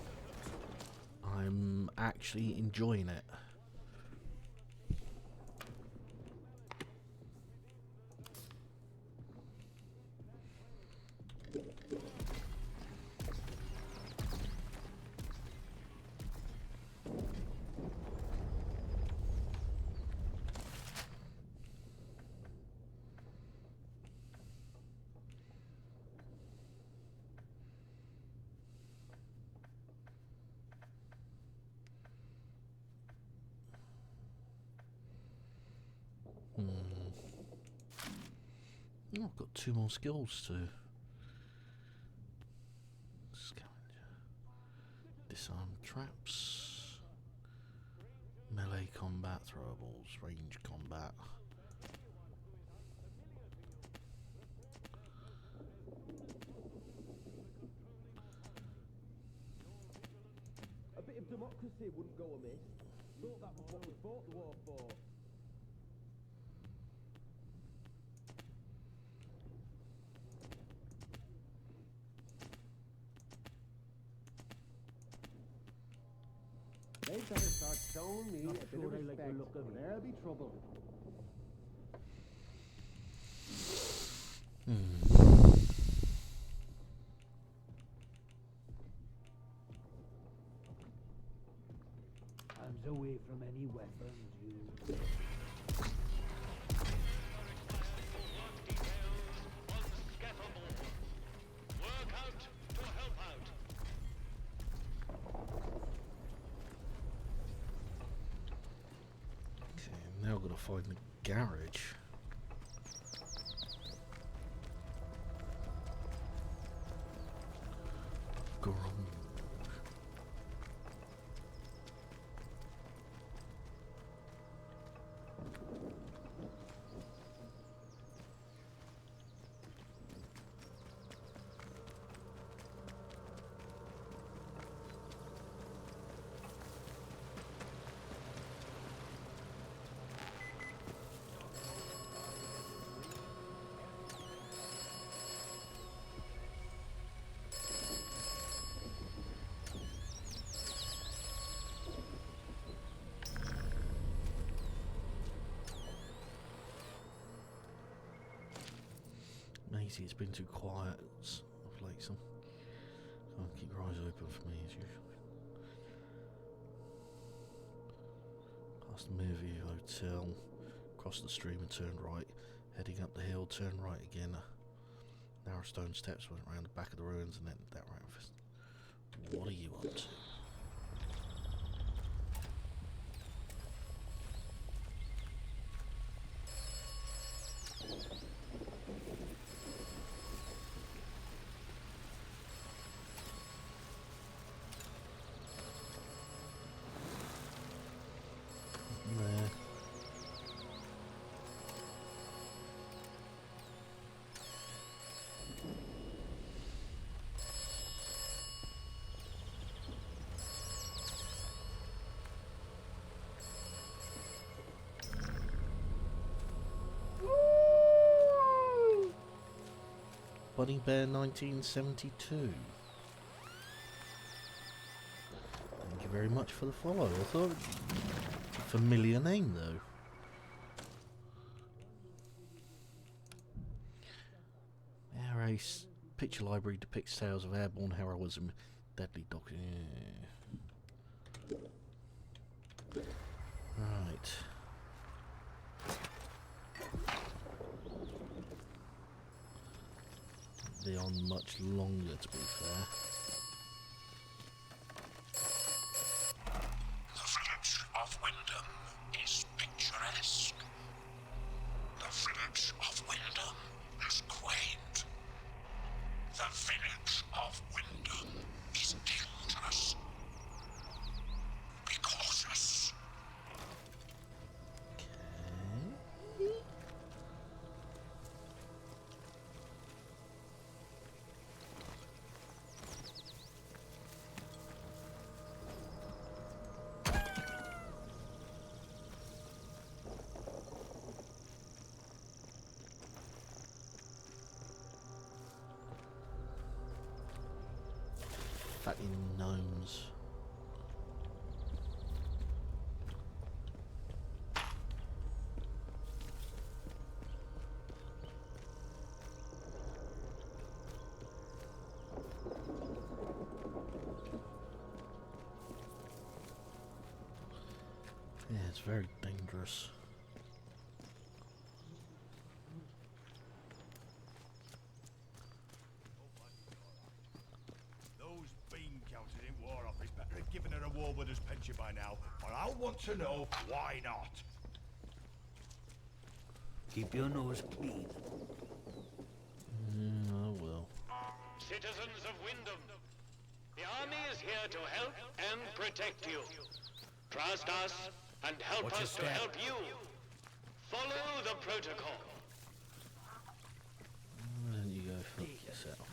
I'm actually enjoying it. Oh, I've got 2 more skills to scavenger. Disarm traps. Melee combat, throwables, range combat. A bit of democracy wouldn't go amiss. Thought that was what we fought the war for. They better start showing me a bit of respect, or there'll be trouble. Hands away from any weapons, you. now got to find the garage. Garage. Maisie, it's been too quiet of late, so can't keep your eyes open for me as usual. Past the Movie Hotel, cross the stream and turn right. Heading up the hill, turn right again. Narrow stone steps went around the back of the ruins and then that round. What are you up to? Bunny Bear 1972. Thank you very much for the follow. I thought it's a familiar name though. Air Ace picture library depicts tales of airborne heroism, deadly doc. Right. Be on much longer, to be fair. The village of Wyndham is picturesque. The village of Wyndham is quaint. The village of Wyndham is dangerous. Be cautious. Fucking gnomes. Yeah, it's very dangerous. Those bean counters in War Office better have given her a war widow's pension by now, or I'll want to know why not. Keep your nose clean. Oh well. Citizens of Wyndham, the army is here to help and protect you. Trust us and help Watch your us to step. help you. Follow the protocol. Why don't you go fuck yourself?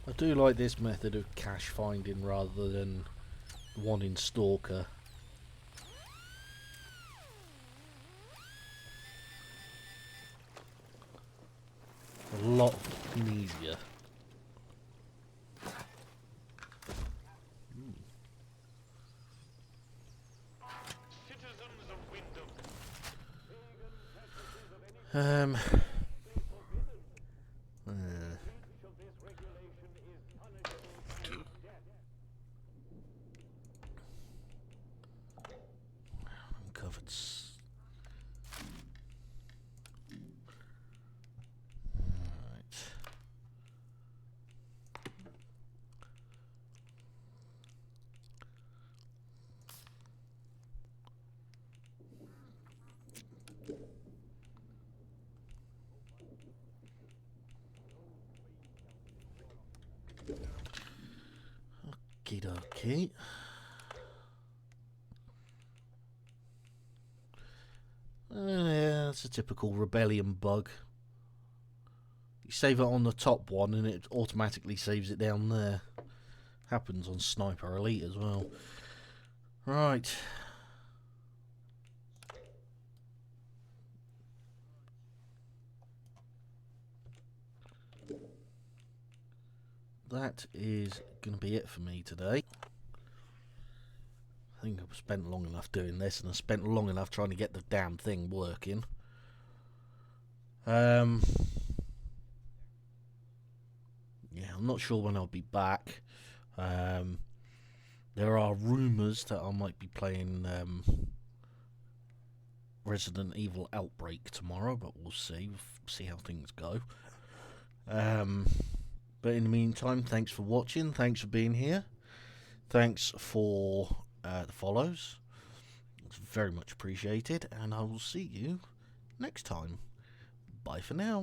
I do like this method of cache finding rather than the one in Stalker. A lot easier. Citizens of Wyndham, Uncovered. Right. Okay. Yeah, it's a typical rebellion bug. You save it on the top one and it automatically saves it down there. Happens on Sniper Elite as well. Right. That is going to be it for me today. I think I've spent long enough doing this, and I've spent long enough trying to get the damn thing working. Yeah, I'm not sure when I'll be back. There are rumours that I might be playing Resident Evil Outbreak tomorrow, but we'll see. We'll see how things go. But in the meantime, thanks for watching. Thanks for being here. Thanks for the follows. It's very much appreciated. And I will see you next time. Bye for now.